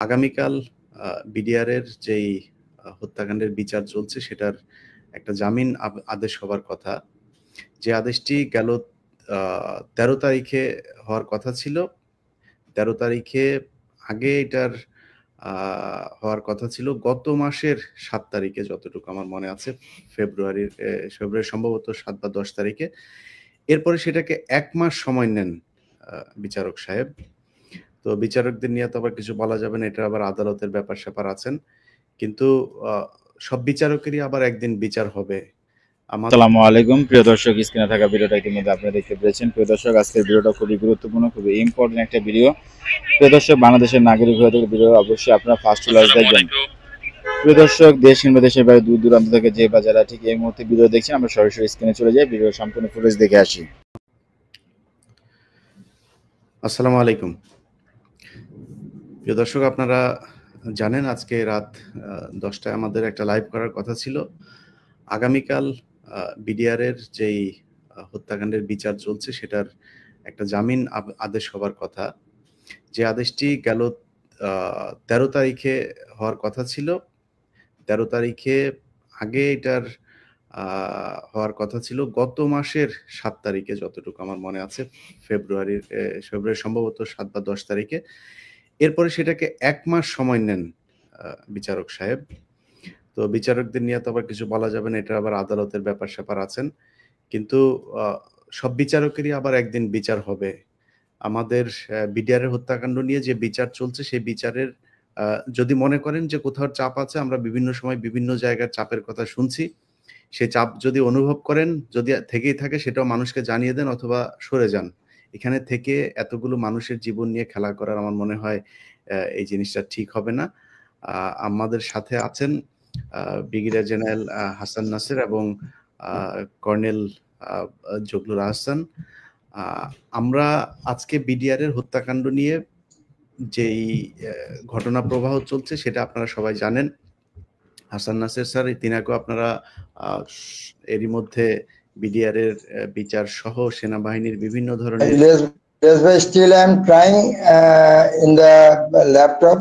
আগামীকাল বিডিআর এর যেই হত্যাকাণ্ডের বিচার চলছে সেটার একটা জামিন আদেশ হবার কথা। যে আদেশটি গেল ১৩ তারিখে হওয়ার কথা ছিল। ১৩ তারিখে আগে এটার হওয়ার কথা ছিল গত মাসের ৭ তারিখে, যতটুকু আমার মনে আছে। ফেব্রুয়ারির সম্ভবত ৭ বা ১০ তারিখে। এরপরে সেটাকে ১ মাস সময় নেন বিচারক সাহেব। তো বিচারকদের নিয়ে তো আবার কিছু বলা যাবে না, এটা আবার আদালতের ব্যাপার-স্যাপার আছেন। কিন্তু সব বিচারকেরই আবার একদিন বিচার হবে। আসসালামু আলাইকুম প্রিয় দর্শক, স্ক্রিনে থাকা ভিডিওটা ইতিমধ্যে আপনারা দেখতে পেয়েছেন। প্রিয় দর্শক, আজকের ভিডিওটা খুবই গুরুত্বপূর্ণ, খুবই ইম্পর্টেন্ট একটা ভিডিও। প্রিয় দর্শক, বাংলাদেশের নাগরিক হয়ে থাকলে ভিডিও অবশ্যই আপনারা ফার্স্ট টু লাস্ট দেখবেন। প্রিয় দর্শক, দেশ কিংবা দেশের বাইরে দূর দূরান্ত থেকে যে বা যারা ঠিক এই মুহূর্তে ভিডিও দেখছেন, আমরা সরাসরি স্ক্রিনে চলে যাই, ভিডিও সম্পূর্ণ ফুটেজ দেখে আসি। আসসালামু আলাইকুম প্রিয় দর্শক, আপনারা জানেন আজকে রাত ১০টায় আমাদের একটা লাইভ করার কথা ছিল। আগামীকাল বিডিআর এর যেই হত্যাকাণ্ডের বিচার চলছে সেটার একটা জামিন আদেশ হবার কথা। যে আদেশটি গেল ১৩ তারিখে হওয়ার কথা ছিল। ১৩ তারিখে আগে এটার হওয়ার কথা ছিল গত মাসের ৭ তারিখে, যতটুকু আমার মনে আছে। ফেব্রুয়ারির সম্ভবত ৭ বা ১০ তারিখে। এরপরে সেটাকে ১ মাস সময় নেন বিচারক সাহেব। তো বিচারকদের নিয়ে তো আবার কিছু বলা যাবে না, এটা আবার আদালতের ব্যাপার-স্যাপার আছেন। কিন্তু সব বিচারকেরই আবার একদিন বিচার হবে। আমাদের বিডিআর এর হত্যাকাণ্ড নিয়ে যে বিচার চলছে সেই বিচারের যদি মনে করেন যে কোথাও চাপ আছে, আমরা বিভিন্ন সময় বিভিন্ন জায়গার চাপের কথা শুনছি। সেই চাপ যদি অনুভব করেন, যদি থেকেই থাকে, সেটাও মানুষকে জানিয়ে দেন অথবা সরে যান। এখানে থেকে এতগুলো মানুষের জীবন নিয়ে খেলা করার আমার মনে হয় এই জিনিসটা ঠিক হবে না। আমাদের সাথে আছেন ব্রিগেডিয়ার জেনারেল হাসান নাসের এবং কর্নেল জগলুল আহসান। আমরা আজকে বিডিআর এর হত্যাকাণ্ড নিয়ে যেই ঘটনা প্রবাহ চলছে সেটা আপনারা সবাই জানেন। হাসান নাসের স্যার, তিনাকেও আপনারা এরই মধ্যে বিডিআর এর বিচার সহ সেনাবাহিনীর বিভিন্ন ধরনের Yes, but still I'm trying in the laptop,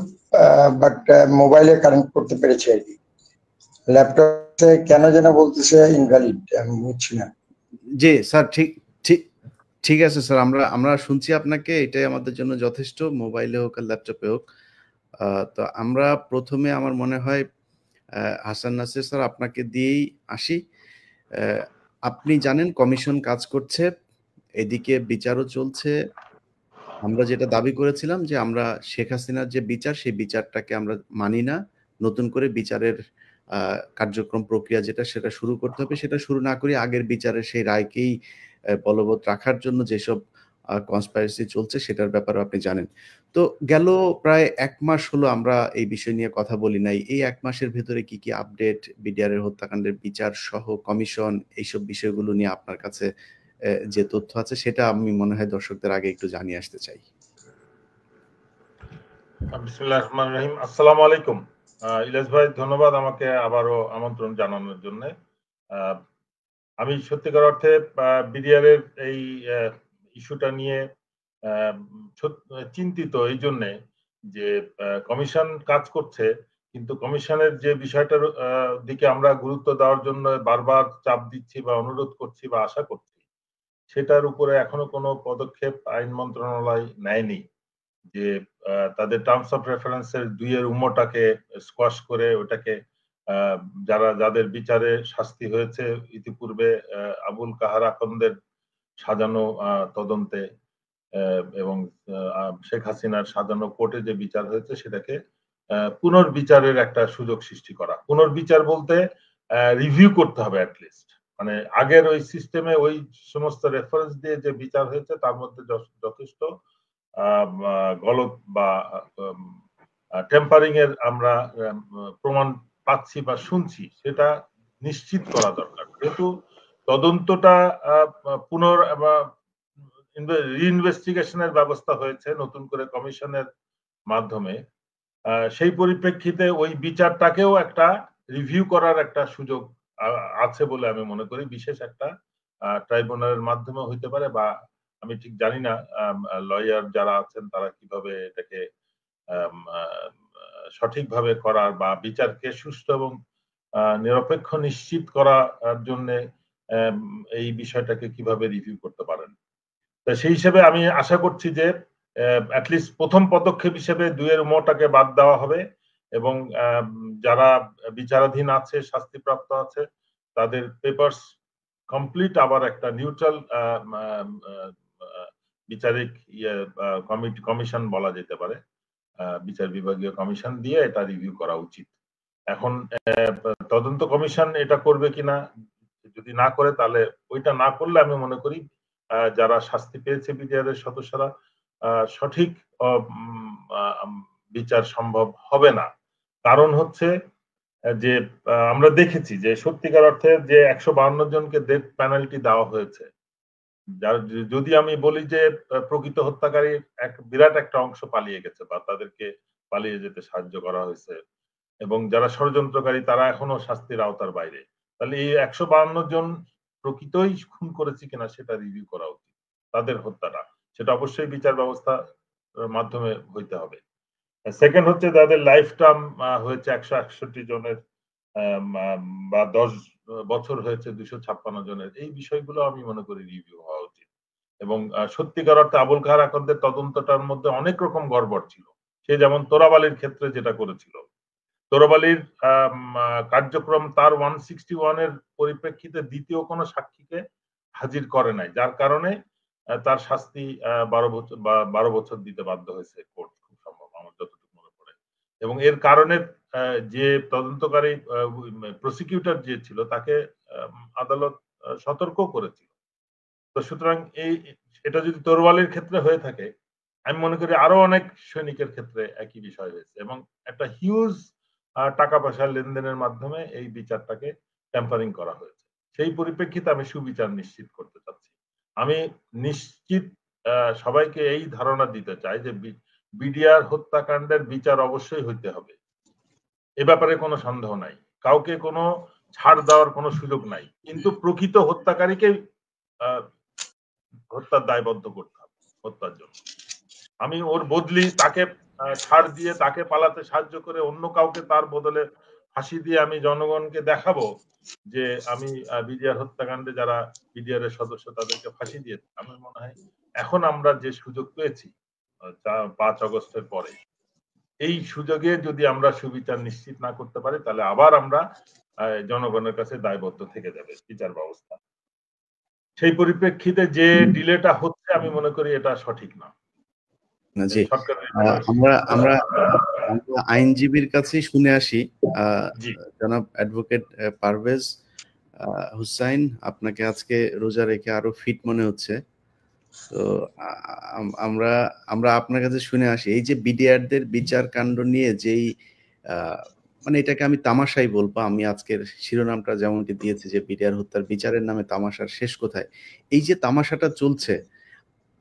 but mobile connect করতে পেরেছি আর কি। ল্যাপটপে কেন যেন বলতেছে ইনভ্যালিড, আমি বুঝছি না। জি স্যার, ঠিক ঠিক ঠিক আছে স্যার, আমরা শুনছি আপনাকে, এটাই আমাদের জন্য যথেষ্ট, মোবাইলে হোক আর ল্যাপটপে হোক। তো আমরা প্রথমে আমার মনে হয় হাসান নাসির স্যার আপনাকে দিয়েই আসি। আপনি জানেন কমিশন কাজ করছে, এদিকে বিচারও চলছে। আমরা যেটা দাবি করেছিলাম যে আমরা শেখ হাসিনার যে বিচার, সেই বিচারটাকে আমরা মানি না। নতুন করে বিচারের কার্যক্রম প্রক্রিয়া যেটা, সেটা শুরু করতে হবে। সেটা শুরু না করে আগের বিচারের সেই রায়কেই বলবৎ রাখার জন্য যেসব কনস্পাইরেসি চলছে সেটার ব্যাপারেও আপনি জানেন। তো গেল প্রায় ১ মাস হলো আমরা এই বিষয় নিয়ে কথা বলি নাই। এই ১ মাসের ভেতরে কি আপডেট, বিডিআর এর হত্যাকাণ্ডের বিচার সহ কমিশন, এইসব বিষয়গুলো নিয়ে আপনার কাছে যে তথ্য আছে সেটা আমি মনে হয় দর্শকদের আগে একটু জানিয়ে আসতে চাই। বিসমিল্লাহির রহমানির রহিম। আসসালামু আলাইকুম। ইলিয়াস ভাই, ধন্যবাদ আমাকে আবারও আমন্ত্রণ জানানোর জন্য। আমি সত্যিকার অর্থে বিডিআর এর এই ইস্যুটা নিয়ে চিন্তিত এই জন্যে যে কমিশন কাজ করছে, কিন্তু কমিশনের যে বিষয়টার দিকে আমরা গুরুত্ব দেওয়ার জন্য বারবার চাপ দিচ্ছি বা অনুরোধ করছি বা আশা করছি, সেটার উপরে এখনো কোনো পদক্ষেপ আইন মন্ত্রণালয় নেয়নি। যে তাদের টার্মস অফ রেফারেন্সের ২ এর উম্মটাকে স্কোয়াশ করে ওটাকে যাদের বিচারে শাস্তি হয়েছে ইতিপূর্বে, আবুল কাহার আখন্দের সাজানো তদন্তে এবং শেখ হাসিনার সাজানো কোর্টে যে বিচার হয়েছে সেটাকে পুনর্বিচারের একটা সুযোগ সৃষ্টি করা। পুনর্বিচার বলতে রিভিউ করতে হবে অ্যাটলিস্ট, মানে আগের ওই সিস্টেমে ওই সমস্ত রেফারেন্স দিয়ে যে বিচার হয়েছে তার মধ্যে যথেষ্ট গলত বা টেম্পারিং এর আমরা প্রমাণ পাচ্ছি বা শুনছি, সেটা নিশ্চিত করা দরকার। যেহেতু তদন্তটা রিইনভেস্টিগেশনের ব্যবস্থা হয়েছে নতুন করে কমিশনের মাধ্যমে, সেই পরিপ্রেক্ষিতে ওই বিচারটাকেও একটা রিভিউ করার একটা সুযোগ আছে বলে আমি মনে করি। বিশেষ একটা ট্রাইব্যুনালের মাধ্যমে হইতে পারে, বা আমি ঠিক জানি না লয়ার যারা আছেন তারা কিভাবে এটাকে সঠিকভাবে করার বা বিচারকে সুষ্ঠু এবং নিরপেক্ষ নিশ্চিত করার জন্য এই বিষয়টাকে কিভাবে রিভিউ করতে পারেন। তো সেই হিসেবে আমি আশা করছি যে অ্যাটলিস্ট প্রথম পদক্ষেপ হিসেবে 2 মোটাকে বাদ দেওয়া হবে এবং যারা বিচারাধীন আছে, শাস্তিপ্রাপ্ত আছে, তাদের পেপারস কমপ্লিট আবার একটা নিউট্রাল বিচারিক কমিশন বলা যেতে পারে, বিচার বিভাগীয় কমিশন দিয়ে এটা রিভিউ করা উচিত। এখন তদন্ত কমিশন এটা করবে কিনা, যদি না করে তাহলে ওইটা না করলে আমি মনে করি যারা শাস্তি পেয়েছে বিডিআর এর সদস্যরা সঠিক বিচার সম্ভব হবে না। কারণ হচ্ছে যে আমরা দেখেছি যে সত্যিকার অর্থে যে 152 জনকে ডেথ পেনাল্টি দেওয়া হয়েছে, যদি আমি বলি যে প্রকৃত হত্যাকারীর এক বিরাট একটা অংশ পালিয়ে গেছে বা তাদেরকে পালিয়ে যেতে সাহায্য করা হয়েছে এবং যারা ষড়যন্ত্রকারী তারা এখনো শাস্তির আওতার বাইরে, তাহলে এই 152 জন প্রকৃতই খুন করেছে কিনা সেটা রিভিউ করা উচিত। তাদের হত্যাটা সেটা অবশ্যই বিচার ব্যবস্থার মাধ্যমে হইতে হবে। সেকেন্ড হচ্ছে যাদের লাইফ টার্ম হয়েছে 161 জনের বা 10 বছর হয়েছে 256 জনের, এই বিষয়গুলো আমি মনে করি রিভিউ হওয়া উচিত। এবং সত্যিকার অর্থে আবুল খায়ের আকন্দের তদন্তটার মধ্যে অনেক রকম গড়বড় ছিল। সে যেমন তোরাবালির ক্ষেত্রে যেটা করেছিল, তোরাবালির কার্যক্রম তার 161 এর পরিপ্রেক্ষিতে দ্বিতীয় কোনো সাক্ষীকে হাজির করে নাই, যার কারণে তার শাস্তি 12 বছর দিতে বাধ্য হয়েছে কোর্ট, খুব সম্ভব আমার যতটুকু মনে পড়ে। এবং এর কারণে যে তদন্তকারী প্রসিকিউটর যে ছিল তাকে আদালত সতর্ক করেছিল। তো সুতরাং এটা যদি তোরওয়ালির ক্ষেত্রে হয়ে থাকে, আমি মনে করি আরো অনেক সৈনিকের ক্ষেত্রে একই বিষয় হয়েছে এবং একটা হিউজ টাকা পয়সার লেনদেনের মাধ্যমে এই বিচারটাকে ট্যাম্পারিং করা হয়েছে। সেই পরিপ্রেক্ষিতে আমি সুবিচার নিশ্চিত করতে চাচ্ছি। আমি নিশ্চিত সবাইকে এই ধারণা দিতে চাই যে বিডিআর হত্যাকাণ্ডের বিচার অবশ্যই হইতে হবে, এ ব্যাপারে কোনো সন্দেহ নাই, কাউকে কোনো ছাড় দেওয়ার কোনো সুযোগ নাই, কিন্তু প্রকৃত হত্যাকারীকে হত্যার দায়বদ্ধ করতে হবে হত্যার জন্য। আমি ওর বদলি তাকে ছাড় দিয়ে তাকে পালাতে সাহায্য করে অন্য কাউকে তার বদলে ফাঁসি দিয়ে আমি জনগণকে দেখাবো যে আমি বিডিআর হত্যাকাণ্ডে যারা বিডিআর এর সদস্য তাদেরকে ফাঁসি দিয়েছি। আমার মনে হয় এখন আমরা যে সুযোগ পেয়েছি 5 আগস্টের পরে, এই সুযোগে যদি আমরা সুবিচার নিশ্চিত না করতে পারি তাহলে আবার আমরা জনগণের কাছে দায়বদ্ধ থেকে যাবে বিচার ব্যবস্থা। সেই পরিপ্রেক্ষিতে যে ডিলেটা হচ্ছে আমি মনে করি এটা সঠিক না। জি, আমরা আইনজীবীর কাছেই শুনে আসি। জনাব অ্যাডভোকেট পারভেজ হুসাইন, আপনাকে আজকে রোজা রেখে আরো ফিট মনে হচ্ছে, তো আমরা আপনার কাছে শুনে আসি এই যে বিডিআরদের বিচার কাণ্ড নিয়ে যেই মানে এটাকে আমি তামাশাই বলবো, আমি আজকের শিরোনামটা যেমনটি দিয়েছি যে বিডিআর হত্যার বিচারের নামে তামাশার শেষ কোথায়, এই যে তামাশাটা চলছে,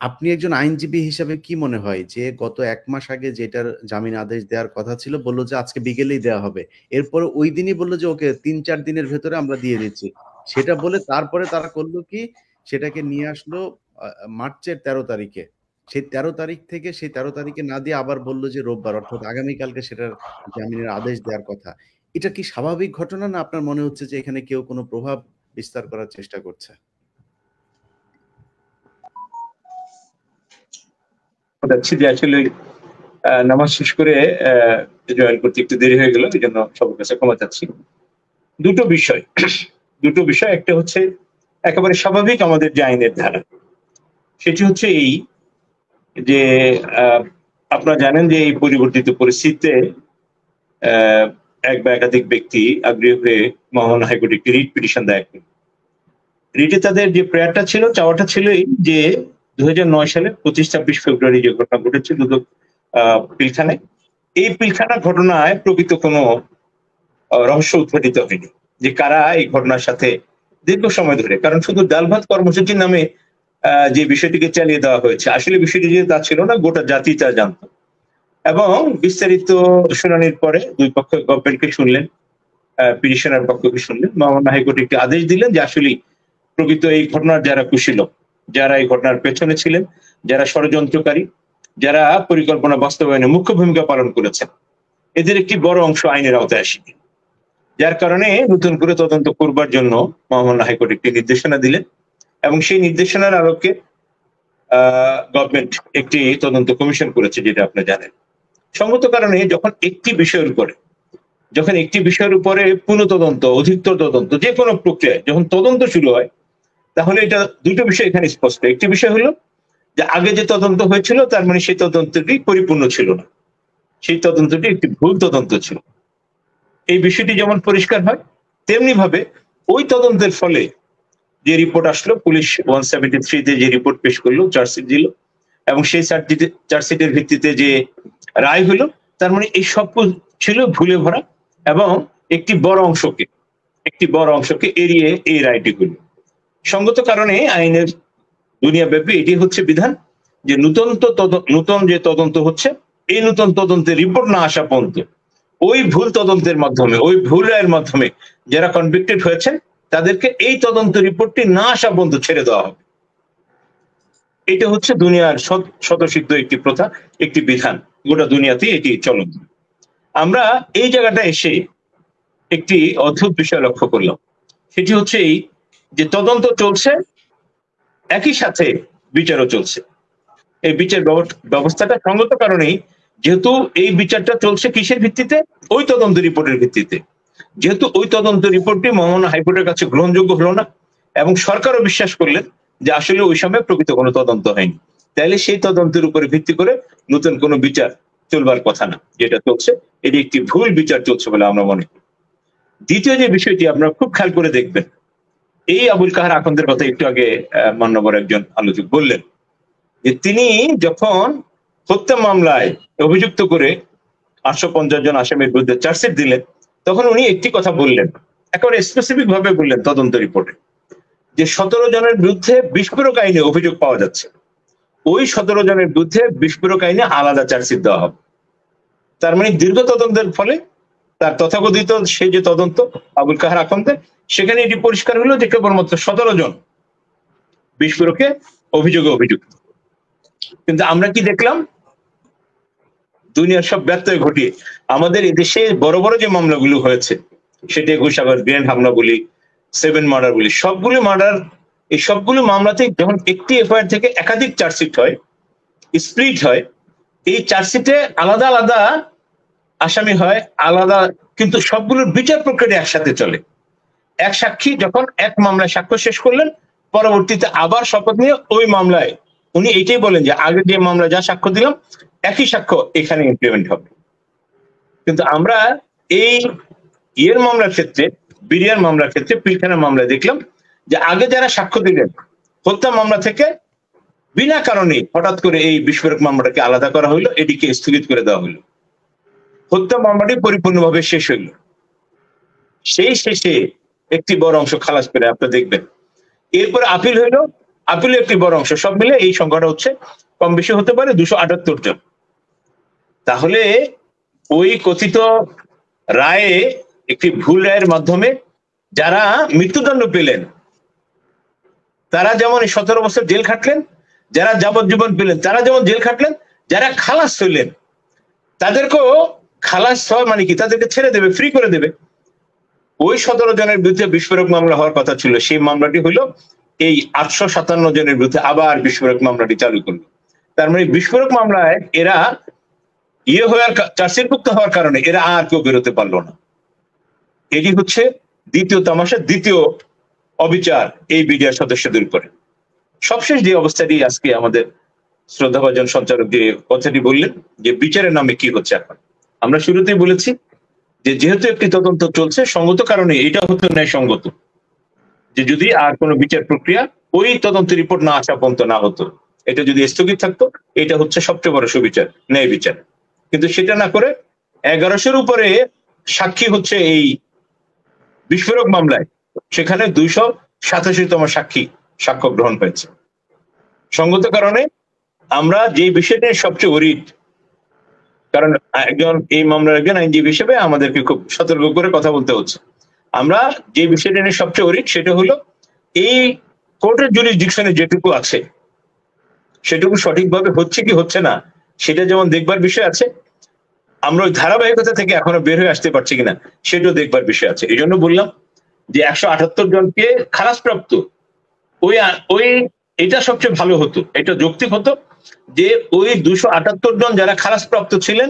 আপনি একজন আইনজীবী হিসাবে কি মনে হয় যে গত 1 মাস আগে যেটার জামিন আদেশ দেওয়ার কথা ছিল বললো যে আজকে বিকেলেই দেওয়া হবে, এরপরে ওই দিনই বললো যে ওকে 3-4 দিনের ভেতরে আমরা দিয়ে দিচ্ছি, সেটা বলে তারপরে তারা করলো কি সেটাকে নিয়ে আসলো মার্চের 13 তারিখে, সেই 13 তারিখ থেকে সেই 13 তারিখে না দিয়ে আবার বললো যে রোববার অর্থাৎ আগামীকালকে সেটার জামিনের আদেশ দেওয়ার কথা। এটা কি স্বাভাবিক ঘটনা না আপনার মনে হচ্ছে যে এখানে কেউ কোনো প্রভাব বিস্তার করার চেষ্টা করছে? যে আসলে নামাজ শেষ করে জয়েন করতে একটু দেরি হয়ে গেল, এই জন্য সবার কাছে ক্ষমা চাচ্ছি। দুটো বিষয়, একটা হচ্ছে একেবারে স্বাভাবিক আমাদের যে আইনের ধারা, সেটি হচ্ছে এই যে আপনারা জানেন যে এই পরিবর্তিত পরিস্থিতিতে এক বা একাধিক ব্যক্তি আগ্রহী হয়ে মহামান্য হাইকোর্টে একটি রিট পিটিশন দায়ের করেন। রিটে তাদের যে প্রেয়ারটা ছিল, চাওয়াটা ছিল এই যে 2009 সালে 25-26 ফেব্রুয়ারি যে ঘটনা ঘটেছিল পিলখানায়, এই পিলখানা ঘটনায় প্রকৃত কোনো রহস্য উদ্ঘাটিত হয়নি, যে কারা এই ঘটনার সাথে দীর্ঘ সময় ধরে, কারণ শুধু ডাল ভাত কর্মসূচির নামে যে বিষয়টিকে চালিয়ে দেওয়া হয়েছে, আসলে বিষয়টি যে তা ছিল না, গোটা জাতি তা জানত। এবং বিস্তারিত শুনানির পরে দুই পক্ষ গভর্নমেন্টকে শুনলেন, পিটিশনার পক্ষকে শুনলেন, মহামান্য হাইকোর্ট একটি আদেশ দিলেন যে আসলে প্রকৃত এই ঘটনার যারা কুশীল, যারা এই ঘটনার পেছনে ছিলেন, যারা ষড়যন্ত্রকারী, যারা পরিকল্পনা বাস্তবায়নে মুখ্য ভূমিকা পালন করেছেন, এদের একটি বড় অংশ আইনের আওতায় আসেনি, যার কারণে নতুন করে তদন্ত করবার জন্য মহামান্য হাইকোর্ট একটি নির্দেশনা দিলেন এবং সেই নির্দেশনার আলোকে গভর্নমেন্ট একটি তদন্ত কমিশন করেছে, যেটা আপনি জানেন। সঙ্গত কারণে যখন একটি বিষয়ের উপরে পুনঃ তদন্ত, অধিকতর তদন্ত, যে কোনো প্রক্রিয়ায় যখন তদন্ত শুরু হয়, তাহলে এটা দুটো বিষয় এখানে স্পষ্ট। একটি বিষয় হলো যে আগে যে তদন্ত হয়েছিল তার মানে সেই তদন্তটি পরিপূর্ণ ছিল না, সেই তদন্তটি একটি ভুল তদন্ত ছিল। এই বিষয়টি যেমন পরিষ্কার হয়, তেমনি ভাবে ওই তদন্তের ফলে যে রিপোর্ট আসলো, পুলিশ 173-তে যে রিপোর্ট পেশ করলো, চার্জশিট দিল এবং সেই চার্জশিটের ভিত্তিতে যে রায় হলো, তার মানে এই সব ছিল ভুলে ভরা এবং একটি বড় অংশকে এড়িয়ে এই রায়টি হলো। সঙ্গত কারণে আইনের দুনিয়াব্যাপী এটি হচ্ছে বিধান যে নূতন যে তদন্ত হচ্ছে, এই নূতন তদন্তের রিপোর্ট না আসা পর্যন্ত ওই ভুল তদন্তের মাধ্যমে, ওই ভুল রায়ের মাধ্যমে যারা কনভিক্টেড হয়েছেন তাদেরকে এই তদন্ত রিপোর্টটি না আসা পর্যন্ত ছেড়ে দেওয়া হবে। এটা হচ্ছে দুনিয়ার স্বতঃসিদ্ধ একটি প্রথা, একটি বিধান, গোটা দুনিয়াতেই এটি চলন। আমরা এই জায়গাটা এসে একটি অদ্ভুত বিষয় লক্ষ্য করলাম, সেটি হচ্ছে এই যে তদন্ত চলছে, একই সাথে বিচারও চলছে। এই বিচার ব্যবস্থাটা সঙ্গত কারণেই, যেহেতু এই বিচারটা চলছে কিসের ভিত্তিতে? ওই তদন্ত রিপোর্টের ভিত্তিতে। যেহেতু ওই তদন্ত রিপোর্টটি মহামান্য হাইকোর্টের কাছে গ্রহণযোগ্য হলো না এবং সরকারও বিশ্বাস করলেন যে আসলে ওই সময় প্রকৃত কোনো তদন্ত হয়নি, তাইলে সেই তদন্তের উপরে ভিত্তি করে নতুন কোনো বিচার চলবার কথা না। যেটা চলছে এটি একটি ভুল বিচার চলছে বলে আমরা মনে করি। দ্বিতীয় যে বিষয়টি আপনারা খুব খেয়াল করে দেখবেন, এই আবুল কাহার আকন্দের কথা একটু আগে মান্যবর একজন আলোচক বললেন যে তিনি যখন হত্যা মামলায় অভিযুক্ত করে 850 জন আসামির বিরুদ্ধে চার্জশিট দিলেন, তখন উনি একটি কথা বললেন, একেবারে স্পেসিফিক ভাবে বললেন তদন্ত রিপোর্টে, যে 17 জনের বিরুদ্ধে বিস্ফোরক আইনে অভিযোগ পাওয়া যাচ্ছে, ওই 17 জনের বিরুদ্ধে বিস্ফোরক আইনে আলাদা চার্জশিট দেওয়া হবে। তার মানে দীর্ঘ তদন্তের ফলে তার তথাকথিত সেই যে তদন্ত আবুল কাহার আকন্দের, সেখানে এটি পরিষ্কার হলো যে কেবলমাত্র 17 জন বিস্ফোরকে অভিযোগে অভিযুক্ত। কিন্তু আমরা কি দেখলাম? দুনিয়ার সব ব্যত্যয় ঘটিয়ে আমাদের এদেশে বড় বড় যে মামলাগুলো হয়েছে, সেটা 21 আগস্ট গ্রেনেড হামলা বলি, 7 মার্ডার বলি, সবগুলো মার্ডার, এই সবগুলো মামলাতে যখন একটি এফআইআর থেকে একাধিক চার্জশিট হয়, স্প্লিট হয়, এই চার্জশিটে আলাদা আলাদা আসামি হয়, আলাদা, কিন্তু সবগুলোর বিচার প্রক্রিয়া একসাথে চলে। এক সাক্ষী যখন এক মামলায় সাক্ষ্য শেষ করলেন, পরবর্তীতে আবার শপথ নিয়ে ওই মামলায় উনি এইটাই বলেন যে আগে যে মামলা যা সাক্ষ্য দিলাম একই সাক্ষ্য এখানে ইমপ্লিমেন্ট হবে। কিন্তু আমরা এই মামলার ক্ষেত্রে, বিরিয়ার মামলার ক্ষেত্রে, পিলখানা মামলায় দেখলাম যে আগে যারা সাক্ষ্য দিলেন হত্যা মামলা থেকে বিনা কারণে হঠাৎ করে এই বিস্ফোরক মামলাটাকে আলাদা করা হইলো, এটিকে স্থগিত করে দেওয়া হইলো। হত্যা মামলাটি পরিপূর্ণভাবে শেষ হইল। সেই শেষে একটি বড় অংশ খালাস পেলে আপনি দেখবেন। এরপরে আপিল হইলো, আপিলে একটি বড় অংশ, সব মিলে এই সংখ্যাটা হচ্ছে কম বেশি হতে পারে 278 জন। তাহলে ওই কথিত রায়ে, একটি ভুল রায়ের মাধ্যমে যারা মৃত্যুদণ্ড পেলেন তারা যেমন 17 বছর জেল খাটলেন, যারা যাবজ্জীবন পেলেন তারা যেমন জেল খাটলেন, যারা খালাস হইলেন তাদেরকেও খালাস হয় মানে কি, তাদেরকে ছেড়ে দেবে, ফ্রি করে দেবে। ওই 17 জনের বিরুদ্ধে বিস্ফোরক মামলা হওয়ার কথা ছিল, সেই মামলাটি হলো এই 857 জনের বিরুদ্ধে আবার বিস্ফোরক মামলাটি চালু করলো। তার মানে বিস্ফোরক মামলায় এরা হওয়ার, চার্জশিটভুক্ত হওয়ার কারণে এরা আর কেউ বেরোতে পারলো না। এটি হচ্ছে দ্বিতীয় তামাশা, দ্বিতীয় অবিচার এই বিডিআর সদস্যদের উপরে। সবশেষ যে অবস্থাটি আজকে আমাদের শ্রদ্ধাভাজন সঞ্চালক যে কথাটি বললেন যে বিচারের নামে কি হচ্ছে এখন, আমরা শুরুতেই বলেছি যে যেহেতু একটি তদন্ত চলছে, সঙ্গত কারণে এটা হতো ন্যায় সঙ্গত যে যদি আর কোনো বিচার প্রক্রিয়া ওই তদন্ত রিপোর্ট না আসা পর্যন্ত না হতো, এটা যদি স্থগিত থাকতো, এটা হচ্ছে সবচেয়ে বড় সুবিচার, ন্যায় বিচার। কিন্তু সেটা না করে 1100-র উপরে সাক্ষী হচ্ছে এই বিস্ফোরক মামলায়, সেখানে 287তম সাক্ষী সাক্ষ্য গ্রহণ হয়েছে। সঙ্গত কারণে আমরা যে বিষয়টা সবচেয়ে অরিড, কারণ একজন এই মামলার একজন আইনজীবী হিসেবে আমাদেরকে খুব সতর্ক করে কথা বলতে হচ্ছে। আমরা যে বিষয়টা নিয়ে সবচেয়ে অরিড সেটা হলো এই কোর্টের জুরিসডিকশনে যেটুকু আছে সেটুকু সঠিকভাবে হচ্ছে কি হচ্ছে না, সেটা যেমন দেখবার বিষয় আছে, আমরা ওই ধারাবাহিকতা থেকে এখনো বের হয়ে আসতে পারছি কিনা সেটাও দেখবার বিষয় আছে। এই জন্য বললাম যে 178 জনকে খালাসপ্রাপ্ত ওই ওই এটা সবচেয়ে ভালো হতো, এটা যৌক্তিক হতো যে ওই 278 জন যারা খালাসপ্রাপ্ত ছিলেন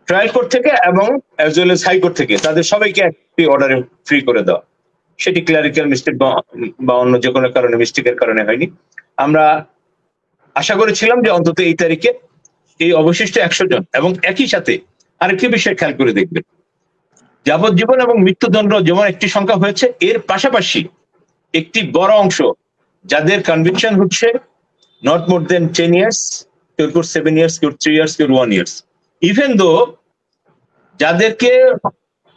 ট্রায়াল কোর্ট থেকে এবং অ্যাজ ওয়েল এজ হাইকোর্ট থেকে, তাদের সবাইকে একটি অর্ডারে ফ্রি করে দেওয়া। সেটি ক্লারিক্যাল মিস্টেক বা অন্য যে কোনো কারণে মিস্টেকের কারণে হয়নি। আমরা আশা করেছিলাম যে অন্তত এই তারিখে এই অবশিষ্ট 100 জন, এবং একই সাথে আরেকটি বিষয় খেয়াল করে দেখবেন, যাবজ্জীবন এবং মৃত্যুদণ্ড যেমন একটি সংখ্যা হয়েছে, এর পাশাপাশি একটি বড় অংশ যাদের কনভিকশন হচ্ছে নট মোর দেন 10 ইয়ার্স, কেউ 7 ইয়ার্স, কেউ 3 ইয়ার্স, কেউ 1 ইয়ার্স, ইভেন দো যাদেরকে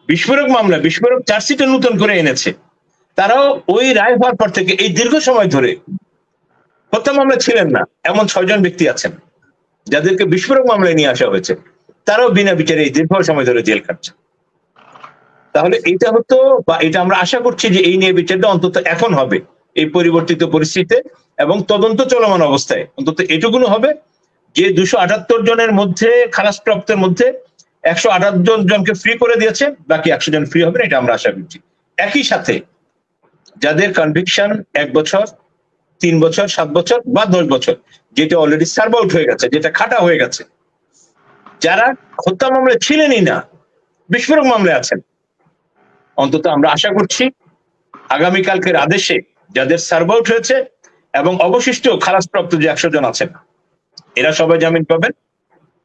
বিস্ফোরক মামলা, বিস্ফোরক চার্জশিটে নতুন করে এনেছে, তারাও ওই রায় হওয়ার পর থেকে এই দীর্ঘ সময় ধরে হত্যা মামলা ছিলেন না এমন 6 জন ব্যক্তি আছেন যাদেরকে বিস্ফোরক মামলায় নিয়ে আসা হয়েছে, তারাও বিনা বিচারে এই দীর্ঘ সময় ধরে জেল খাটছে। তাহলে এটা হতো, বা এটা আমরা আশা করছি যে এই নিয়ে বিচারটা অন্তত এখন হবে এই পরিবর্তিত পরিস্থিতিতে, এবং তদন্ত চলমান অবস্থায় অন্তত এটুকুনো হবে যে 278 জনের মধ্যে খালাসপ্রাপ্তের মধ্যে 128 জনকে ফ্রি করে দিয়েছে, বাকি 100 জন ফ্রি হবে, এটা আমরা আশা করছি। একই সাথে যাদের কনভিকশন 1 বছর, 3 বছর, 7 বছর বা 10 বছর, যেটা অলরেডি সার্ভ আউট হয়ে গেছে, যেটা খাটা হয়ে গেছে, যারা হত্যা মামলায় ছিলেনই না, বিস্ফোরক মামলায় আছেন, অন্তত আমরা আশা করছি আগামীকালকের আদেশে যাদের সার্ভ আউট হয়েছে এবং অবশিষ্ট খালাসপ্রাপ্ত যে 100 জন আছেন, এরা সবাই জামিন পাবেন।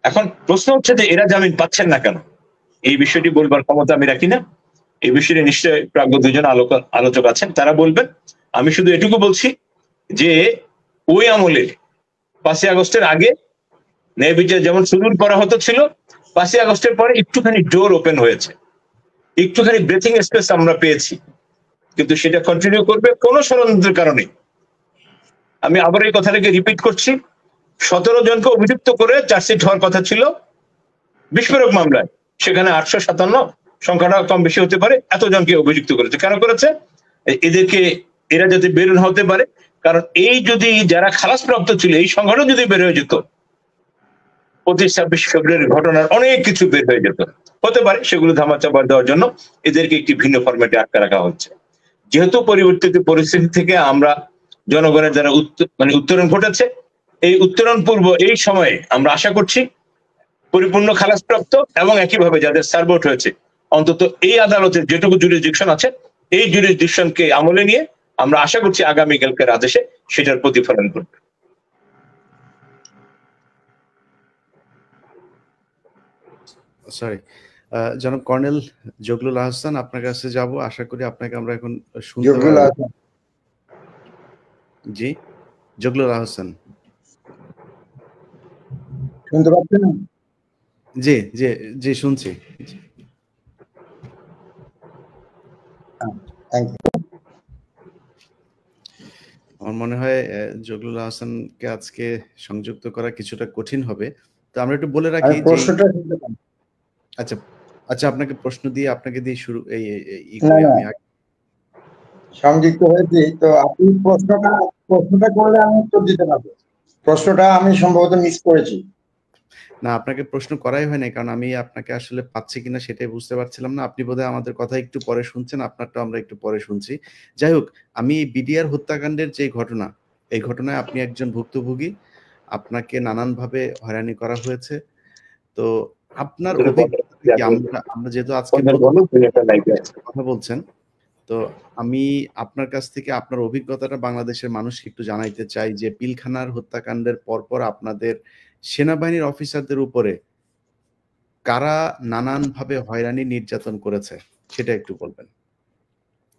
এখন প্রশ্ন হচ্ছে যে এরা জামিন পাচ্ছেন না কেন? এই বিষয়টি বলবার ক্ষমতা আমি রাখি না, এই বিষয়ে নিশ্চয়ই প্রাজ্ঞ দুজন আলোচক আছেন, তারা বলবেন। আমি শুধু এটুকু বলছি যে ওই আমলে 5ই আগস্টের আগে ন্যায় বিচার যেমন সুদূর পরাহত ছিল, 5ই আগস্টের পরে একটুখানি ডোর ওপেন হয়েছে, একটুখানি ব্রেথিং স্পেস আমরা পেয়েছি, কিন্তু সেটা কন্টিনিউ করবে কোন ষড়যন্ত্রের কারণে। আমি আবার এই কথাটাকে রিপিট করছি, 17 জনকে অভিযুক্ত করে চার্জশিট হওয়ার কথা ছিল বিস্ফোরক মামলায়, সেখানে 857, সংখ্যাটা কম বেশি হতে পারে, এতজনকে অভিযুক্ত করেছে। কেন করেছে? এদেরকে, এরা যাতে বের হতে পারে, কারণ এই যদি যারা খালাসপ্রাপ্ত ছিল এই সংখ্যাটা যদি বের হয়ে যেত, 25-26 ফেব্রুয়ারি ঘটনার অনেক কিছু বের হয়ে যেত, হতে পারে সেগুলো ধামাচাপা দেওয়ার জন্য এদেরকে একটি ভিন্ন ফরম্যাটে আটকে রাখা হচ্ছে। যেহেতু পরিবর্তিত পরিস্থিতি থেকে আমরা জনগণের যারা উত্তরণ ঘটেছে, এই উত্তরণ পূর্ব এই সময়ে আমরা আশা করছি পরিপূর্ণ খালাসপ্রাপ্ত এবং একইভাবে যাদের সার্ভ আউট হয়েছে, অন্তত এই আদালতের যেটুকু জুরিসডিকশন আছে, এই জুরিসডিকশনকে আমলে নিয়ে আমরা আশা করছি আগামীকালকের আদেশে সেটার প্রতিফলন করবে। সরি, জনাব কর্নেল জগলুল আহসান, আপনার কাছে যাব। আশা করি আপনাকে আমরা এখন শুনতে পারবো। জি, জগলুল আহসান শুনতে পাচ্ছেন? জি জি জি, শুনছি। আমার মনে হয় জগলুল আহসানকে আজকে সংযুক্ত করা কিছুটা কঠিন হবে, তো আমরা একটু বলে রাখি। আচ্ছা আচ্ছা, আপনাকে প্রশ্ন দিয়ে আপনাকে দিয়ে শুরু এই আমি সংযুক্ত হয়েছি, তো আপনি প্রশ্নটা করলে আমি উত্তর দিতে পারবো। প্রশ্নটা আমি সম্ভবত মিস করেছি। না, আপনাকে প্রশ্ন করাই হয় নাই, কারণ আমি আপনাকে আসলে পাচ্ছি কিনা সেটাই বুঝতে পারছিলাম না। আপনি বোধহয় আমাদের কথা একটু পরে শুনছেন, আপনারটা আমরা একটু পরে শুনছি। যাই হোক, আমি বিডিআর হত্যাকাণ্ডের যে ঘটনা, এই ঘটনায় আপনি একজন ভুক্তভোগী, আপনাকে নানানভাবে হয়রানি করা হয়েছে। তো আপনার অভিজ্ঞতা, আমরা যেহেতু আজকে কথা বলছেন, তো আমি আপনার কাছ থেকে আপনার অভিজ্ঞতাটা বাংলাদেশের মানুষকে একটু জানাইতে চাই যে পিলখানার হত্যাকাণ্ডের পরপর আপনাদের সেনাবাহিনীর অফিসারদের উপরে কারা নানানভাবে হয়রানি নির্যাতন করেছে সেটা একটু বলবেন।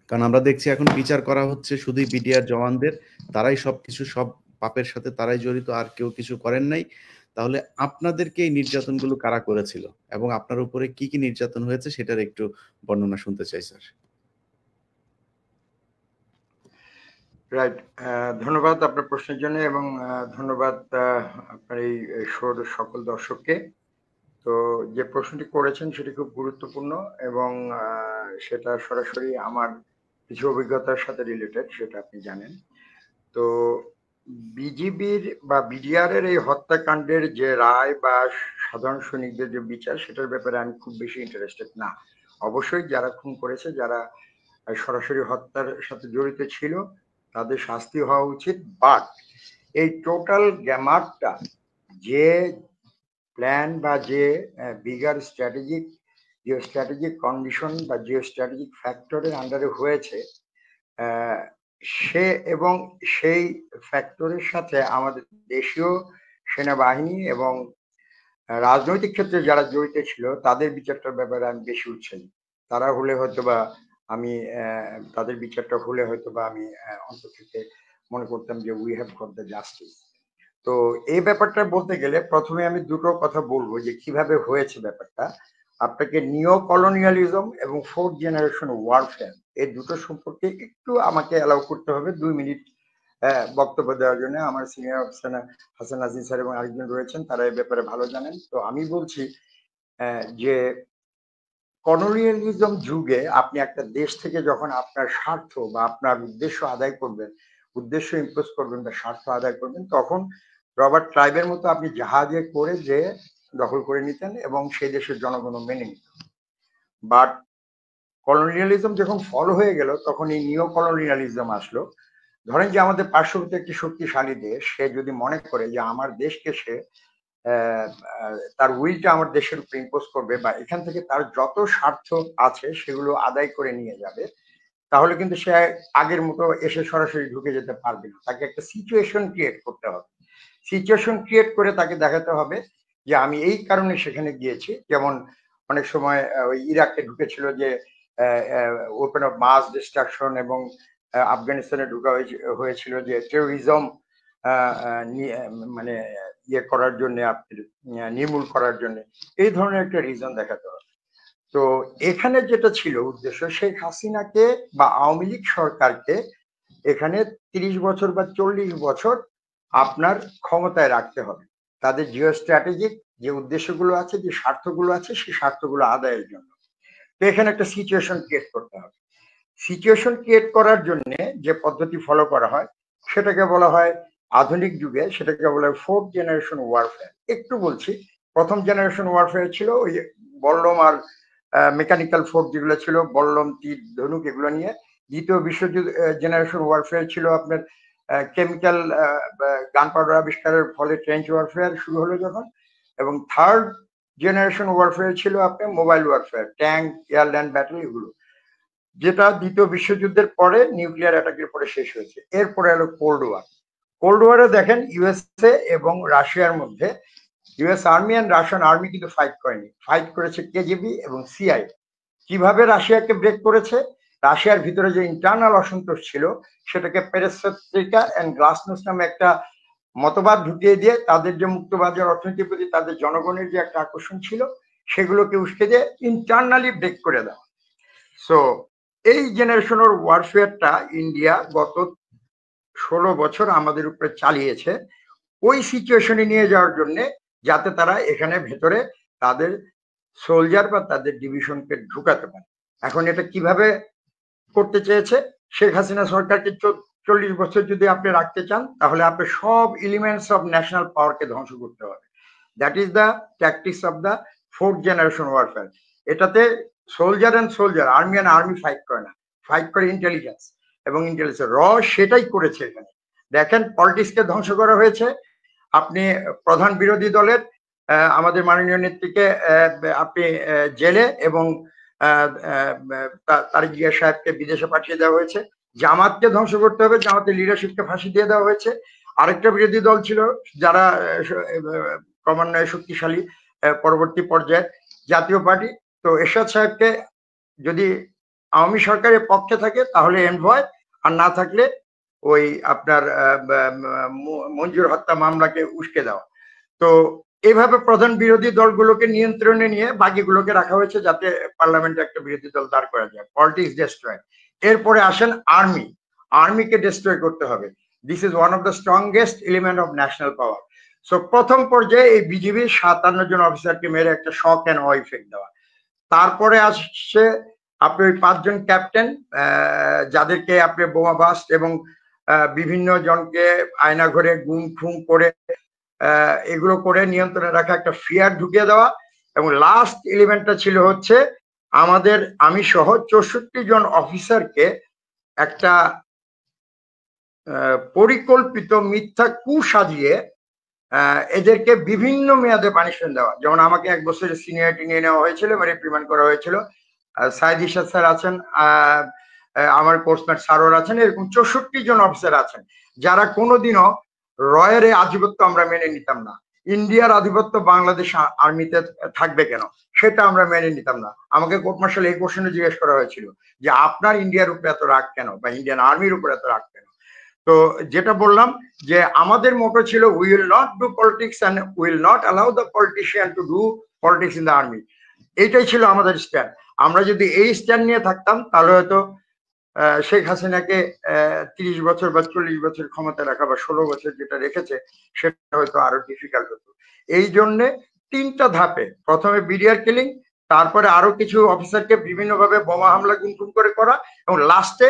কারণ আমরা দেখছি এখন বিচার করা হচ্ছে শুধুই বিডিআর জওয়ানদের, তারাই সবকিছু, সব পাপের সাথে তারাই জড়িত, আর কেউ কিছু করেন নাই। তাহলে আপনাদেরকে এই নির্যাতনগুলো কারা করেছিল এবং আপনার উপরে কি কি নির্যাতন হয়েছে সেটার একটু বর্ণনা শুনতে চাই স্যার। রাইট, ধন্যবাদ আপনার প্রশ্নের জন্য, এবং ধন্যবাদ আপনার এই শোর সকল দর্শককে। তো যে প্রশ্নটি করেছেন সেটি খুব গুরুত্বপূর্ণ, এবং সেটা সরাসরি আমার কিছু অভিজ্ঞতার সাথে রিলেটেড, সেটা আপনি জানেন। তো বিজিবির বা বিডিআর এর এই হত্যাকাণ্ডের যে রায় বা সাধারণ সৈনিকদের যে বিচার, সেটার ব্যাপারে আমি খুব বেশি ইন্টারেস্টেড না। অবশ্যই যারা খুন করেছে, যারা সরাসরি হত্যার সাথে জড়িত ছিল, তাদের শাস্তি হওয়া উচিত। বাট এই টোটাল গ্যামারটা যে প্ল্যান বা যে বিগার জিও স্ট্র্যাটেজিক কন্ডিশন বা জিও স্ট্র্যাটেজিক ফ্যাক্টরের আন্ডারে হয়েছে, সে এবং সেই ফ্যাক্টরের সাথে আমাদের দেশীয় সেনাবাহিনী এবং রাজনৈতিক ক্ষেত্রে যারা জড়িত ছিল তাদের বিচারটার ব্যাপারে আমি বেশি উৎসাহী। তারা হলে হয়তোবা আমি তাদের বিচারটা হলে হয়তোবা আমি অন্তর থেকে মনে করতাম যে we have got the justice. তো এই ব্যাপারটা বলতে গেলে প্রথমে আমি দুটো কথা বলবো যে কিভাবে হয়েছে ব্যাপারটা। আপনাকে নিও কলোনিয়ালিজম এবং ফোর্থ জেনারেশন ওয়ারফেয়ার এই দুটো সম্পর্কে একটু আমাকে অ্যালাউ করতে হবে 2 মিনিট বক্তব্য দেওয়ার জন্য। আমার সিনিয়র অফিসার হাসান নাজির স্যার এবং আরেকজন রয়েছেন, তারা এই ব্যাপারে ভালো জানেন। তো আমি বলছি যে কলোনিয়ালিজম যুগে আপনি একটা দেশ থেকে যখন আপনার স্বার্থ বা আপনার উদ্দেশ্য আদায় করবেন, উদ্দেশ্য ইম্পোজ করবেন বা স্বার্থ আদায় করবেন, তখন রবার্ট ক্লাইভের মতো আপনি জাহাজে করে যে দখল করে নিতেন এবং সেই দেশের জনগণ মেনে নিত। বাট কলোনিয়ালিজম যখন ফল হয়ে গেল, তখন এই নিও কলোনিয়ালিজম আসলো। ধরেন যে আমাদের পার্শ্ববর্তী একটি শক্তিশালী দেশ, সে যদি মনে করে যে আমার দেশকে সে তার উইলটা আমার দেশের উপর ইম্পোজ করবে বা এখান থেকে তার যত স্বার্থ আছে সেগুলো আদায় করে নিয়ে যাবে, তাহলে কিন্তু সে আগের মতো এসে সরাসরি ঢুকে যেতে পারবে না। তাকে একটা সিচুয়েশন ক্রিয়েট করতে হবে। সিচুয়েশন ক্রিয়েট করে তাকে দেখাতে হবে যে আমি এই কারণে সেখানে গিয়েছি। যেমন অনেক সময় ওই ইরাকে ঢুকেছিল যে ওপেন অফ মাস ডিস্ট্রাকশন, এবং আফগানিস্তানে ঢুকা হয়েছিল যে টেরোরিজম মানে ইয়ে করার জন্য, আপনি নির্মূল করার জন্য। এই ধরনের একটা রিজন দেখাতে হবে। তো এখানে যেটা ছিল উদ্দেশ্য, শেখ হাসিনাকে বা আওয়ামী লীগ সরকারকে এখানে 30 বছর বা 40 বছর আপনার ক্ষমতায় রাখতে হবে, তাদের জিও স্ট্র্যাটেজিক যে উদ্দেশ্যগুলো আছে, যে স্বার্থগুলো আছে, সেই স্বার্থগুলো আদায়ের জন্য। তো এখানে একটা সিচুয়েশন ক্রিয়েট করতে হবে। সিচুয়েশন ক্রিয়েট করার জন্য যে পদ্ধতি ফলো করা হয় সেটাকে বলা হয় আধুনিক যুগে, সেটাকে বলা হয় ফোর্থ জেনারেশন ওয়ারফেয়ার। একটু বলছি, প্রথম জেনারেশন ওয়ারফেয়ার ছিল ওই বল্লম আর মেকানিক্যাল ফোর্স যেগুলো ছিল, বল্লম, তীর, ধনুক, এগুলো নিয়ে। দ্বিতীয় বিশ্বযুদ্ধ জেনারেশন ওয়ারফেয়ার ছিল আপনার কেমিক্যাল গান পাউডার আবিষ্কারের ফলে ট্রেঞ্চ ওয়ারফেয়ার শুরু হলো যখন। এবং থার্ড জেনারেশন ওয়ারফেয়ার ছিল আপনার মোবাইল ওয়ারফেয়ার, ট্যাঙ্ক, এয়ারল্যান্ড ব্যাটেল, এগুলো, যেটা দ্বিতীয় বিশ্বযুদ্ধের পরে নিউক্লিয়ার অ্যাটাকের পরে শেষ হয়েছে। এরপরে হলো কোল্ড ওয়ার। কোল্ড ওয়ারে দেখেন ইউএসএ এবং রাশিয়ার মধ্যে, US army and Russian army কিন্তু ফাইট করেনি, ফাইট করেছে কেজিবি এবং সিআই। কিভাবে রাশিয়াকে ব্রেক করেছে? রাশিয়ার ভিতরে যে ইন্টারনাল অসন্তোষ ছিল সেটাকে পেরেস্ট্রোইকা এন্ড গ্লাসনোস্ট নামে একটা মতবাদ ঢুকিয়ে দিয়ে তাদের যে মুক্তবাজার অর্থনীতির প্রতি তাদের জনগণের যে একটা আকর্ষণ ছিল, সেগুলোকে উস্কে দিয়ে ইন্টারনালি ব্রেক করে দেওয়া। সো এই জেনারেশনের ওয়ারফেয়ারটা ইন্ডিয়া গত 16 বছর আমাদের উপরে চালিয়েছে ওই সিচুয়েশনে নিয়ে যাওয়ার জন্য, যাতে তারা এখানে ভেতরে তাদের সোলজার বা তাদের ডিভিশনকে ঢুকাতে পারে। এখন এটা কিভাবে করতে চেয়েছে? শেখ হাসিনা সরকারকে 40 বছর যদি আপনি রাখতে চান, তাহলে আপনি সব এলিমেন্টস অফ ন্যাশনাল পাওয়ারকে ধ্বংস করতে হবে। That is the tactics of the fourth generation warfare. এটাতে soldier and soldier, army and army fight করে না, ফাইট করে ইন্টেলিজেন্স, এবং ইন্টেলিজেন্স সেটাই করেছে এখানে। দেখেন পলিটিক্সকে ধ্বংস করা হয়েছে। আপনি প্রধান বিরোধী দলের আমাদের মাননীয় নেত্রীকে আপনি জেলে এবং তারেক জিয়া সাহেবকে বিদেশে পাঠিয়ে দেওয়া হয়েছে। জামাতকে ধ্বংস করতে হবে, জামাতের লিডারশিপকে ফাঁসি দিয়ে দেওয়া হয়েছে। আরেকটা বিরোধী দল ছিল যারা ক্রমান্বয়ে শক্তিশালী পরবর্তী পর্যায়ে, জাতীয় পার্টি। তো এরশাদ সাহেবকে যদি আওয়ামী সরকারের পক্ষে থাকে তাহলে এনভয়, আর না থাকলে ওই আপনার মঞ্জুর হত্যা মামলাকে উস্কে দেওয়া। তো এইভাবে প্রধান বিরোধী দলগুলোকে নিয়ন্ত্রণে নিয়ে বাকিগুলোকে রাখা হয়েছে যাতে পার্লামেন্টে একটা বিরোধী দল দাঁড় করা যায়। Politics destroy. এরপরে আসেন আর্মি। আর্মিকে ডিস্ট্রয় করতে হবে। This is one of the strongest element of national power. So প্রথম পর্যায়ে এই বিজিবির 57 জন অফিসারকে মেরে একটা শক অ্যান্ড অ ইফেক্ট দেওয়া। তারপরে আসছে আপনি ওই 5 জন ক্যাপ্টেন, যাদেরকে আপনি বোমা বাস্ট এবং বিভিন্ন জনকে আয়না ঘরে গুম খুম করে এগুলো করে নিয়ন্ত্রণে রাখা, একটা ফিয়ার ঢুকিয়ে দেওয়া। এবং লাস্ট এলিমেন্টটা ছিল হচ্ছে আমাদের আমি সহ 64 জন অফিসারকে একটা পরিকল্পিত মিথ্যা কু সাজিয়ে এদেরকে বিভিন্ন মেয়াদে পানিশমেন্ট দেওয়া। যেমন আমাকে 1 বছরের সিনিয়রিটি নিয়ে নেওয়া হয়েছিল বা রিপ্রিমান্ড করা হয়েছিল। সাইদ ইরশাদ স্যার আছেন, আমার কোর্সমেট স্যারর আছেন, এরকম 64 জন অফিসার আছেন যারা কোনোদিনও রয়ের আধিপত্য আমরা মেনে নিতাম না। ইন্ডিয়ার আধিপত্য বাংলাদেশ আর্মিতে থাকবে কেন সেটা আমরা মেনে নিতাম না। আমাকে কোর্ট মার্শাল এই কোশ্চেনে জিজ্ঞেস করা হয়েছিল যে আপনার ইন্ডিয়ার উপরে এত রাগ কেন, বা ইন্ডিয়ান আর্মির উপরে এত রাগ কেন। তো যেটা বললাম যে আমাদের মোটো ছিল we will not do politics and will not allow the politician to do politics in the army. এইটাই ছিল আমাদের স্ট্যান্ড। আমরা যদি এই স্ট্যান্ড নিয়ে থাকতাম তাহলে হয়তো শেখ হাসিনাকে 30 বছর বা 40 বছর ক্ষমতা রাখা বা 16 বছর যেটা রেখেছে সেটা হয়তো আরো ডিফিকাল্ট হতো। এই জন্যে 3টা ধাপে, প্রথমে বিডিআর কিলিং, তারপরে আরো কিছু অফিসারকে বিভিন্নভাবে বোমা হামলা গুনগুন করে করা, এবং লাস্টে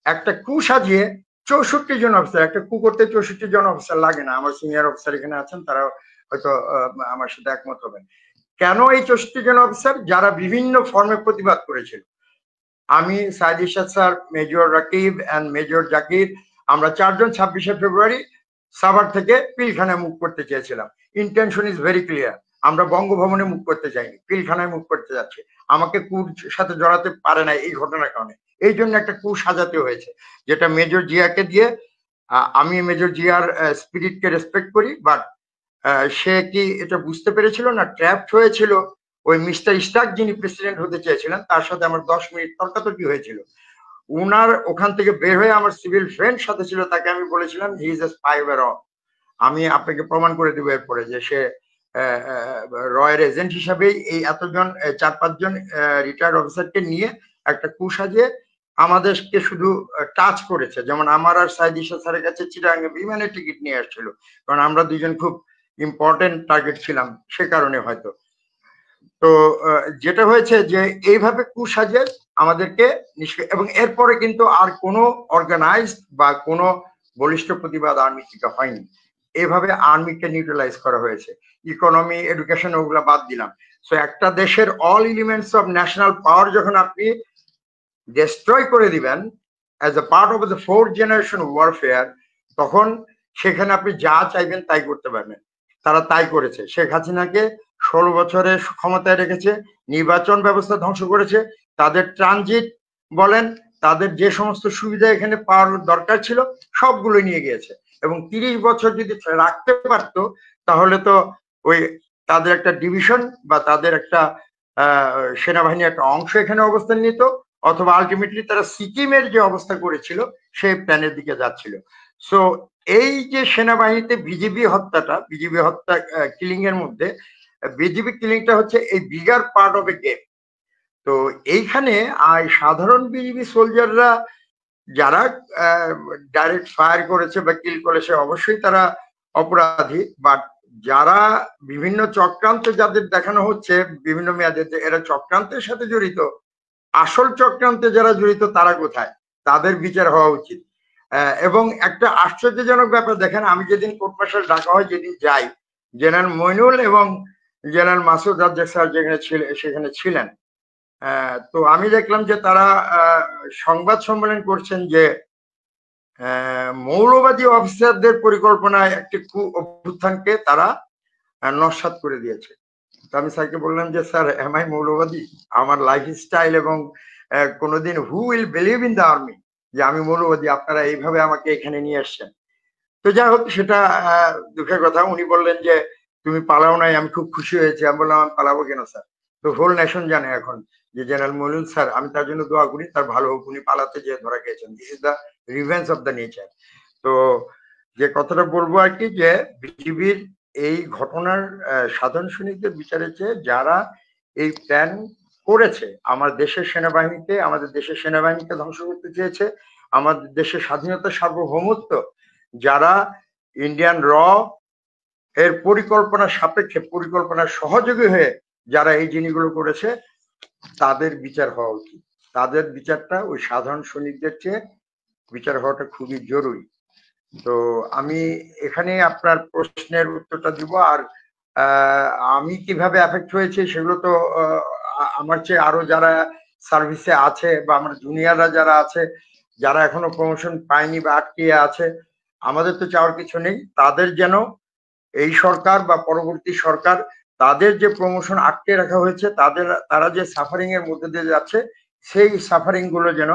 একটা কু সাজিয়ে 64 জন অফিসার, একটা কু করতে 64 জন অফিসার লাগে না। আমার সিনিয়র অফিসার এখানে আছেন, তারা হয়তো আমার সাথে একমত হবেন। কেন এই 64 জন অফিসার? যারা বিভিন্ন ফর্মে প্রতিবাদ করেছিল। আমি, Sayeed Irshad sir, major Rakib and major Zakir, আমরা 4 জন 26শে ফেব্রুয়ারি সাভার থেকে পিলখানায় মুভ করতে চেয়েছিলাম। Intention is very clear. আমরা বঙ্গভবনে মুভ করতে চাইনি, পিলখানায় মুভ করতে যাচ্ছে। আমাকে কুর সাথে জড়াতে পারে না এই ঘটনার কারণে, এই জন্য একটা কু সাজাতে হয়েছে, যেটা মেজর জিয়াকে দিয়ে। আমি মেজর জিয়ার স্পিরিটকে রেসপেক্ট করি, বাট সে কি এটা বুঝতে পেরেছিল না ট্র্যাপড হয়েছিল? ওই মিস্টার স্টাক যিনি প্রেসিডেন্ট হতে চেয়েছিলেন তার সাথে আমার 10 মিনিট তর্কাতর্কি হয়েছিল। উনার ওখান থেকে বের হয়ে আমার সিভিল ফ্রেন্ড সাথে ছিল, তাকে আমি বলেছিলাম he is a spyware of. আমি আপনাকে প্রমাণ করে দেবো এরপরে যে সে রয়ের এজেন্ট হিসাবেই এই এতজন 4-5 জন রিটায়ার্ড অফিসারকে নিয়ে একটা কু সাজিয়ে আমাদেরকে শুধু টাচ করেছে। যেমন আমার আর সাইদ ইরশাদ স্যারের কাছে চিটাগাঙ্গে বিমানের টিকিট নিয়ে আসছিল, কারণ আমরা দুজন খুব ইম্পর্টেন্ট টার্গেট ছিলাম সে কারণে হয়তো। তো যেটা হয়েছে যে এইভাবে কু সাজিয়ে আমাদেরকে এবং এরপরে কিন্তু আর কোনো অর্গানাইজড বা কোনো বলিষ্ঠ প্রতিবাদ আর্মি থেকে হয়নি। এভাবে আর্মিকে নিউট্রালাইজ করা হয়েছে। ইকোনমি, এডুকেশন ওগুলা বাদ দিলাম। সো একটা দেশের অল এলিমেন্টস অফ ন্যাশনাল পাওয়ার যখন আপনি ডিস্ট্রয় করে দিবেন as a part of the 4th generation warfare, তখন সেখানে আপনি যা চাইবেন তাই করতে পারবেন। তারা তাই করেছে। শেখ হাসিনাকে 16 বছরে ক্ষমতায় রেখেছে, নির্বাচন ব্যবস্থা ধ্বংস করেছে, তাদের ট্রানজিট বলেন, তাদের যে সমস্ত সুবিধা এখানে পাওয়ার দরকার ছিল সবগুলো নিয়ে গিয়েছে। এবং 30 বছর যদি রাখতে পারতো তাহলে তো ওই তাদের একটা ডিভিশন বা তাদের একটা সেনাবাহিনীর একটা অংশ এখানে অবস্থান নিত, অথবা আলটিমেটলি তারা সিকিমের যে অবস্থা করেছিল সেই প্ল্যানের দিকে যাচ্ছিল। সো এই যে সেনাবাহিনীতে বিজিবি হত্যা কিলিং এর মধ্যে বিজিবি কিলিংটা হচ্ছে এই bigger part of A game. তো এইখানে সাধারণ বিজিবি সোলজাররা যারা ডাইরেক্ট ফায়ার করেছে বা কিল করেছে অবশ্যই তারা অপরাধী, বাট যারা বিভিন্ন চক্রান্তে যাদের দেখানো হচ্ছে বিভিন্ন মেয়াদে এরা চক্রান্তের সাথে জড়িত, আসল চক্রান্তে যারা জড়িত তারা কোথায়? তাদের বিচার হওয়া উচিত। এবং একটা আশ্চর্যজনক ব্যাপার দেখেন, আমি যেদিন কোর্ট মার্শাল ডাকা হয়, যেদিন যাই, জেনারেল মইনুল এবং জেনারেল মাসুদ রাজ্জাক স্যার সেখানে ছিলেন। তো আমি দেখলাম যে তারা সংবাদ সম্মেলন করছেন যে মৌলবাদী অফিসারদের পরিকল্পনায় একটি অভ্যুত্থানকে তারা নস্যাৎ করে দিয়েছে। তো আমি স্যারকে বললাম যে স্যার, এম আই মৌলবাদী? আমার লাইফস্টাইল এবং কোনোদিন who will believe in the army যে আমি মৌলবাদী? আপনারা এইভাবে আমাকে এখানে নিয়ে আসছেন। তো যাই হোক, সেটা দুঃখের কথা। উনি বললেন যে তুমি পালাও নাই, আমি খুব খুশি হয়েছি। আমি বললাম আমি পালাবো কেন স্যার? তো হোল নেশন জানে এখন যে জেনারেল মইনুল স্যার, আমি তার জন্য দোয়া করি তার ভালো হোক, উনি পালাতে যে ধরা গিয়েছেন। This is the revenge of the nature. তো যে কথাটা বলবো আর কি, যে বিজিবির এই ঘটনার সাধারণ সৈনিকদের বিচারের চেয়ে যারা এই প্ল্যান করেছে আমাদের দেশের সেনাবাহিনীকে ধ্বংস করতে চেয়েছে, আমাদের দেশের স্বাধীনতা সার্বভৌমত্ব, যারা ইন্ডিয়ান র এর পরিকল্পনা সাপেক্ষে পরিকল্পনার সহযোগী হয়ে যারা এই জিনিসগুলো করেছে তাদের বিচার হওয়া উচিত। তাদের বিচারটা ওই সাধারণ সৈনিকদের চেয়ে বিচার হওয়াটা খুবই জরুরি। তো আমি এখানে আপনার প্রশ্নের উত্তরটা দিব। আর আমি কিভাবে এফেক্ট হয়েছে সেগুলো তো আমার চেয়ে আরো যারা সার্ভিসে আছে বা আমার জুনিয়ররা যারা আছে, যারা এখনো প্রমোশন পায়নি বা আটকে আছে, আমাদের তো চাওয়ার কিছু নেই। তাদের যেন এই সরকার বা পরবর্তী সরকার তাদের যে প্রমোশন আটকে রাখা হয়েছে, তারা যে সাফারিং এর মধ্যে দিয়ে যাচ্ছে, সেই সাফারিং গুলো যেন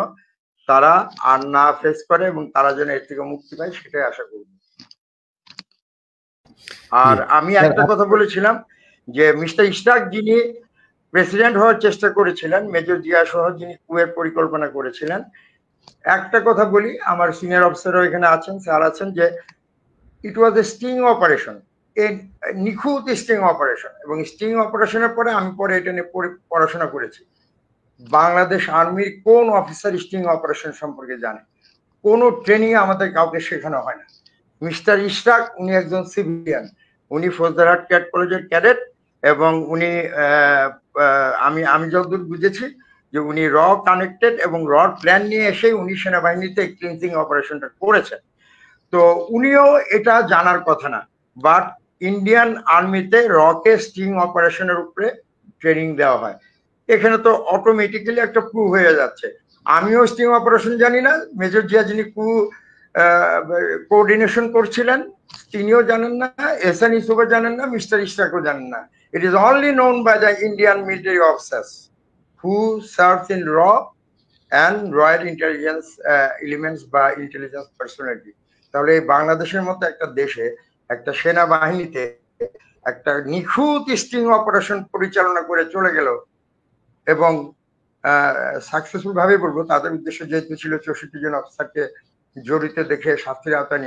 তারা আর না ফেস করে এবং তারা যেন এর থেকে মুক্তি পায়, সেটাই আশা করব। আর আমি একটা কথা বলেছিলাম যে মিস্টার ইশরাক যিনি প্রেসিডেন্ট হওয়ার চেষ্টা করেছিলেন, মেজর জিয়া সহ যিনি কুয়ের পরিকল্পনা করেছিলেন, একটা কথা বলি, আমার সিনিয়র অফিসারও এখানে আছেন, স্যার আছেন, যে ইট ওয়াজ এ স্টিং অপারেশন, এ নিখুঁত স্টিং অপারেশন। এবং স্টিং অপারেশনের পরে আমি পরে এটা নিয়ে পড়াশোনা করেছি। বাংলাদেশ আর্মির কোন অফিসার স্টিং অপারেশন সম্পর্কে জানে? কোনো ট্রেনিং আমাদের কাউকে শেখানো হয় না। মিস্টার ইশরাক উনি একজন সিভিলিয়ান, উনি ফৌজদারহাট ক্যাডেট কলেজের ক্যাডেট, এবং উনি আমি যতদূর বুঝেছি যে উনি র কানেক্টেড এবং র প্ল্যান নিয়ে এসে উনি সেনাবাহিনীতে ক্লিনজিং অপারেশনটা করেছেন। তো উনিও এটা জানার কথা না, বাট ইন্ডিয়ান আর্মিতে রকে স্টিং অপারেশনের উপরে ট্রেনিং দেওয়া হয়। এখানে তো অটোমেটিক্যালি একটা প্রুভ হয়ে যাচ্ছে। আমিও স্টিং অপারেশন জানি না, মেজর জিয়া যিনি কোঅর্ডিনেশন করছিলেন তিনিও জানেন না, এহসান ইউসুফও জানেন না, মিস্টার ইশরাকও জানেন না। It is only known by the Indian military officers who serves in র অ্যান্ড রয়্যাল ইন্টেলিজেন্স এলিমেন্টস বা ইন্টেলিজেন্স পার্সোনালিটি। তাহলে বাংলাদেশের মতো একটা দেশে একটা সেনাবাহিনীতে একটা নিখুঁত স্টিং অপারেশন পরিচালনা করে চলে গেল, এবং সাকসেসফুল ভাবে বলবো, তাদের উদ্দেশ্য যেহেতু ছিল 64 জন অফিসারকে জড়িত দেখে শাস্তির আওতায়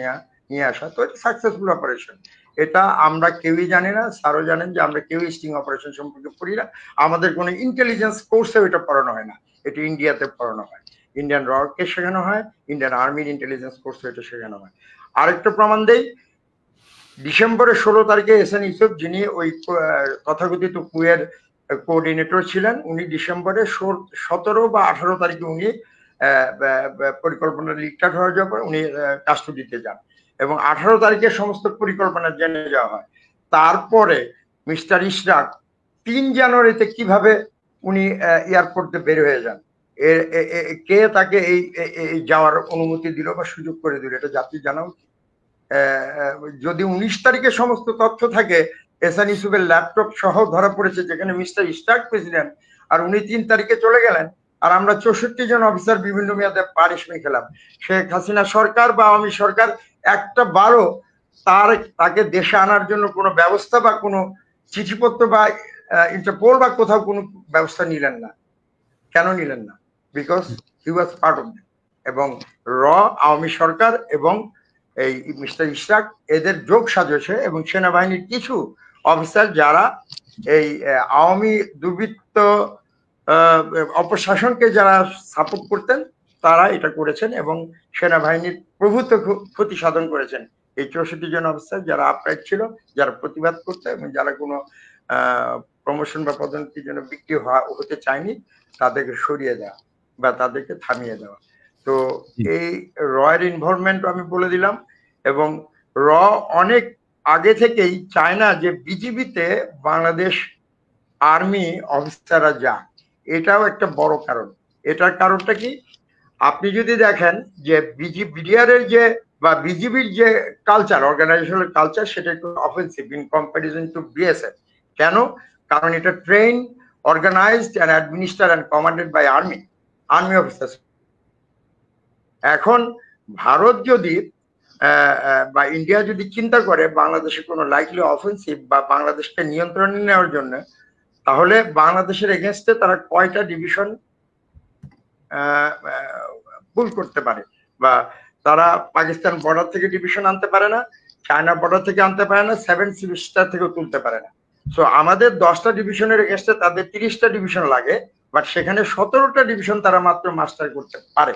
নিয়ে আসা, তো এটা সাকসেসফুল অপারেশন। এটা আমরা কেউই জানি না, স্যারও জানেন যে আমরা কেউই স্টিং অপারেশন সম্পর্কে পড়ি না। আমাদের কোনো ইন্টেলিজেন্স কোর্সেও এটা পড়ানো হয় না, এটা ইন্ডিয়াতে পড়ানো হয়, ইন্ডিয়ান রকে শেখানো হয়, ইন্ডিয়ান আর্মির ইন্টেলিজেন্স কোর্সে এটা শেখানো হয়। আরেকটা প্রমাণ দেই, ডিসেম্বরের 16 তারিখে এহসান ইউসুফ যিনি ওই তথাকথিত কুয়ের কোঅর্ডিনেটর ছিলেন, উনি ডিসেম্বরের 17 বা 18 তারিখে উনি পরিকল্পনা লিকটার হয়ে যাওয়ার পর উনি কাস্টডিতে যান এবং 18 তারিখে সমস্ত পরিকল্পনা জেনে যাওয়া হয়। তারপরে মিস্টার ইশরাক 3 জানুয়ারিতে কিভাবে উনি এয়ারপোর্টে বের হয়ে যান, কে তাকে এই যাওয়ার অনুমতি দিল বা সুযোগ করে দিল, এটা জাতি জানা উচিত। যদি 19 তারিখে সমস্ত তথ্য থাকে, এহসান ইউসুফের ল্যাপটপ সহ ধরা পড়েছে যেখানে মিস্টার ইশরাক প্রেসিডেন্ট, আর উনি 3 তারিখে চলে গেলেন, আর আমরা 64 জন অফিসার বিভিন্ন মেয়াদে পানিশমেন্ট খেলাম। শেখ হাসিনা সরকার বা আওয়ামী সরকার একটা বারও তাকে দেশে আনার জন্য কোনো ব্যবস্থা বা কোনো চিঠিপত্র বা ইন্টারপোল বা কোথাও কোনো ব্যবস্থা নিলেন না। কেন নিলেন না? Because he was part of that. এবং র, আওয়ামী সরকার এবং এই মিস্টার ইশরাক এদের যোগ সাজসে এবং সেনাবাহিনীর কিছু অফিসার যারা এই আওয়ামী দুর্বৃত্ত অপশাসনকে যারা সাপোর্ট করতেন, তারা এটা করেছেন এবং সেনাবাহিনীর প্রভূত ক্ষতি সাধন করেছেন। এই 64 জন অফিসার যারা আপরাইট ছিল, যারা প্রতিবাদ করতে এবং যারা কোনো প্রমোশন বা পদোন্নতির জন্য বিক্রি হতে চায়নি, তাদেরকে সরিয়ে দেওয়া বা তাদেরকে থামিয়ে দেওয়া। তো এই রয়ের ইনভলভমেন্ট আমি বলে দিলাম। এবং র অনেক আগে থেকেই চায় না যে বিজিবিতে বাংলাদেশ আর্মি অফিসাররা যাক, এটাও একটা বড় কারণ। এটার কারণটা কি, আপনি যদি দেখেন যে বিডিআর এর যে বা বিজিবির যে কালচার, অর্গানাইজেশনাল কালচার, সেটা একটু offensive in comparison to BSF. কেন? কারণ এটা train, organised and administer and commanded by army officers. এখন ভারত যদি বা ইন্ডিয়া যদি চিন্তা করে বাংলাদেশে কোনো লাইকলি অফেন্সিভ বা বাংলাদেশকে নিয়ন্ত্রণে নেওয়ার জন্য, তাহলে বাংলাদেশের এগেনস্টে তারা কয়টা ডিভিশন পুল করতে পারে, বা তারা পাকিস্তান বর্ডার থেকে ডিভিশন আনতে পারে না, চায়না বর্ডার থেকে আনতে পারে না, 7 সিস্টার থেকেও তুলতে পারে না। সো আমাদের 10টা ডিভিশনের এগেনস্টে তাদের 30টা ডিভিশন লাগে, বাট সেখানে 17টা ডিভিশন তারা মাত্র মাস্টার করতে পারে,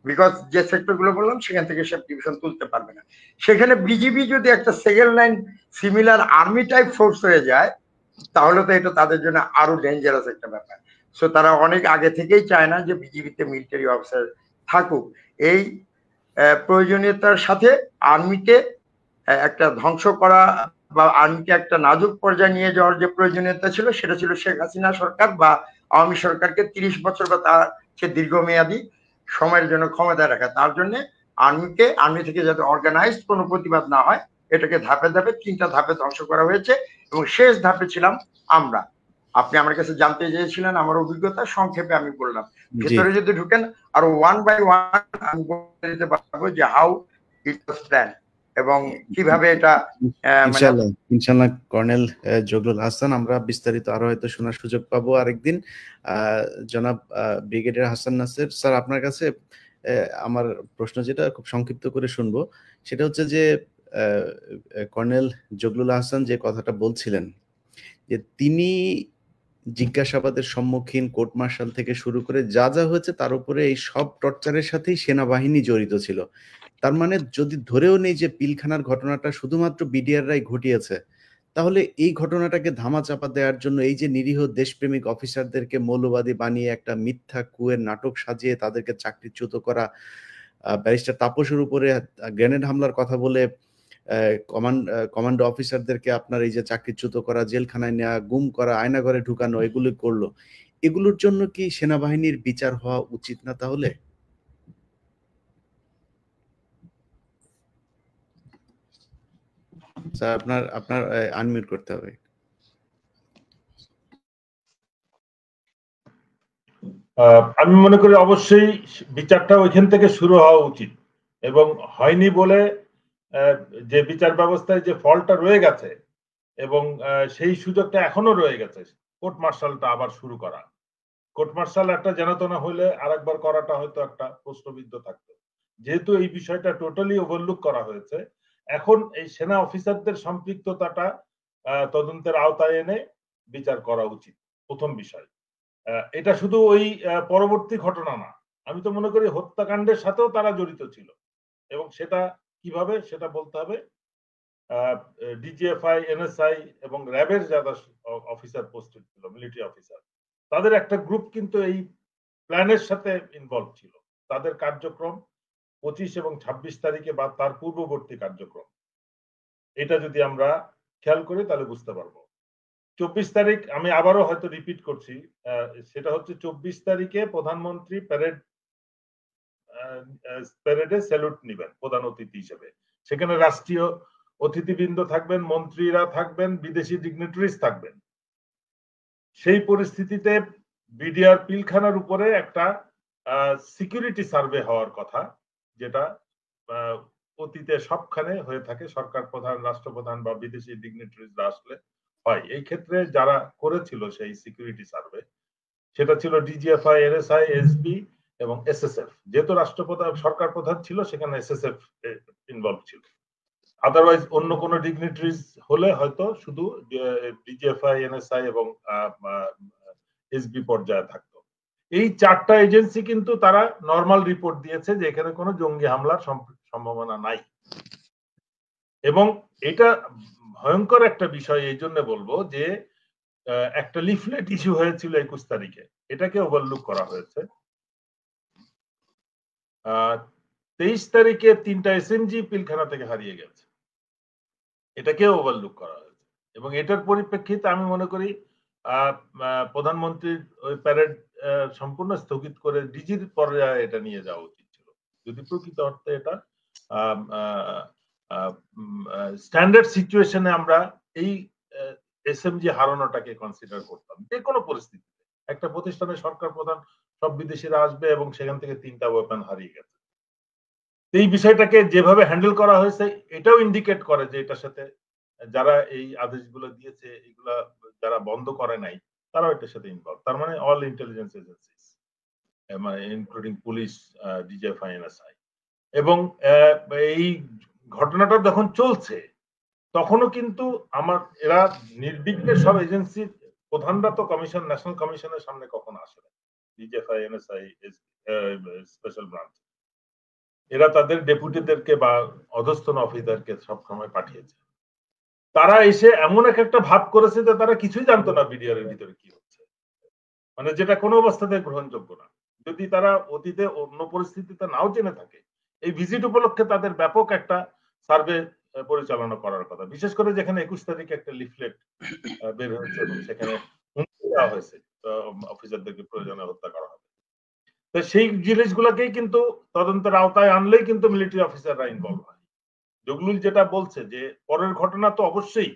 বিকজ যে সেক্টর গুলো বললাম সেখান থেকে সব ডিভিশন তুলতে পারবে না। সেখানে বিজিবি যদি একটা second line similar army type force হয়ে যায়, তাহলে তো এটা তাদের জন্য আরো ডেঞ্জারাস একটা ব্যাপার। সো তারা অনেক আগে থেকেই চায় না যে বিজিবিতে মিলিটারি অফিসার থাকুক। এই প্রয়োজনীয়তার সাথে আর্মিকে একটা ধ্বংস করা বা আর্মিকে একটা নাজুক পর্যায়ে নিয়ে যাওয়ার যে প্রয়োজনীয়তা ছিল, সেটা ছিল শেখ হাসিনা সরকার বা আওয়ামী সরকারকে 30 বছর বা তার চেয়ে দীর্ঘমেয়াদী সময়ের জন্য ক্ষমতায় রাখা। তার জন্য আর্মি থেকে যাতে অর্গানাইজড কোনো প্রতিবাদ না হয়, এটাকে ধাপে ধাপে 3টা ধাপে ধ্বংস করা হয়েছে এবং শেষ ধাপে ছিলাম আমরা। আপনি আমার কাছে জানতে চেয়েছিলেন আমার অভিজ্ঞতা, সংক্ষেপে আমি বললাম। ভেতরে যদি ঢুকেন আরো 1 বাই 1 আমি বলে দিতে পারবো যে হাউ ইট ওয়াজ প্ল্যান এবং কিভাবে এটা ইনশাআল্লাহ কর্নেল জগলুল হাসান আমরা বিস্তারিত আরো হয়তো শোনার সুযোগ পাবো আরেকদিন। জনাব ব্রিগেডিয়ার হাসান নাসের স্যার, আপনার কাছে আমার প্রশ্ন যেটা খুব সংক্ষিপ্ত করে শুনবো, সেটা হচ্ছে যে কর্নেল জগলুল হাসান যে কথাটা বলছিলেন যে তিনি জিজ্ঞাসাবাদের সম্মুখীন, কোর্ট মার্শাল থেকে শুরু করে যা যা হয়েছে তার উপরে এই সব টর্চারের সাথেই সেনাবাহিনী জড়িত ছিল। তার মানে যদি ধরেও নেই যে পিলখানার ঘটনাটা শুধুমাত্র বিডিআররাই ঘটিয়েছে, তাহলে এই ঘটনাটাকে ধামাচাপা দেওয়ার জন্য এই যে নিরীহ দেশপ্রেমিক অফিসারদেরকে মৌলবাদী বানিয়ে একটা মিথ্যা কুয়ের নাটক সাজিয়ে তাদেরকে চাকরিচ্যুত করা, ব্যারিস্টার তাপসের উপরে গ্রেনেড হামলার কথা বলে কমান্ডো অফিসারদেরকে আপনার এই যে চাকরিচ্যুত করা, জেলখানায় নেওয়া, গুম করা, আয়নাঘরে ঢুকানো, এগুলো করলো, এগুলোর জন্য কি সেনাবাহিনীর বিচার হওয়া উচিত না তাহলে? স্যার আপনার আনমিউট করতে হবে। আমি মনে করি অবশ্যই বিচারটা ওইখান থেকে শুরু হওয়া উচিত এবং হয়নি বলে যে বিচার ব্যবস্থায় যে ফলটা রয়ে গেছে এবং সেই সুযোগটা এখনো রয়ে গেছে, কোর্ট মার্শালটা আবার শুরু করা। কোর্ট মার্শাল একটা জানাতনা হলে আরেকবার করাটা হয়তো একটা প্রশ্নবিদ্ধ থাকতো। যেহেতু এই বিষয়টা টোটালি ওভারলুক করা হয়েছে, এখন এই সেনা অফিসারদের সম্পৃক্ততাটা তদন্তের আওতায় এনে বিচার করা উচিত, প্রথম বিষয়। এটা শুধু ওই পরবর্তী ঘটনা না, আমি তো মনে করি হত্যাকাণ্ডের সাথেও তারা জড়িত ছিল এবং সেটা কিভাবে সেটা বলতে হবে। ডিজিএফআই, এনএসআই এবং র্যাবের যারা অফিসার পোস্টেড ছিল, মিলিটারি অফিসার, তাদের একটা গ্রুপ কিন্তু এই প্ল্যানের সাথে ইনভলভ ছিল। তাদের কার্যক্রম 25 এবং 26 তারিখে বা তার পূর্ববর্তী কার্যক্রম, এটা যদি আমরা খেয়াল করি তাহলে বুঝতে পারবো। 24 তারিখ আমি আবারও হয়তো রিপিট করছি, সেটা হচ্ছে 24 তারিখে প্রধানমন্ত্রী প্যারেডে স্যালুট নিবেন প্রধান অতিথি হিসেবে। সেখানে রাষ্ট্রীয় অতিথিবৃন্দ থাকবেন, মন্ত্রীরা থাকবেন, বিদেশি ডিগনিটারিজ থাকবেন। সেই পরিস্থিতিতে বিডিআর পিলখানার উপরে একটা সিকিউরিটি সার্ভে হওয়ার কথা, যেটা অতীতে সবখানে হয়ে থাকে, সরকার প্রধান, রাষ্ট্রপ্রধান বা বিদেশি ডিগনিটারিজরা আসলে হয়। এই ক্ষেত্রে যারা করেছিল সেই সিকিউরিটি সার্ভে, সেটা ছিল ডিজিএফআই, এনএসআই, এসবি এবং এসএসএফ। যেহেতু রাষ্ট্রপ্রধান সরকার প্রধান ছিল, সেখানে এসএসএফ ইনভলভ ছিল। আদারওয়াইজ অন্য কোন ডিগনিটারিজ হলে হয়তো শুধু ডিজিএফআই, এনএসআই এবং এসবি পর্যায়ে থাকতো। এই 4টা এজেন্সি কিন্তু তারা নরমাল রিপোর্ট দিয়েছে যে এখানে কোনো জঙ্গি হামলার সম্ভাবনা নাই। এবং এটা ভয়ঙ্কর একটা বিষয় এই জন্য বলবো যে একটা লিফলেট ইস্যু হয়েছিল 21 তারিখে, এটাকে ওভারলুক করা হয়েছে। 23 তারিখে 3টা এসএমজি পিলখানা থেকে হারিয়ে গেছে, এটাকে ওভারলুক করা হয়েছে। এবং এটার পরিপ্রেক্ষিতে আমি মনে করি প্রধানমন্ত্রীর ওই প্যারেড সম্পূর্ণ স্থগিত করে ডিজির পর্যায়ে এটা নিয়ে যাওয়া উচিত ছিল, যদি প্রকৃত অর্থে এটা স্ট্যান্ডার্ড সিচুয়েশনে আমরা এই এসএমজি হারানোটাকে কনসিডার করতাম। যে কোনো পরিস্থিতিতে একটা প্রতিষ্ঠানের সরকার প্রধান, সব বিদেশিরা আসবে এবং সেখান থেকে 3টা ওয়েপন হারিয়ে গেছে। এই বিষয়টাকে যেভাবে হ্যান্ডেল করা হয়েছে এটাও ইন্ডিকেট করে যে এটার সাথে যারা এই আদেশগুলো দিয়েছে, এগুলা যারা বন্ধ করে নাই, তারাও এটার সাথে ইনভলভ। তার মানে অল ইন্টেলিজেন্স এজেন্সিস, মানে ইনক্লুডিং পুলিশ, ডিজিএফআই, এনএসআই। এবং এই ঘটনাটা যখন চলছে তখনও কিন্তু এরা নির্বিঘ্নে সব এজেন্সির প্রধানরা তো কমিশন, ন্যাশনাল কমিশনের সামনে কখনো আসে না। ডিজিএফআই, এনএসআই, স্পেশাল ব্রাঞ্চ, এরা তাদের ডেপুটিদেরকে বা অধস্তন অফিসারকে সবসময় পাঠিয়েছে। তারা এসে এমন একটা ভাব করেছে যে তারা কিছুই জানতো না বিডিআর এর ভিতরে কি হচ্ছে, মানে যেটা কোনো অবস্থাতে গ্রহণযোগ্য না। যদি তারা অতীতে অন্য পরিস্থিতিতে নাও জেনে থাকে, এই ভিজিট উপলক্ষে তাদের ব্যাপক একটা সার্ভে পরিচালনা করার কথা, বিশেষ করে যেখানে 21 তারিখে একটা লিফলেট বের হয়েছে এবং সেখানে হুমকি দেওয়া হয়েছে অফিসারদেরকে প্রয়োজনে হত্যা করা হবে। তো সেই জিনিসগুলোকেই কিন্তু তদন্তের আওতায় আনলেই কিন্তু মিলিটারি অফিসাররা ইনভলভ হয়। জগলুল যেটা বলছে যে পরের ঘটনা তো অবশ্যই,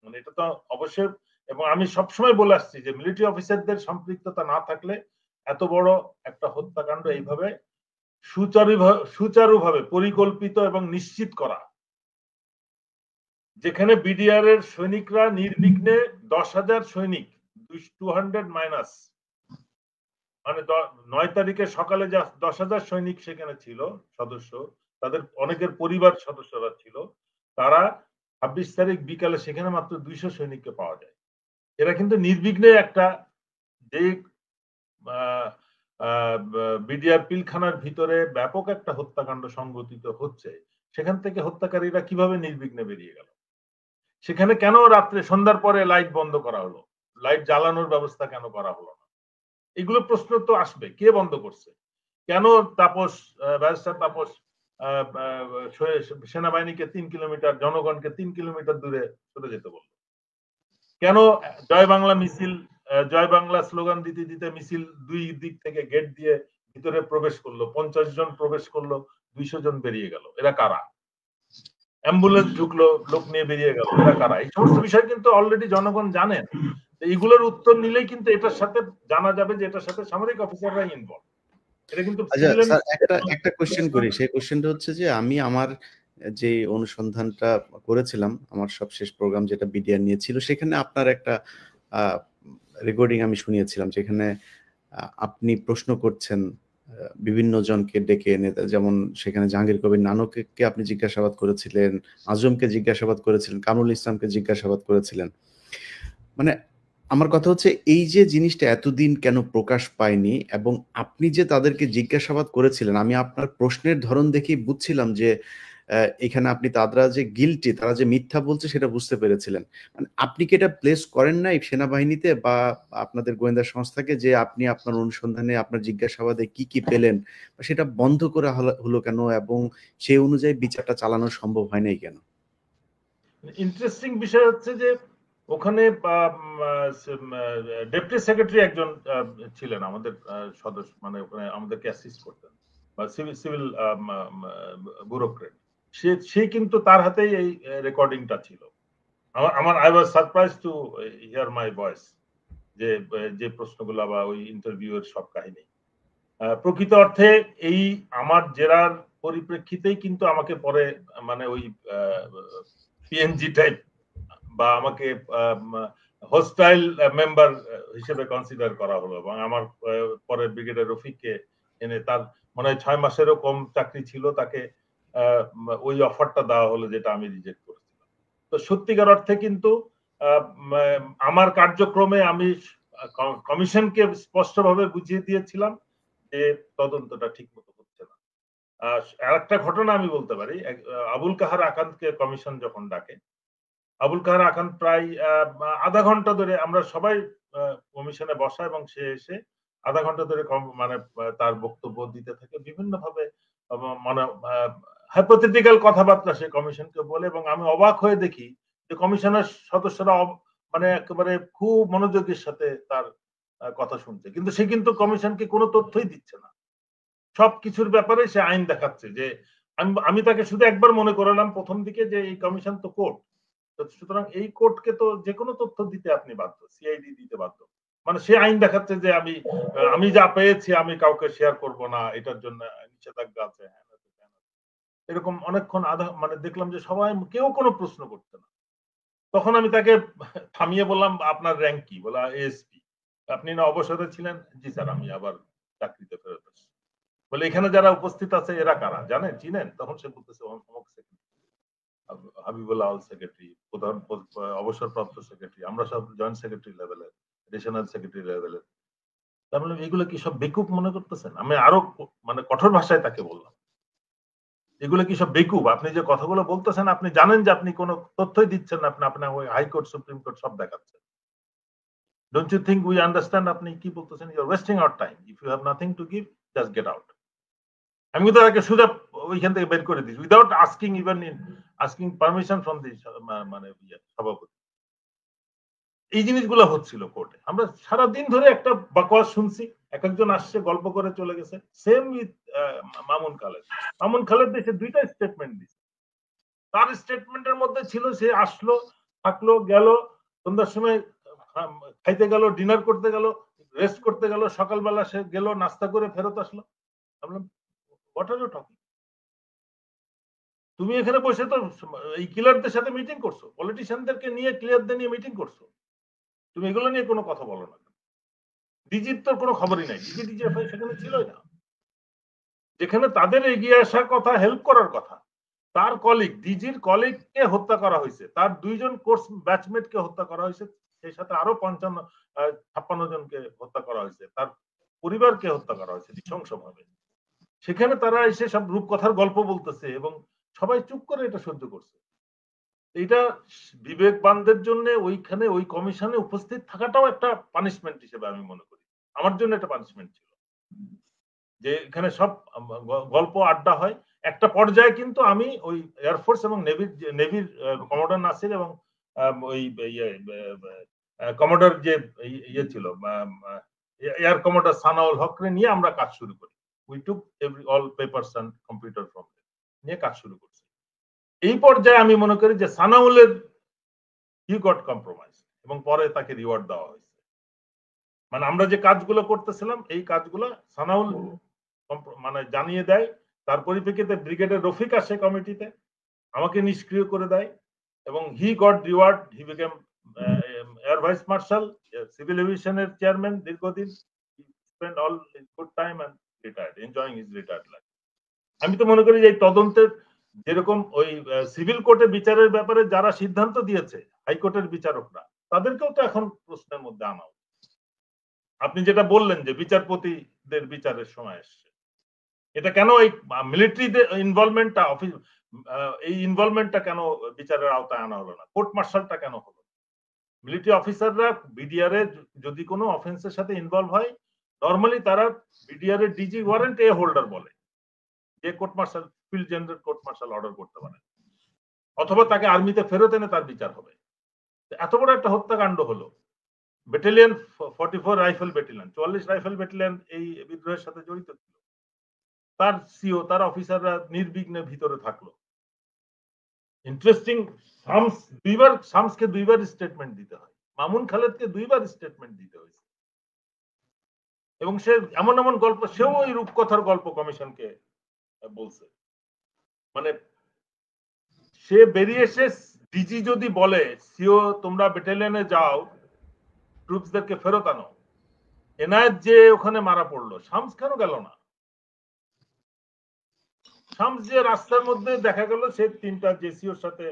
মানে এটা তো অবশ্যই, এবং আমি সবসময় বলে আসছি যে মিলিটারি অফিসারদের সম্পৃক্ততা না থাকলে এত বড় একটা হত্যাকাণ্ড এইভাবে সুচারুভাবে পরিকল্পিত এবং নিশ্চিত করা, যেখানে বিডিআর এর সৈনিকরা নির্বিঘ্নে 10,000 সৈনিক 200 মাইনাস, মানে 9 তারিখে সকালে যা 10,000 সৈনিক সেখানে ছিল সদস্য, তাদের অনেকের পরিবার সদস্যরা ছিল, তারা 26 তারিখ বিকালে সেখানে মাত্র 200 সৈনিককে পাওয়া যায়। এরা কিন্তু নির্বিঘ্নে একটা যে বিডিআর পিলখানার ভিতরে ব্যাপক একটা হত্যাকাণ্ড সংঘটিত হচ্ছে, সেখান থেকে হত্যাকারীরা কিভাবে নির্বিঘ্নে বেরিয়ে গেল? সেখানে কেন রাত্রে সন্ধ্যার পরে লাইট বন্ধ করা হলো, লাইট জ্বালানোর ব্যবস্থা কেন করা হলো না? এগুলো প্রশ্ন তো আসবে, কে বন্ধ করছে? কেন তাপস, ব্যারিস্টার তাপস সেনাবাহিনীকে 3 কিলোমিটার, জনগণকে 3 কিলোমিটার দূরে চলে যেতে বলল? কেন জয় বাংলা মিছিল, জয় বাংলা স্লোগান দিতে দিতে মিছিল দুই দিক থেকে গেট দিয়ে ভিতরে প্রবেশ করলো, 50 জন প্রবেশ করলো, 200 জন বেরিয়ে গেল? এরা কারা? অ্যাম্বুলেন্স ঢুকলো, লোক নিয়ে বেরিয়ে গেল, এরা কারা? এই সমস্ত বিষয় কিন্তু অলরেডি জনগণ জানেন। এইগুলোর উত্তর নিলেই কিন্তু এটার সাথে জানা যাবে যে এটার সাথে সামরিক অফিসাররা ইনভলভ। এটা কিন্তু আচ্ছা স্যার, একটা কোশ্চেন করি। সেই কোশ্চেনটা হচ্ছে যে আমি আমার যে অনুসন্ধানটা করেছিলাম, আমার সবশেষ প্রোগ্রাম যেটা বিডিআর নিয়ে ছিল, সেখানে আপনার একটা রেকর্ডিং আমি শুনিয়েছিলাম, যেখানে আপনি প্রশ্ন করছেন বিভিন্ন জনকে ডেকে এনে, যেমন সেখানে জাহাঙ্গীর কবির নানককে আপনি জিজ্ঞাসাবাদ করেছিলেন, আজমকে জিজ্ঞাসাবাদ করেছিলেন, কামরুল ইসলামকে জিজ্ঞাসাবাদ করেছিলেন। মানে আমার কথা হচ্ছে এই যে জিনিসটা এতদিন কেন প্রকাশ পায়নি, এবং আপনি যে তাদেরকে জিজ্ঞাসাবাদ করেছিলেন, আমি আপনার প্রশ্নের ধরন দেখেই বুঝছিলাম যে এখানে আপনি তারা যে গিলটি, তারা যে মিথ্যা বলছে সেটা বুঝতে পেরেছিলেন। মানে আপনি কি এটা প্লেস করেন নাই সেনাবাহিনীতে বা আপনাদের গোয়েন্দা সংস্থাকে, যে আপনি আপনার অনুসন্ধানে আপনার জিজ্ঞাসাবাদে কি কি পেলেন, সেটা বন্ধ করা হলো কেন, এবং সেই অনুযায়ী বিচারটা চালানো সম্ভব হয় নাই কেন? ইন্টারেস্টিং বিষয় হচ্ছে যে ওখানে ডেপুটি সেক্রেটারি একজন ছিলেন আমাদের সদস্য, মানে ওখানে আমাদেরকে অ্যাসিস্ট করতেন, বা সিভিল ব্যুরোক্রেট, সে কিন্তু তার হাতেই এই রেকর্ডিংটা ছিল। আমার I was surprise to here my voice, যে প্রশ্নগুলো বা ওই ইন্টারভিউ এর সব কাহিনী প্রকৃত অর্থে এই আমার জেরার পরিপ্রেক্ষিতেই কিন্তু আমাকে পরে, মানে ওই পিএনজি টাইপ বা আমাকে হোস্টাইল মেম্বার হিসেবে কনসিডার করা হলো, এবং আমার পরে ব্রিগেডিয়ার রফিককে এনে, তার মনে হয় 6 মাসেরও কম চাকরি ছিল, তাকে ওই অফারটা দেওয়া হলো যেটা আমি রিজেক্ট করেছিলাম। তো সত্যিকার অর্থে কিন্তু আমার কার্যক্রমে আমি কমিশনকে স্পষ্টভাবে বুঝিয়ে দিয়েছিলাম যে তদন্তটা ঠিক মতো হচ্ছে না। আরেকটা ঘটনা আমি বলতে পারি, আবুল কাহার আকান্তকে কমিশন যখন ডাকে, আবুল কাহার আকান্ত প্রায় আধা ঘন্টা ধরে, আমরা সবাই কমিশনে বসা, এবং সে এসে আধা ঘন্টা ধরে মানে তার বক্তব্য দিতে থাকে, বিভিন্ন ভাবে মানে হাইপোথেটিক্যাল কথাবার্তা সে কমিশনকে বলে, এবং আমি অবাক হয়ে দেখি যে কমিশনের সদস্যরা মানে একেবারে খুব মনোযোগের সাথে তার কথা শুনছে, কিন্তু সে কিন্তু কমিশনকে কোনো তথ্যই দিচ্ছে না। সবকিছুর ব্যাপারে সে আইন দেখাচ্ছে। যে আমি তাকে শুধু একবার মনে করালাম প্রথম দিকে যে এই কমিশন তো কোর্ট, সুতরাং এই কোর্টকে তো যে কোনো তথ্য দিতে আপনি বাধ্য, সিআইডি দিতে বাধ্য। মানে সে আইন দেখাচ্ছে যে আমি যা পেয়েছি আমি কাউকে শেয়ার করব না, এটার জন্য নিষেধাজ্ঞা আছে, এরকম অনেকক্ষণ মানে দেখলাম যে সবাই, কেউ কোনো প্রশ্ন করছে না। তখন আমি তাকে থামিয়ে বললাম, আপনার র্যাঙ্ক কি? বলা এএসপি। আপনি না অবসরে ছিলেন? জি স্যার, আমি আবার চাকরিতে ফেরত আসছি। বলে এখানে যারা উপস্থিত আছে এরা কারা জানেন, চিনেন? তখন সে বলতেছে অমুক সেক্রেটারি, হাবিবুল্লাহ আল সেক্রেটারি, প্রধান অবসরপ্রাপ্ত সেক্রেটারি, আমরা সব জয়েন্ট সেক্রেটারি লেভেলের, রিজিওনাল সেক্রেটারি লেভেলের। তার মানে এগুলো কি সব বেকুব মনে করতেছেন? আমি আরো মানে কঠোর ভাষায় তাকে বললাম, এগুলো কি সব বেকুব? আপনি যে কথাগুলো বলতেছেন, আপনি জানেন যে আপনি কোনো তথ্যই দিচ্ছেন না, আপনি আপনার ওই হাইকোর্ট, সুপ্রিম কোর্ট সব দেখাচ্ছেন। Don't you think we understand আপনি কি বলতেছেন? You are wasting our time. If you have nothing to give, just get out. আমি কিন্তু তাকে সোজা ওইখান থেকে বের করে দিয়েছে without asking permission from the মানে সভাপতি। এই জিনিসগুলো হচ্ছিল কোর্টে। আমরা সারাদিন ধরে একটা বাকওয়াস শুনছি, এক একজন আসছে গল্প করে চলে গেছে। Same with Mamun Khaled. মামুন খালেদ দেশে 2টা স্টেটমেন্ট দিচ্ছে। তার স্টেটমেন্টের মধ্যে ছিল সে আসলো, থাকলো, গেল, সন্ধ্যার সময় খাইতে গেল, ডিনার করতে গেল, রেস্ট করতে গেল, সকালবেলা সে গেল, নাস্তা করে ফেরত আসলো। বললাম হোয়াট আর ইউ টকিং? তুমি এখানে বসে তো এই ক্লিয়ারদের সাথে মিটিং করছো, পলিটিশিয়ানদেরকে নিয়ে ক্লিয়ারদের নিয়ে মিটিং করছো, তুমি এগুলো নিয়ে কোনো কথা বলো না। ডিজির তোর কোনো খবরই নাই, ডিজিএফআই সেখানে ছিলই না। যেখানে তাদের এগিয়ে আসার কথা, হেল্প করার কথা, তার কলিগ, ডিজির কলিগকে হত্যা করা হয়েছে, তার 2 জন কোর্স ব্যাচমেটকে হত্যা করা হয়েছে, সেই সাথে আরো 56 জনকে হত্যা করা হয়েছে, তার পরিবারকে হত্যা করা হয়েছে নৃশংসভাবে। সেখানে তারা এসে সব রূপকথার গল্প বলতেছে এবং সবাই চুপ করে এটা সহ্য করছে। এটা বিবেকবানদের জন্য ওইখানে ওই কমিশনে উপস্থিত থাকাটাও একটা পানিশমেন্ট হিসেবে আমি মনে করি। আমার জন্য একটা পানিশমেন্ট ছিল যে এখানে সব গল্প আড্ডা হয়। একটা পর্যায়ে কিন্তু আমি ওই এয়ারফোর্স এবং নেভির কমোডার নাসির এবং ওই কমোডার যে ইয়ে ছিল এয়ার কমোডার সানাউল হকরে নিয়ে আমরা কাজ শুরু করি। We took all papers and computer from নিয়ে কাজ শুরু করছি। এই পর্যায়ে আমি মনে করি যে সানাউলের হি গট কম্প্রোমাইজ এবং পরে তাকে রিওয়ার্ড দেওয়া হয়েছে। মানে আমরা যে কাজগুলো করতেছিলাম এই কাজগুলো সানাউল মানে জানিয়ে দেয়, তার পরিপ্রেক্ষিতে ব্রিগেডের রফিক আসে কমিটিতে, আমাকে নিষ্ক্রিয় করে দেয় এবং he got reward. He became air vice marshal, civil এভিয়েশনের চেয়ারম্যান দীর্ঘদিন। Spend all his good time and retired, enjoying his retired life. আমি তো মনে করি যে এই তদন্তের যেরকম ওই সিভিল কোর্টে বিচারের ব্যাপারে যারা সিদ্ধান্ত দিয়েছে হাইকোর্টের বিচারকরা, তাদেরকেও তো এখন প্রশ্নের মধ্যে আনা উচিত। আপনি যেটা বললেন যে বিচারপতিদের বিচারের সময় আসছে, এটা কেন এই মিলিটারিদের ইনভলভমেন্টটা এই ইনভলভমেন্টটা কেন বিচারের আওতায় আনা হলো না? কোর্ট মার্শালটা কেন হলো? মিলিটারি অফিসাররা বিডিআর এ যদি কোনো অফেন্সের সাথে ইনভলভ হয়, নর্মালি তারা বিডিআর এর ডিজি ওয়ারেন্ট এ হোল্ডার বলে, যে court martial field general court martial order করতে পারে, অথবা তাকে আর্মিতে ফেরত এনে তার বিচার হবে। এত বড় একটা হত্যাকাণ্ড হলো। Battalion 44 rifle battalion, 44 rifle battalion এই বিদ্রোহের সাথে জড়িত ছিল। তার সিও, তার অফিসাররা নির্বিঘ্নে ভিতরে থাকলো। ইন্টারেস্টিং, শামসকে 2বার স্টেটমেন্ট দিতে হয়, মামুন খালেদকে 2বার স্টেটমেন্ট দিতে হয়েছে এবং সে এমন এমন গল্প, সেও ওই রূপকথার গল্প কমিশনকে বলছে। মানে সে বেরিয়ে এসে ডিজি যদি বলে সিও তোমরা ব্যাটালিয়নে যাও, ট্রুপসদেরকে ফেরত আনো, এনায়েত যে ওখানে মারা পড়লো, শামস কেন গেল না? শামস যে রাস্তার মধ্যে দেখা গেল সে 3টা জেসিওর সাথে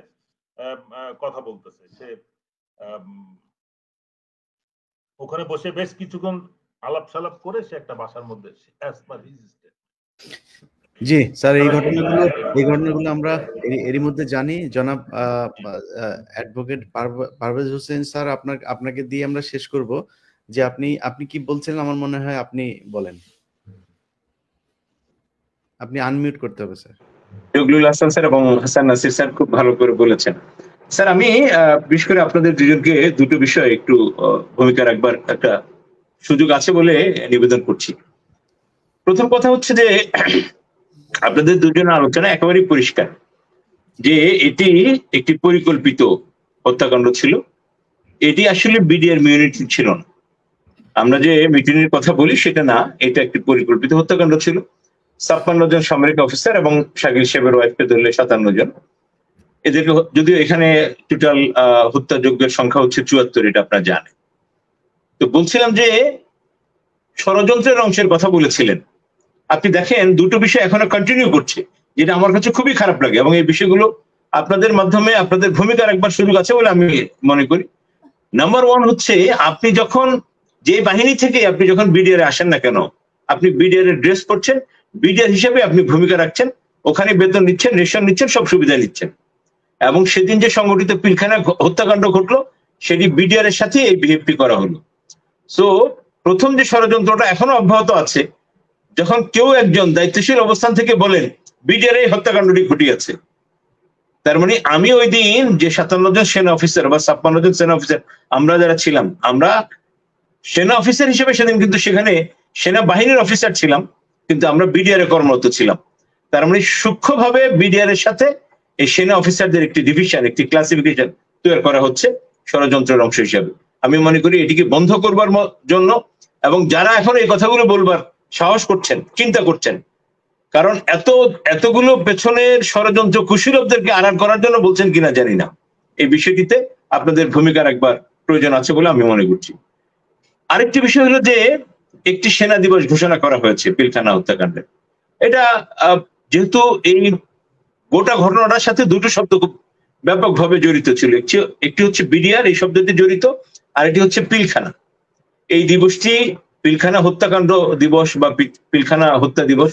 কথা বলতেছে, সে ওখানে বসে বেশ কিছুক্ষণ আলাপ সালাপ করে সে একটা বাসার মধ্যে। জি স্যার, এই ঘটনাগুলো আমরা এরই মধ্যে জানি। জনাব অ্যাডভোকেট পারভেজ হোসেন স্যার, আপনাকে দিয়ে আমরা শেষ করব। যে আপনি কি বলছিলেন আমার মনে হয় আপনি বলেন। আপনি আনমিউট করতে হবে স্যার। জগলুল হাসান স্যার এবং হাসান নাসির স্যার খুব ভালো করে বলেছেন। স্যার আমি বিশেষ করে আপনাদের দুজনকে দুটো বিষয় একটু ভূমিকা রাখবার একটা সুযোগ আছে বলে নিবেদন করছি। প্রথম কথা হচ্ছে যে আপনাদের দুজনের আলোচনা একেবারেই পরিষ্কার যে এটি একটি পরিকল্পিত হত্যাকাণ্ড ছিল। এটি আসলে বিডিআর মিউনিটি ছিল না। আমরা যে মিটিংয়ের কথা বলি সেটা না, এটা একটি পরিকল্পিত হত্যাকাণ্ড ছিল। 56 জন সামরিক অফিসার এবং শাকিল সাহেবের ওয়াইফকে ধরলে 57 জন। এদেরকে যদিও এখানে টোটাল হত্যাযোগ্যের সংখ্যা হচ্ছে 74, এটা আপনারা জানেন। তো বলছিলাম যে ষড়যন্ত্রের অংশের কথা বলেছিলেন আপনি। দেখেন দুটো বিষয় এখনো কন্টিনিউ করছে, যেটা আমার কাছে খুবই খারাপ লাগে এবং এই বিষয়গুলো আপনাদের মাধ্যমে আপনাদের ভূমিকা রাখবার সুযোগ আছে বলে আমি মনে করি। নাম্বার 1 হচ্ছে আপনি যখন যে বাহিনী থেকে আপনি যখন বিডিআর আসেন না কেন, আপনি বিডিআর এর ড্রেস পরছেন, বিডিআর হিসেবে আপনি ভূমিকা রাখছেন, ওখানে বেতন নিচ্ছেন, রেশন নিচ্ছেন, সব সুবিধা নিচ্ছেন। এবং সেদিন যে সংগঠিত পিলখানা হত্যাকাণ্ড ঘটলো সেটি বিডিআর এর সাথে এই বিহেভটি করা হলো। সো প্রথম যে ষড়যন্ত্রটা এখনো অব্যাহত আছে যখন কেউ একজন দায়িত্বশীল অবস্থান থেকে বলেন বিডিআর এই হত্যাকাণ্ডটি ঘটিয়েছে, তার মানে আমি ওই দিন যে 57 জন সেনা অফিসার বা 56 জন সেনা অফিসার আমরা যারা ছিলাম, আমরা সেনা অফিসার হিসেবে সেদিন কিন্তু সেখানে সেনাবাহিনীর অফিসার ছিলাম, কিন্তু আমরা বিডিআর এ কর্মরত ছিলাম। তার মানে সূক্ষ্মভাবে বিডিআর এর সাথে এই সেনা অফিসারদের একটি ডিভিশন, একটি ক্লাসিফিকেশন তৈরি করা হচ্ছে ষড়যন্ত্রের অংশ হিসাবে। আমি মনে করি এটিকে বন্ধ করবার জন্য, এবং যারা এখন এই কথাগুলো বলবার সাহস করছেন, চিন্তা করছেন, কারণ এতগুলো পেছনের ষড়যন্ত্র কুশীলবদেরকে আড়াল করার জন্য বলছেন কিনা জানি না, এই বিষয়টিতে আপনাদের ভূমিকা রাখবার প্রয়োজন আছে বলে আমি মনে করছি। আরেকটি বিষয় হলো যে একটি সেনা দিবস ঘোষণা করা হয়েছে পিলখানা হত্যাকাণ্ডে। এটা যেহেতু এই গোটা ঘটনাটার সাথে দুটো শব্দ খুব ব্যাপকভাবে জড়িত ছিল, একটি হচ্ছে বিডিআর এই শব্দটি জড়িত, আর এটি হচ্ছে পিলখানা। এই দিবসটি পিলখানা হত্যাকাণ্ড দিবস বা পিলখানা হত্যা দিবস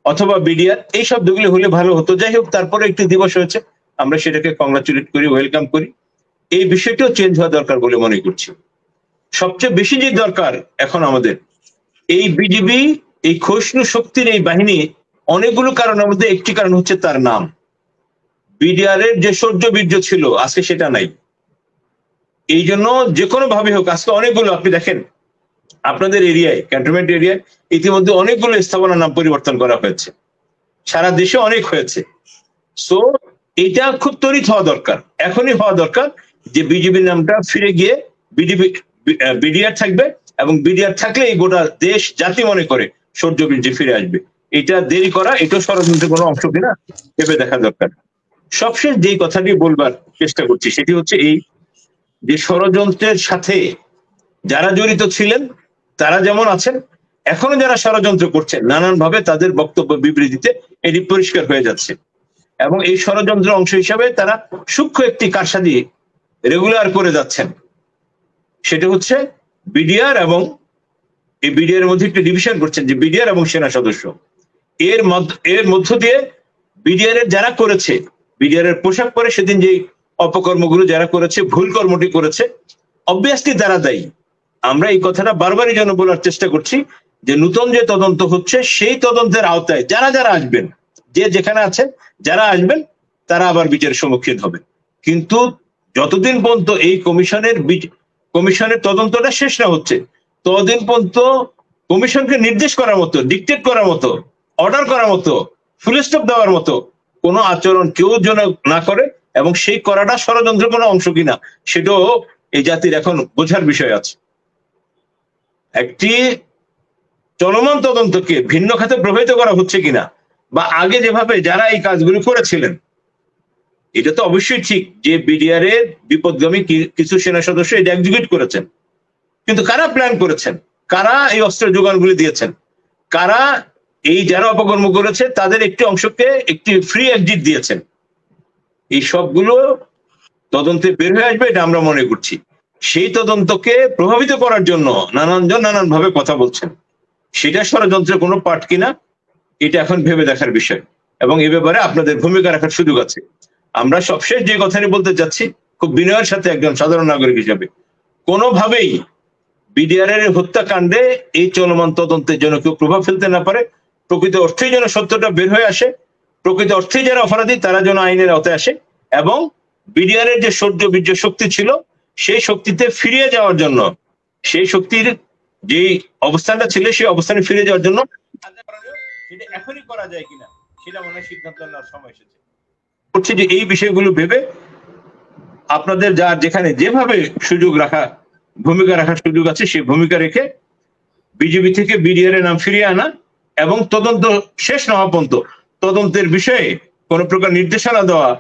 অথবা বিডিআর এই শব্দগুলি হলে ভালো হতো। যাই হোক, তারপরে একটি দিবস হয়েছে, আমরা সেটাকে কংগ্রাচুলেট করি, ওয়েলকাম করি। এই বিষয়টিও চেঞ্জ হওয়া দরকার বলে মনে করছি। সবচেয়ে বেশি যে দরকার এখন আমাদের, এই বিজিবি, এই ক্ষয়িষ্ণু শক্তির এই বাহিনী অনেকগুলো কারণের মধ্যে একটি কারণ হচ্ছে তার নাম। বিডিআর এর যে শৌর্য বীর্য ছিল আজকে সেটা নাই। এই জন্য যে কোনো ভাবে হোক, আজকে অনেকগুলো, আপনি দেখেন আপনাদের এরিয়ায়, ক্যান্টনমেন্ট এরিয়ায় ইতিমধ্যে অনেকগুলো স্থাপনার নাম পরিবর্তন করা হয়েছে, সারা দেশে অনেক হয়েছে। সো এটা খুব ত্বরিত হওয়া দরকার, এখনই হওয়া দরকার যে বিজেপির নামটা ফিরে গিয়ে বিডিআর থাকবে, এবং বিডিআর থাকলে এই গোটা দেশ জাতি মনে করে শৌর্য বীর্য ফিরে আসবে। এটা দেরি করা, এটা ষড়যন্ত্রের কোনো অংশ কিনা ভেবে দেখা দরকার। সবশেষ যেই কথাটি বলবার চেষ্টা করছি সেটি হচ্ছে এই যে ষড়যন্ত্রের সাথে যারা জড়িত ছিলেন তারা যেমন আছেন, এখনো যারা ষড়যন্ত্র করছেন নানানভাবে তাদের বক্তব্য বিবৃতিতে এটি পরিষ্কার হয়ে যাচ্ছে, এবং এই ষড়যন্ত্রের অংশ হিসাবে তারা সূক্ষ্ম একটি কারসাজি রেগুলার করে যাচ্ছেন। সেটা হচ্ছে বিডিআর, এবং এই বিডিআর এর মধ্যে একটি ডিভিশন করছেন যে বিডিআর এবং সেনা সদস্য। এর মধ্য দিয়ে বিডিআর এর যারা করেছে, বিডিআর এর পোশাক পরে সেদিন যে অপকর্মগুলো যারা করেছে, ভুল কর্মটি করেছে, অবভিয়াসলি তারা দায়ী। আমরা এই কথাটা বারবারই যেন বলার চেষ্টা করছি যে নতুন যে তদন্ত হচ্ছে সেই তদন্তের আওতায় যারা যারা আসবেন, যে যেখানে আছেন যারা আসবেন, তারা আবার বিচারের সম্মুখীন হবে। কিন্তু যতদিন পর্যন্ত এই কমিশনের তদন্তটা শেষ না হচ্ছে, ততদিন পর্যন্ত কমিশনকে নির্দেশ করার মতো, ডিকটেট করার মতো, অর্ডার করার মতো, ফুল স্টপ দেওয়ার মতো কোনো আচরণ কেউ যেন না করে, এবং সেই করাটা ষড়যন্ত্রের কোনো অংশ কিনা সেটাও এই জাতির এখন বোঝার বিষয় আছে। একটি চলমান তদন্তকে ভিন্ন খাতে প্রভাবিত করা হচ্ছে কিনা, বা আগে যেভাবে যারা এই কাজগুলো করেছিলেন, এটা তো অবশ্যই ঠিক যে বিডিআর এর বিপদগামী কিছু সেনা সদস্য এটা এক্সিকিউট করেছেন, কিন্তু কারা প্ল্যান করেছেন, কারা এই অস্ত্রের যোগানগুলি দিয়েছেন, কারা এই যারা অপকর্ম করেছে তাদের একটি অংশকে একটি ফ্রি এক্সিট দিয়েছেন, এই সবগুলো তদন্তে বের হয়ে আসবে, এটা আমরা মনে করছি। সেই তদন্তকে প্রভাবিত করার জন্য নানানজন নানানভাবে কথা বলছেন, সেটা ষড়যন্ত্রের কোনো পার্ট কিনা এটা এখন ভেবে দেখার বিষয়, এবং এ ব্যাপারে আপনাদের ভূমিকা রাখার সুযোগ আছে। আমরা সবশেষ যে কথাটি বলতে চাচ্ছি খুব বিনয়ের সাথে একজন সাধারণ নাগরিক হিসেবে, কোনোভাবেই বিডিআর এর হত্যাকাণ্ডে এই চলমান তদন্তের জন্য কেউ প্রভাব ফেলতে না পারে। প্রকৃত অর্থেই যেন সত্যটা বের হয়ে আসে, প্রকৃত অর্থেই যারা অপরাধী তারা যেন আইনের আওতায় আসে, এবং বিডিআর এর যে শৌর্য বীর্য শক্তি ছিল সেই শক্তিতে ফিরিয়ে যাওয়ার জন্য, সেই শক্তির যে অবস্থানটা ছিল সেই অবস্থানে ফিরে যাওয়ার জন্য সেটা এখনই করা যায় কিনা সেটা মনে হয় সিদ্ধান্ত নেওয়ার সময় এসেছে। করছি যে এই বিষয়গুলো ভেবে আপনাদের যার যেখানে যেভাবে সুযোগ রাখা, ভূমিকা রাখার সুযোগ আছে, সেই ভূমিকা রেখে বিজেপি থেকে বিডিআর এর নাম ফিরিয়ে আনা, এবং তদন্ত শেষ না হওয়া পর্যন্ত তদন্তের বিষয়ে কোন প্রকার নির্দেশনা দেওয়া,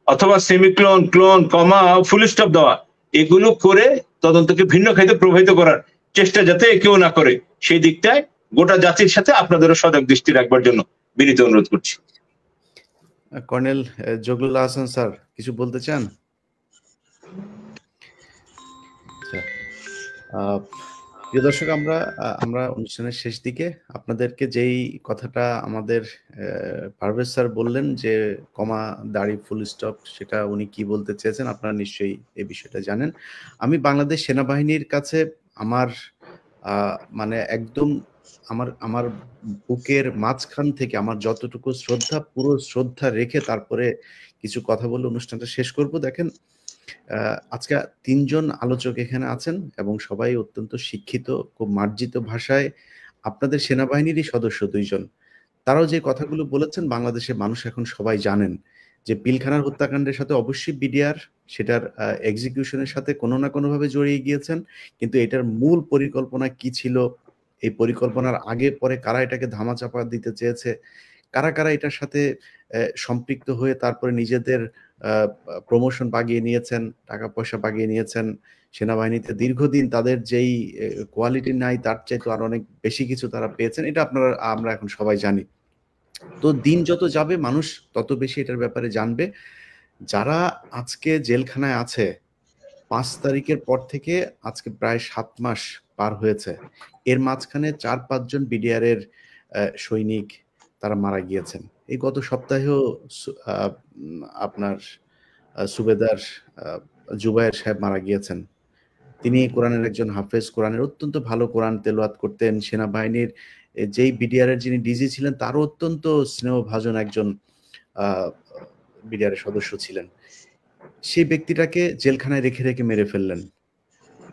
অথবা সেমিক্লোন, ক্লোন, কমা, ফুল স্টপ দেওয়া, এগুলো করে তদন্তকে ভিন্ন খাতে প্রভাবিত করার চেষ্টা যাতে কেউ না করে, সেই দিকটায় গোটা জাতির সাথে আপনাদেরও সজাগ দৃষ্টি রাখবার জন্য বিনীত অনুরোধ করছি। কর্নেল জগলুল্লাহ হাসান স্যার কিছু বলতে চান? প্রিয় দর্শক, আমরা অনুষ্ঠানের শেষ দিকে আপনাদেরকে যেই কথাটা আমাদের পারভেজ স্যার বললেন যে কমা, দাড়ি, ফুল স্টপ, সেটা উনি কি বলতে চেয়েছেন আপনারা নিশ্চয়ই এই বিষয়টা জানেন। আমি বাংলাদেশ সেনাবাহিনীর কাছে আমার মানে একদম আমার আমার বুকের মাঝখান থেকে আমার যতটুকু শ্রদ্ধা, পুরো শ্রদ্ধা রেখে তারপরে কিছু কথা বলে অনুষ্ঠানটা শেষ করব। দেখেন, আজকে ৩ জন আলোচক এখানে আছেন এবং সবাই অত্যন্ত শিক্ষিত, খুব মার্জিত ভাষায় আপনাদের সেনাবাহিনীরই সদস্য ২ জন। তারাও যে কথাগুলো বলেছেন বাংলাদেশের মানুষ এখন সবাই জানেন যে পিলখানার হত্যাকাণ্ডের সাথে অবশ্যই বিডিআর সেটার এক্সিকিউশনের সাথে কোনো না কোনোভাবে জড়িয়ে গিয়েছেন। কিন্তু এটার মূল পরিকল্পনা কি ছিল, এই পরিকল্পনার আগে পরে কারা এটাকে ধামাচাপা দিতে চেয়েছে, কারা কারা এটার সাথে সম্পৃক্ত হয়ে তারপরে নিজেদের প্রমোশন বাগিয়ে নিয়েছেন, টাকা পয়সা বাগিয়ে নিয়েছেন, সেনাবাহিনীতে দীর্ঘদিন তাদের যেই কোয়ালিটি নাই তার চাইতে আরো অনেক বেশি কিছু তারা পেয়েছেন, এটা আমরা এখন সবাই জানি। তো দিন যত যাবে মানুষ তত বেশি এটার ব্যাপারে জানবে। যারা আজকে জেলখানায় আছে ৫ তারিখের পর থেকে আজকে প্রায় ৭ মাস পার হয়েছে, এর মাঝখানে ৪-৫ জন বিডিআর এর সৈনিক তারা মারা গিয়েছেন। এই গত সপ্তাহেও আপনার সুবেদার জুবায়ের সাহেব মারা গিয়েছেন। তিনি কোরআনের একজন হাফেজ, কোরআনের অত্যন্ত ভালো কোরআন তেলাওয়াত করতেন। সেনাবাহিনীর যেই বিডিআর এর যিনি ডিজি ছিলেন তারও অত্যন্ত স্নেহভাজন একজন বিডিআর এর সদস্য ছিলেন। সেই ব্যক্তিটাকে জেলখানায় রেখে রেখে মেরে ফেললেন।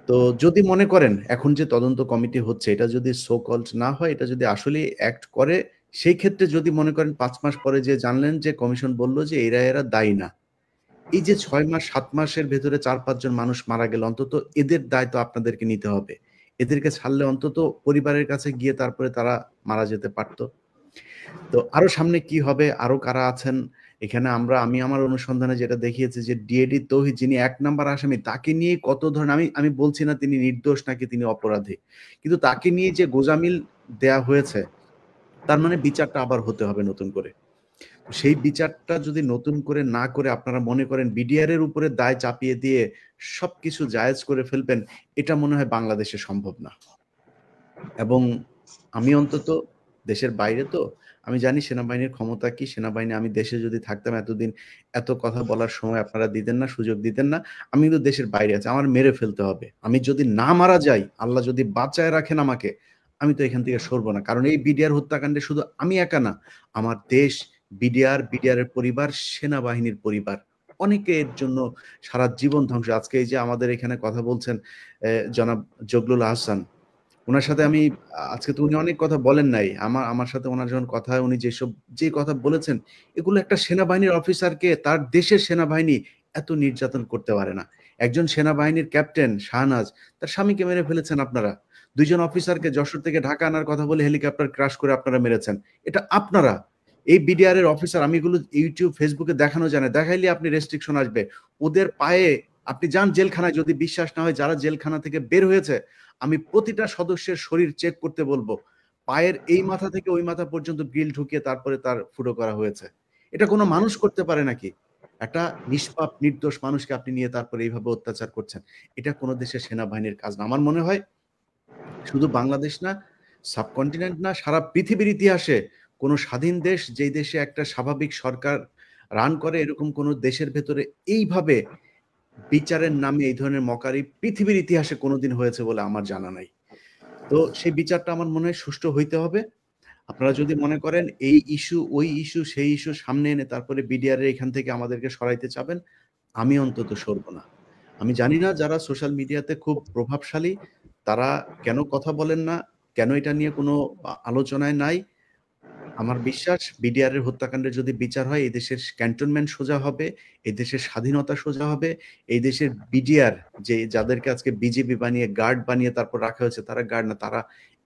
তো যদি মনে করেন এখন যে তদন্ত কমিটি হচ্ছে এটা যদি সো কল্ড না হয়, এটা যদি আসলে অ্যাক্ট করে, সেই ক্ষেত্রে যদি মনে করেন ৫ মাস পরে যে জানলেন যে কমিশন বলল যে এরা দায়ী না, এই যে ৬ মাস ৭ মাসের ভেতরে ৪-৫ জন মানুষ মারা গেল, অন্তত এদের দায় তো আপনাদেরকে নিতে হবে। এদেরকে ছাড়লে অন্তত পরিবারের কাছে গিয়ে তারপরে তারা মারা যেতে পারত। তো আরো সামনে কি হবে, আরো কারা আছেন এখানে, আমি আমার অনুসন্ধানে যেটা দেখিয়েছি যে ডিএডি তৌহিদ যিনি ১ নাম্বার আসামি, তাকে নিয়ে কত ধরনের, আমি বলছি না তিনি নির্দোষ নাকি তিনি অপরাধী, কিন্তু তাকে নিয়ে যে গোজামিল দেয়া হয়েছে তার মানে বিচারটা আবার হতে হবে নতুন করে। সেই বিচারটা যদি নতুন করে না করে আপনারা মনে করেন বিডিআর এর উপরে দায় চাপিয়ে দিয়ে সবকিছু জায়েজ করে ফেলবেন, এটা মনে হয় বাংলাদেশে সম্ভব না। এবং আমি অন্তত দেশের বাইরে তো আমি জানি সেনাবাহিনীর ক্ষমতা কি, সেনাবাহিনী, আমি দেশে যদি থাকতাম এতদিন এত কথা বলার সময় আপনারা দিতেন না, সুযোগ দিতেন না। আমি কিন্তু দেশের বাইরে আছি, আমার মেরে ফেলতে হবে। আমি যদি না মারা যাই, আল্লাহ যদি বাঁচায় রাখেন আমাকে, আমি তো এখান থেকে সরবো না। কারণ এই বিডিআর হত্যাকাণ্ডে শুধু আমি একা না, আমার দেশ, বিডিআর এর পরিবার, সেনাবাহিনীর পরিবার, অনেকের জন্য সারা জীবন ধ্বংস। আজকে এই যে আমাদের এখানে কথা বলছেন জনাব জগলুল আহসান, ওনার সাথে আমি আজকে তো উনি অনেক কথা বলেন নাই, আমার সাথে ওনার যখন কথা হয়, উনি যে কথা বলেছেন, এগুলো একটা সেনাবাহিনীর অফিসারকে তার দেশের সেনাবাহিনী এত নির্যাতন করতে পারে না। একজন সেনাবাহিনীর ক্যাপ্টেন শাহনাজ, তার স্বামীকে মেরে ফেলেছেন আপনারা। ২ জন অফিসারকে যশোর থেকে ঢাকা আনার কথা বলে হেলিকপ্টার ক্রাশ করে আপনারা মেরেছেন। এটা আপনারা, এই বিডিআর এর অফিসার। আমি এগুলো ইউটিউব ফেসবুকে দেখানো জানে, দেখাইলে আপনি রেস্ট্রিকশন আসবে। ওদের পায়ে আপনি যান জেলখানায়, যদি বিশ্বাস না হয় যারা জেলখানা থেকে বের হয়েছে, আমি প্রতিটা সদস্যের শরীর চেক করতে বলবো। পায়ের এই মাথা থেকে ওই মাথা পর্যন্ত গ্রিল ঢুকিয়ে তারপরে তার ফুটো করা হয়েছে। এটা কোনো মানুষ করতে পারে নাকি? একটা নিষ্পাপ নির্দোষ মানুষকে আপনি নিয়ে তারপরে এইভাবে অত্যাচার করছেন, এটা কোনো দেশের সেনাবাহিনীর কাজ না। আমার মনে হয় শুধু বাংলাদেশ না, সাবকন্টিনেন্ট না, সারা পৃথিবীর ইতিহাসে কোনো স্বাধীন দেশ, যেই দেশে একটা স্বাভাবিক সরকার রান করে, এরকম কোনো দেশের ভেতরে এইভাবে বিচারের নামে এই ধরনের মকারি পৃথিবীর ইতিহাসে কোনোদিন হয়েছে বলে আমার জানা নাই। তো সেই বিচারটা আমার মনে হয় সুষ্ঠু হইতে হবে। আপনারা যদি মনে করেন এই ইস্যু, ওই ইস্যু, সেই ইস্যু সামনে এনে তারপরে বিডিআর এর এখান থেকে আমাদেরকে সরাইতে চাবেন, আমি অন্তত সরবো না। আমি জানি না যারা সোশ্যাল মিডিয়াতে খুব প্রভাবশালী তারা কেন কথা বলেন না, কেন এটা নিয়ে কোনো আলোচনায় নাই। আমার বিশ্বাস বিডিআর এর হত্যাকাণ্ডের যদি বিচার হয়, এই দেশের ক্যান্টনমেন্ট সোজা হবে, এই দেশের স্বাধীনতা সোজা হবে, এই দেশের বিডিআর যাদেরকে আজকে বিজিবি বানিয়ে গার্ড বানিয়ে তারপর রাখা হয়েছে, তারা গার্ড না, তারা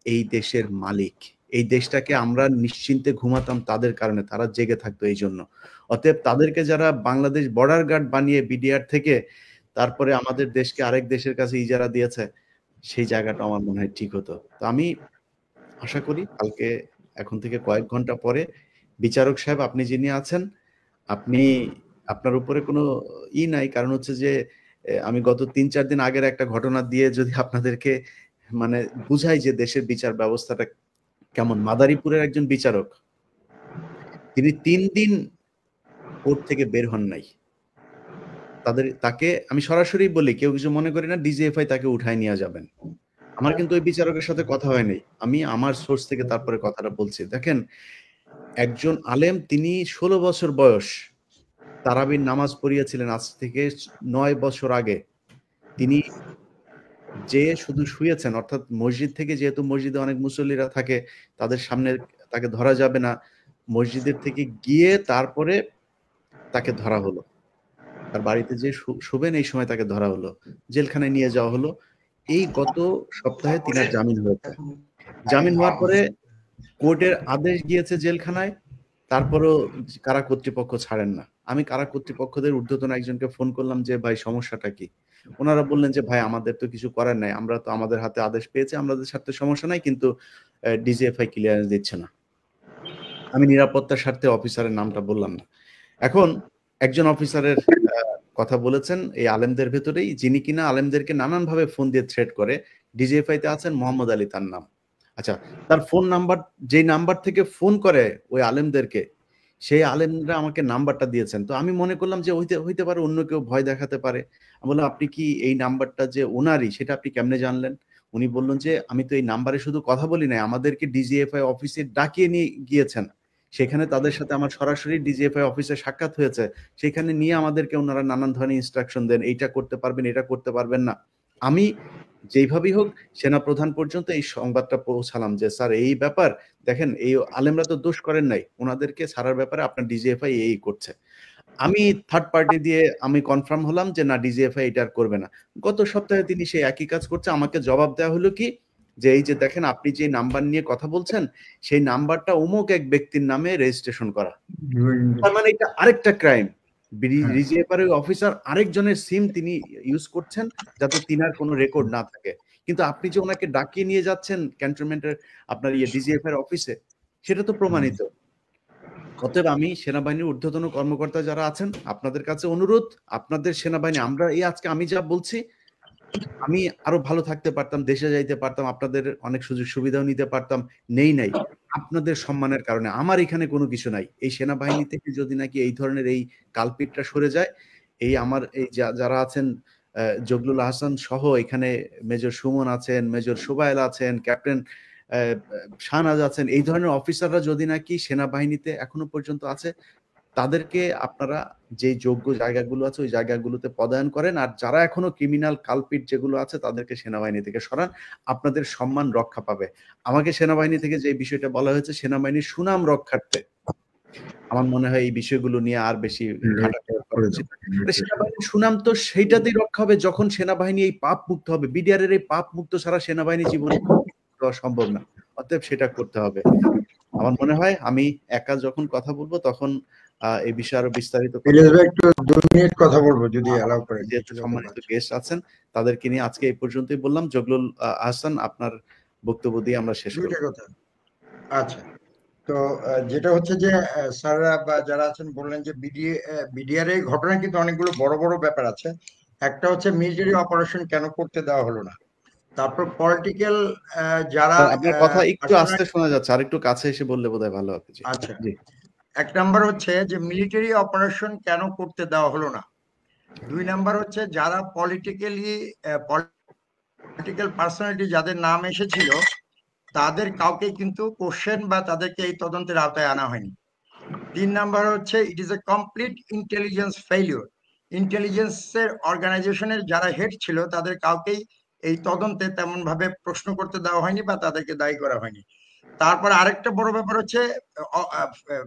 এই দেশের মালিক। এই দেশটাকে আমরা নিশ্চিন্তে ঘুমাতাম তাদের কারণে, তারা জেগে থাকতো এই জন্য। অতএব তাদেরকে যারা বাংলাদেশ বর্ডার গার্ড বানিয়ে বিডিআর থেকে তারপরে আমাদের দেশকে আরেক দেশের কাছে ইজারা দিয়েছে, সেই জায়গাটা আমার মনে হয় ঠিক হতো। তো আমি আশা করি কালকে এখন থেকে কয়েক ঘন্টা পরে বিচারক সাহেব আপনি যিনি আছেন, আপনি, আপনার উপরে কোনো নাই, কারণ হচ্ছে যে আমি গত ৩-৪ দিন আগের একটা ঘটনা দিয়ে যদি আপনাদেরকে মানে বুঝাই যে দেশের বিচার ব্যবস্থাটা কেমন। মাদারীপুরের একজন বিচারক, তিনি ৩ দিন কোর্ট থেকে বের হন নাই। তাকে আমি সরাসরি বলি, কেউ কিছু মনে করি না, ডিজিএফআই তাকে উঠায় নিয়ে যাবেন। আমার কিন্তু ওই বিচারকের সাথে কথা হয়নি, আমি আমার সোর্স থেকে তারপরে কথাটা বলছি। দেখেন, একজন আলেম, তিনি 16 বছর বয়স তারাবির নামাজ পড়িয়েছিলেন আজ থেকে 9 বছর আগে। তিনি যে শুধু শুয়েছেন, অর্থাৎ মসজিদ থেকে, যেহেতু মসজিদে অনেক মুসল্লিরা থাকে, তাদের সামনে তাকে ধরা যাবে না, মসজিদের থেকে গিয়ে তারপরে তাকে ধরা হলো, তার বাড়িতে যে শুবেন এই সময় তাকে ধরা হলো, জেলখানায় নিয়ে যাওয়া হলো। এই গত সপ্তাহে তিনার জামিন হয়েছে। জামিন হওয়ার পরে কোর্টের আদেশ গিয়েছে জেলখানায়, তারপরও কারা কর্তৃপক্ষ ছাড়েন না। আমি কারা কর্তৃপক্ষদের ঊর্ধ্বতন একজনকে ফোন করলাম যে ভাই সমস্যাটা কি। ওনারা বললেন যে ভাই আমাদের তো কিছু করার নাই, আমরা তো আমাদের হাতে আদেশ পেয়েছি, আমাদের স্বার্থে সমস্যা নাই, কিন্তু ডিজিএফআই ক্লিয়ারেন্স দিচ্ছে না। আমি নিরাপত্তার স্বার্থে অফিসারের নামটা বললাম না। এখন একজন অফিসারের কথা বলেছেন এই আলেমদের ভেতরেই, যিনি কিনা আলেমদেরকে নানানভাবে ফোন দিয়ে থ্রেট করে। ডিজিএফআই তে আছেন মোহাম্মদ আলী তার নাম। আচ্ছা, তার ফোন নাম্বার, যেই নাম্বার থেকে ফোন করে ওই আলেমদেরকে, সেই আলেমরা আমাকে নাম্বারটা দিয়েছেন। তো আমি মনে করলাম যে হইতে পারে অন্য কেউ ভয় দেখাতে পারে। আমি বললাম আপনি কি এই নাম্বারটা যে ওনারই, সেটা আপনি কেমনে জানলেন? উনি বললেন যে আমি তো এই নাম্বারে শুধু কথা বলি নাই, আমাদেরকে ডিজিএফআই অফিসে ডাকিয়ে নিয়ে গিয়েছেন, সেখানে তাদের সাথে আমার সরাসরি ডিজিএফআই অফিসে সাক্ষাৎ হয়েছে, সেখানে নিয়ে আমাদেরকে ওনারা নানান ধরনের ইনস্ট্রাকশন দেন, এইটা করতে পারবেন, এটা করতে পারবেন না। আমি যেইভাবেই হোক সেনাপ্রধান পর্যন্ত এই সংবাদটা পৌঁছালাম যে স্যার এই ব্যাপার, দেখেন এই আলেমরা তো দোষ করেন নাই, ওনাদেরকে ছাড়ার ব্যাপারে আপনার ডিজিএফআই এই করছে। আমি থার্ড পার্টি দিয়ে আমি কনফার্ম হলাম যে না, ডিজিএফআই এটা আর করবে না। গত সপ্তাহে তিনি সেই একই কাজ করছে। আমাকে জবাব দেওয়া হলো কি, যে এই যে দেখেন আপনি যে নাম্বার নিয়ে কথা বলছেন, সেই নাম্বারটা অমুক এক ব্যক্তির নামে রেজিস্ট্রেশন করা। তার মানে এটা আরেকটা ক্রাইম। ডিজিএফআই অফিসার আরেকজনের সিম তিনি ইউজ করছেন যাতে তিনার কোনো রেকর্ড না থাকে, কিন্তু আপনি যে ওনাকে ডাকিয়ে নিয়ে যাচ্ছেন ক্যান্টনমেন্টের আপনার ডিজিএফআই অফিসে, সেটা তো প্রমাণিত। অতএব আমি সেনাবাহিনীর ঊর্ধ্বতন কর্মকর্তা যারা আছেন, আপনাদের কাছে অনুরোধ, আপনাদের সেনাবাহিনী, আমরা এই আজকে আমি যা বলছি, আমি আরো ভালো থাকতে পারতাম, দেশে যাইতে পারতাম, আপনাদের অনেক সুযোগ সুবিধাও নিতে পারতাম, নাই আপনাদের সম্মানের কারণে। আমার এখানে কোনো কিছু নাই। এই সেনাবাহিনী থেকে যদি নাকি এই ধরনের এই কালপিটটা সরে যায়, এই আমার এই যারা আছেন জগলুল আহসান সহ, এখানে মেজর সুমন আছেন, মেজর সুবাইল আছেন, ক্যাপ্টেন শাহনাজ আছেন, এই ধরনের অফিসাররা যদি নাকি সেনাবাহিনীতে এখনো পর্যন্ত আছে, তাদেরকে আপনারা যে যোগ্য জায়গাগুলো আছে ওই জায়গাগুলোতে পদায়ন করেন, আর যারা এখনো ক্রিমিনাল কালপিট যেগুলো আছে তাদেরকে সেনাবাহিনী থেকে সরান, আপনাদের সম্মান রক্ষা পাবে। আমাকে সেনাবাহিনী থেকে যে বিষয়টা বলা হয়েছে, সেনাবাহিনীর সুনাম রক্ষার্থে আমার মনে হয় এই বিষয়গুলো নিয়ে আর বেশি ঘাটাঘাটি করা উচিত। সেনাবাহিনীর সুনাম তো সেইটাতেই রক্ষা হবে যখন সেনাবাহিনী এই পাপ মুক্ত হবে। বিডিআর এর এই পাপ মুক্ত ছাড়া সেনাবাহিনী জীবনে করা সম্ভব না, অতএব সেটা করতে হবে। আমার মনে হয় আমি একা যখন কথা বলবো তখন এই বিষয়ে আরো বিস্তারিত একটু 2 মিনিট কথা বলবো যদি অ্যালাউ করে। যেহেতু সম্মানিত গেস্ট আছেন তাদেরকে নিয়ে আজকে এই পর্যন্তই বললাম। জগলুল আহসান, আপনার বক্তব্য দিয়ে আমরা শেষ করব। আচ্ছা, তো যেটা হচ্ছে যে স্যাররা বা যারা আছেন বললেন যে বিডিআর এই ঘটনা কিন্তু অনেকগুলো বড় বড় ব্যাপার আছে। একটা হচ্ছে মিলিটারি অপারেশন কেন করতে দেওয়া হলো না, তারপর পলিটিক্যাল যারা, আপনার কথা একটু আস্তে শোনা যাচ্ছে, আর একটু কাছে এসে বললে বোধহয় ভালো হবে। আচ্ছা, এক নাম্বার হচ্ছে যে মিলিটারি অপারেশন কেন করতে দেওয়া হলো না। 2 নাম্বার হচ্ছে যারা পলিটিক্যাল পার্সোনালিটি যাদের নাম এসেছিল তাদের কাউকে কিন্তু কোশ্চেন বা তাদেরকে এই তদন্তের আওতায় আনা হয়নি। 3 নাম্বার হচ্ছে it is a complete intelligence failure. ইন্টেলিজেন্সের অর্গানাইজেশনের যারা হেড ছিল তাদের কাউকেই এই তদন্তে তেমন ভাবে প্রশ্ন করতে দেওয়া হয়নি বা তাদেরকে দায়ী করা হয়নি। তারপর আরেকটা বড় ব্যাপার হচ্ছে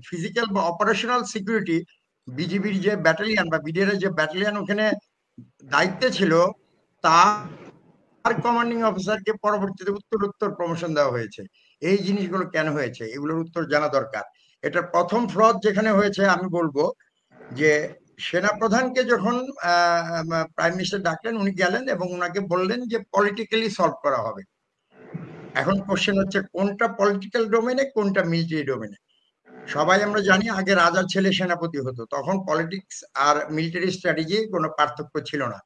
ফিজিক্যাল বা অপারেশনাল সিকিউরিটি, বিজিবির যে ব্যাটালিয়ান বা বিডিআর এর যে ব্যাটালিয়ান ওখানে দায়িত্বে ছিল, তার কমান্ডিং অফিসারকে পরবর্তীতে উত্তর প্রমোশন দেওয়া হয়েছে। এই জিনিসগুলো কেন হয়েছে এগুলোর উত্তর জানা দরকার। এটা প্রথম ফ্রড যেখানে হয়েছে আমি বলবো যে সেনাপ্রধানকে যখন প্রাইম মিনিস্টার ডাকলেন, উনি গেলেন এবং উনাকে বললেন যে পলিটিক্যালি সলভ করা হবে। এখন কোশ্চেন হচ্ছে কোনটা পলিটিক্যাল ডোমেনে, কোনটা মিলিটারি ডোমেনে। সবাই আমরা জানি আগে রাজার ছেলে সেনাপতি হতো, তখন পলিটিক্স আর মিলিটারি স্ট্র্যাটেজি কোনো পার্থক্য ছিল না।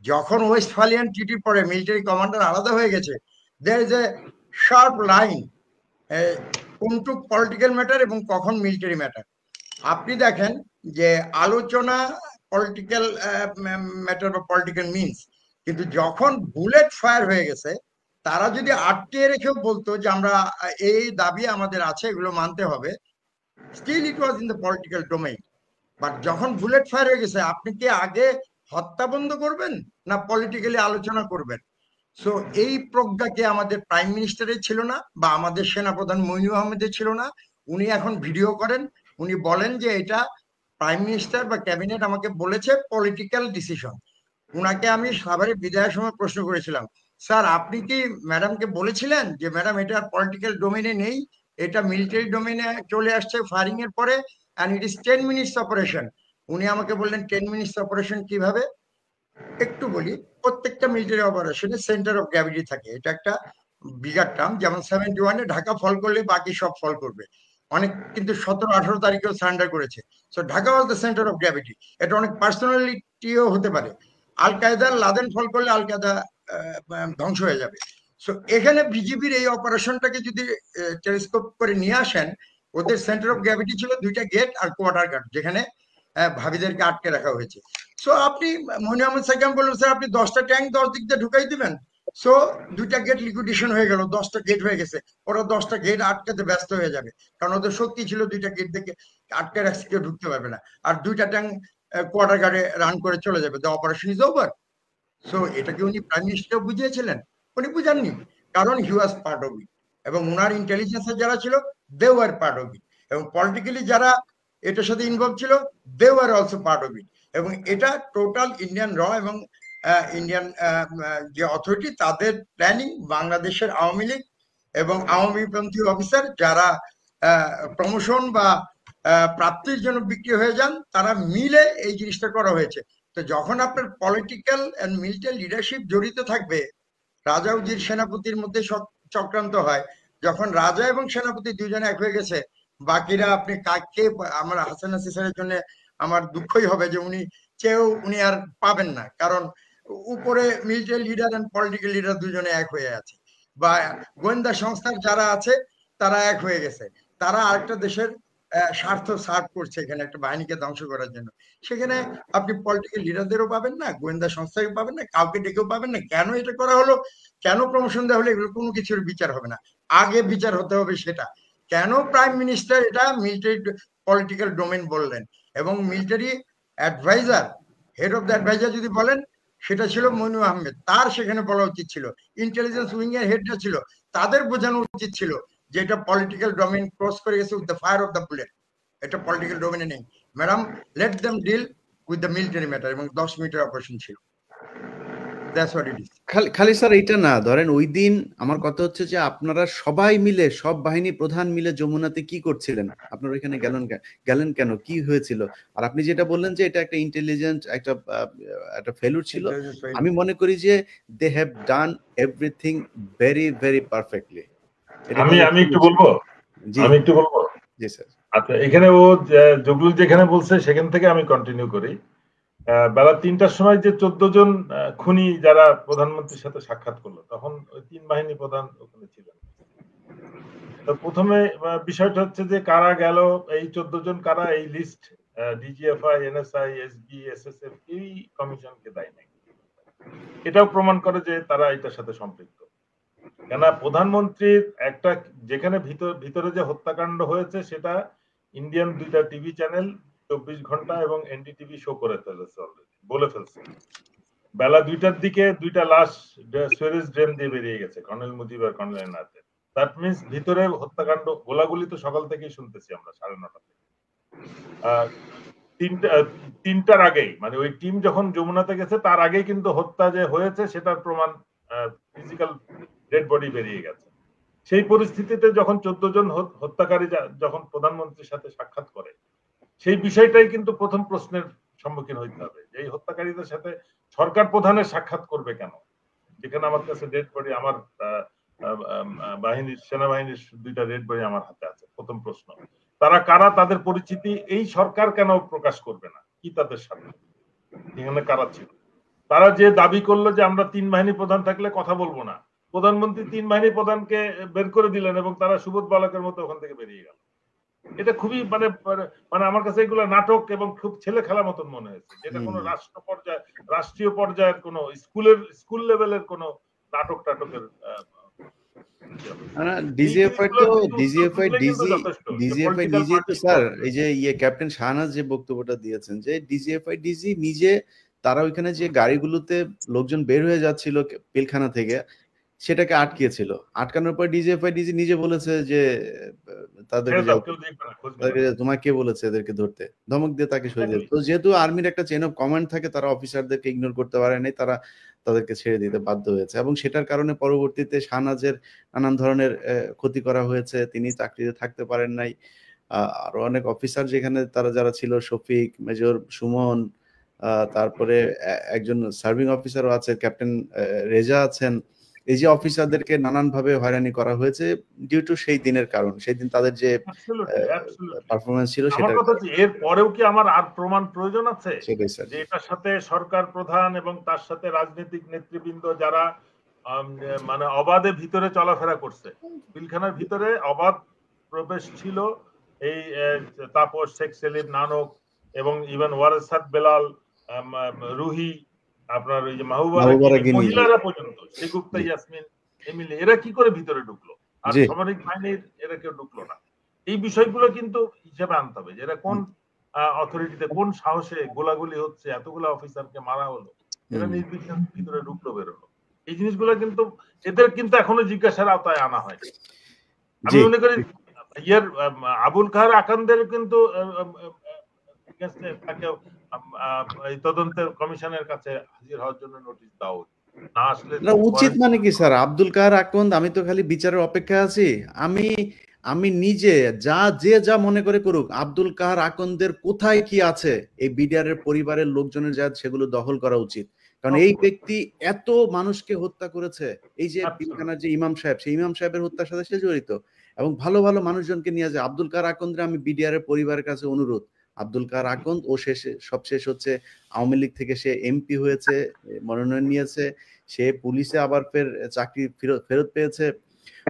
যখন ওয়েস্টফালিয়ান ট্রিটির পরে মিলিটারি কমান্ডার আলাদা হয়ে গেছে, there is a sharp line কোনটুক পলিটিক্যাল ম্যাটার এবং কখন মিলিটারি ম্যাটার। আপনি দেখেন যে আলোচনা পলিটিক্যাল ম্যাটার বা পলিটিক্যাল মিনস, কিন্তু যখন বুলেট ফায়ার হয়ে গেছে তারা যদি আটকে রেখেও বলতো যে আমরা এই দাবি আমাদের আছে, এগুলো মানতে হবে, still it was in the political domain. But যখন বুলেট ফায়ার হয়ে গেছে, আপনি কি আগে হত্যা বন্ধ করবেন না পলিটিক্যালি আলোচনা করবেন? সো এই প্রজ্ঞাকে আমাদের প্রাইম মিনিস্টারের ছিল না, বা আমাদের সেনাপ্রধান মইনুল আহমেদের ছিল না। উনি এখন ভিডিও করেন, উনি বলেন যে এটা প্রাইম মিনিস্টার বা ক্যাবিনেট আমাকে বলেছে, পলিটিক্যাল ডিসিশন। উনাকে আমি সাভারে বিদায়ের সময় প্রশ্ন করেছিলাম, স্যার আপনি কি ম্যাডামকে বলেছিলেন যে ম্যাডাম এটা পলিটিক্যাল ডোমেইনে নেই, এটা মিলিটারি ডোমেইনে চলে আসছে ফায়ারিং এর পরে, and it is 10 minutes operation? উনি আমাকে বললেন 10 মিনিটস অপারেশন কিভাবে? একটু বলি, প্রত্যেকটা মিলিটারি অপারেশনে সেন্টার অফ গ্র্যাভিটি থাকে, এটা একটা বিগার টার্ম। যেমন 71-এ ঢাকা ফল করলে বাকি সব ফল করবে। অনেক কিন্তু 17-18 তারিখেও সারেন্ডার করেছে। So Dhaka was the centre of gravity. এটা অনেক পার্সোনালিটিও হতে পারে। আল কায়দার লাদেন ফল করলে আল কায়দা ধ্বংস হয়ে যাবে। সো এখানে বিজিবির এই অপারেশনটাকে যদি টেলিস্কোপ করে নিয়ে আসেন, ওদের সেন্টার অফ গ্র্যাভিটি ছিল 2টা গেট আর কোয়ার্টার গার্ড, যেখানে ভাবিদেরকে আটকে রাখা হয়েছে। সো আপনি মনির আহমেদ সাইকাম বললেন স্যার আপনি 10টা ট্যাঙ্ক 10 দিক দিয়ে ঢুকাই দিবেন। সো 2টা গেট লিকুইডেশন হয়ে গেল, 10টা গেট হয়ে গেছে। ওরা 10টা গেট আটকাতে ব্যস্ত হয়ে যাবে, কারণ ওদের শক্তি ছিল 2টা গেট থেকে আটকে রাখছে, কেউ ঢুকতে পারবে না। আর 2টা ট্যাঙ্ক কোয়ার্টার গার্ডে রান করে চলে যাবে, the operation is over. So এটাকে উনি প্রাইম মিনিস্টার বুঝিয়েছিলেন? উনি বুঝাননি, কারণ হি ওয়াজ পার্ট অফ ইট। এবং উনার ইন্টেলিজেন্সের যারা ছিল, they were part of it. এবং পলিটিক্যালি যারা এটার সাথে ইনভলভ ছিল, they were also part of it. এবং এটা টোটাল ইন্ডিয়ান র এবং ইন্ডিয়ান যে অথরিটি, তাদের প্ল্যানিং, বাংলাদেশের আওয়ামী লীগ এবং আওয়ামীপন্থী অফিসার যারা প্রমোশন বা প্রাপ্তির জন্য বিক্রি হয়ে যান, তারা মিলে এই জিনিসটা করা হয়েছে। তো যখন আপনার পলিটিক্যাল এন্ড মিলিটারি লিডারশিপ জড়িত থাকবে, রাজা উজির সেনাপতির মধ্যে চক্রান্ত হয়, যখন রাজা এবং সেনাপতি দুজনে এক হয়ে গেছে, বাকিরা আপনি কাকে, আমার হাসান নাসির স্যারের জন্য আমার দুঃখই হবে যে উনি আর পাবেন না, কারণ উপরে military leader and political leader দুজনে এক হয়ে আছে, বা গোয়েন্দা সংস্থার যারা আছে তারা এক হয়ে গেছে, তারা আরেকটা দেশের স্বার্থ সার্ভ করছে এখানে একটা বাহিনীকে ধ্বংস করার জন্য। সেখানে আপনি পলিটিক্যাল লিডারদেরও পাবেন না, গোয়েন্দা সংস্থাকে পাবেন না, কাউকে ডেকেও পাবেন না। কেন এটা করা হলো, কেন প্রমোশন দেওয়া হলো, এগুলো কোনো কিছুর বিচার হবে না। আগে বিচার হতে হবে সেটা, কেন প্রাইম মিনিস্টার এটা মিলিটারি পলিটিক্যাল ডোমেন বললেন। এবং military adviser, head of the adviser যদি বলেন, সেটা ছিল মইনুল আহমেদ, তার সেখানে বলা উচিত ছিল। ইন্টেলিজেন্স উইং এর হেডটা ছিল, তাদের বোঝানো উচিত ছিল যে এটা পলিটিক্যাল ডোমেন ক্রস করে গেছে with the fire of the bullet, এটা পলিটিক্যাল ডোমেনে নেই। Madam, let them deal with the military matter. এবং 10 মিনিটের অপারেশন ছিল। That's what it is. খালি স্যার এইটা না, ধরেন ওই দিন আমার কথা হচ্ছে যে আপনারা সবাই মিলে, সব বাহিনী প্রধান মিলে যমুনাতে কি করছিলেন? আপনারা এখানে গেলেন কেন? কি হয়েছিল? আর আপনি যেটা বললেন যে এটা একটা ইন্টেলিজেন্ট একটা ফেলুর ছিল, আমি মনে করি যে they have done everything very very perfectly. আমি একটু বলবো, জি স্যার। আচ্ছা, এখানে ও জগলুল যেখানে বলছে সেখান থেকে আমি কন্টিনিউ করি। বেলা 3টার সময় যে 14 জন খুনি যারা প্রধানমন্ত্রীর সাথে সাক্ষাৎ করলো, তখন ওই 3 বাহিনী প্রধান ওখানে ছিলেন। তো প্রথমে বিষয়টা হচ্ছে যে কারা গেল, এই 14 জন কারা, এই list DGFI, NSI, SB, SSF এই কমিশনকে দেয় নাই। এটাও প্রমাণ করে যে তারা এটার সাথে সম্পৃক্ত। কেন প্রধানমন্ত্রীর একটা, যেখানে ভিতরে যে হত্যাকাণ্ড হয়েছে সেটা ইন্ডিয়ান 2টা টিভি চ্যানেল 24 ঘন্টা এবং এনডিটিভি শো করে ফেলেছে, অলরেডি বলে ফেলছে। বেলা 2টার দিকে 2টা লাশ সুয়েরেজ ড্রেন দিয়ে বেরিয়ে গেছে, কর্নেল মুজিব আর কর্নেল এনায়েতের। দ্যাট মিনস ভিতরে হত্যাকাণ্ড, গোলাগুলি তো সকাল থেকেই শুনতেছি আমরা 9:30 থেকে। 3টার আগেই, মানে ওই টিম যখন যমুনাতে গেছে তার আগেই কিন্তু হত্যা যে হয়েছে সেটার প্রমাণ, ফিজিক্যাল ডেড বডি বেরিয়ে গেছে। সেই পরিস্থিতিতে যখন 14 জন হত্যাকারী যখন প্রধানমন্ত্রীর সাথে সাক্ষাৎ করে, সেই বিষয়টাই কিন্তু প্রথম প্রশ্নের সম্মুখীন হইতে হবে, যে এই হত্যাকারীদের সাথে সরকার প্রধানের সাক্ষাৎ করবে কেন, যেখানে আমার কাছে ডেড বডি, আমার সেনাবাহিনীর 2টা ডেড বডি আমার হাতে আছে। প্রথম প্রশ্ন, তারা কারা, তাদের পরিচিতি এই সরকার কেন প্রকাশ করবে না, কি তাদের সাথে এখানে কারা ছিল? তারা যে দাবি করলো যে আমরা 3 বাহিনী প্রধান থাকলে কথা বলবো না, প্রধানমন্ত্রী 3 বাহিনী প্রধানকে বের করে দিলেন এবং তারা সুবোধ বালকের মতো ওখান থেকে বেরিয়ে গেল। এটা খুবই মানে আমার কাছে এগুলো নাটক এবং খুব ছেলে খেলার মতন মনে হয়েছে, যেটা কোনো রাষ্ট্রীয় পর্যায়ের কোনো স্কুল লেভেলের কোনো নাটক টাটকের ডিজিএফআই তো ডিজিএফআই নিজে তো স্যার এই যে ক্যাপ্টেন শাহনাজ যে বক্তব্যটা দিয়েছেন যে ডিজিএফআই ডিজি নিজে তারা ওইখানে যে গাড়িগুলোতে লোকজন বের হয়ে যাচ্ছিল পিলখানা থেকে সেটাকে আটকিয়েছিল। আটকানোর পর ডিজিএফআই ডিজি নিজে বলেছে যে তাদেরকে তোমাকে কে বলেছে এদেরকে ধরতে, ধমক দিয়ে তাকে সরিয়ে দিয়েছে। তো যেহেতু আর্মির একটা চেইন অফ কমান্ড থাকে, তারা অফিসারদেরকে ইগনোর করতে পারে নাই, তারা তাদেরকে ছেড়ে দিতে বাধ্য হয়েছে এবং সেটার কারণে পরবর্তীতে শাহনাজের নানান ধরনের ক্ষতি করা হয়েছে, তিনি চাকরিতে থাকতে পারেন নাই। আরো অনেক অফিসার যেখানে তারা যারা ছিল, শফিক, মেজর সুমন, তারপরে একজন সার্ভিং অফিসারও আছে, ক্যাপ্টেন রেজা আছেন। এই যে অফিসারদেরকে নানান ভাবে হয়রানি করা হয়েছে ডিউ টু সেই দিনের কারণ, সেই দিন তাদের যে পারফরমেন্স ছিল সেটা। এর পরেও কি আমার আর প্রমাণ প্রয়োজন আছে যে এটার সাথে সরকার প্রধান এবং তার সাথে রাজনৈতিক নেতৃবৃন্দ যারা মানে অবাধে ভিতরে চলাফেরা করছে, পিলখানার ভিতরে অবাধ প্রবেশ ছিল এই তাপস, শেখ সেলিম, নানক এবং ইভেন ওয়ারেসাত বেলাল, রুহি, আপনার ওই যে মাহবুবা, মহিলারা পর্যন্ত, শেগুপ্তা, ইয়াসমিন, এমিলি, এরা কি করে ভিতরে ঢুকলো? আর সামরিক বাহিনীর এরা কেউ ঢুকলো না। এই বিষয়গুলো কিন্তু হিসেবে আনতে হবে যে এরা কোন অথরিটিতে, কোন সাহসে গোলাগুলি হচ্ছে, এতগুলো অফিসারকে মারা হলো, এরা নির্বিঘ্নে ভিতরে ঢুকলো বেরোলো। এই জিনিসগুলো কিন্তু এদের কিন্তু এখনো জিজ্ঞাসার আওতায় আনা হয়। আমি মনে করি আবুল কাহার আকান্দের কিন্তু তাকে তদন্তের কমিশনের কাছে হাজির হওয়ার জন্য নোটিশ দেওয়া না আসলে উচিত। মানে কি স্যার, আব্দুল কাহার আকন্দ, আমি তো খালি বিচারের অপেক্ষায় আছি। আমি নিজে যা মনে করে করুক, আব্দুল কাহার আকন্দের কোথায় কি আছে এই বিডিআর এর পরিবারের লোকজনের যা সেগুলো দখল করা উচিত। কারণ এই ব্যক্তি এত মানুষকে হত্যা করেছে। এই যে পিলখানার যে ইমাম সাহেব, সেই ইমাম সাহেবের হত্যার সাথে সে জড়িত এবং ভালো ভালো মানুষজনকে নিয়ে যায়। আব্দুল কাহার আকন্দের আমি বিডিআর এর পরিবারের কাছে অনুরোধ, আব্দুল কাহার আকন্দ ও সবশেষ হচ্ছে আওয়ামী লীগ থেকে সে এমপি হয়েছে, মনোনয়ন নিয়েছে, সে পুলিশে আবার চাকরি ফেরত পেয়েছে।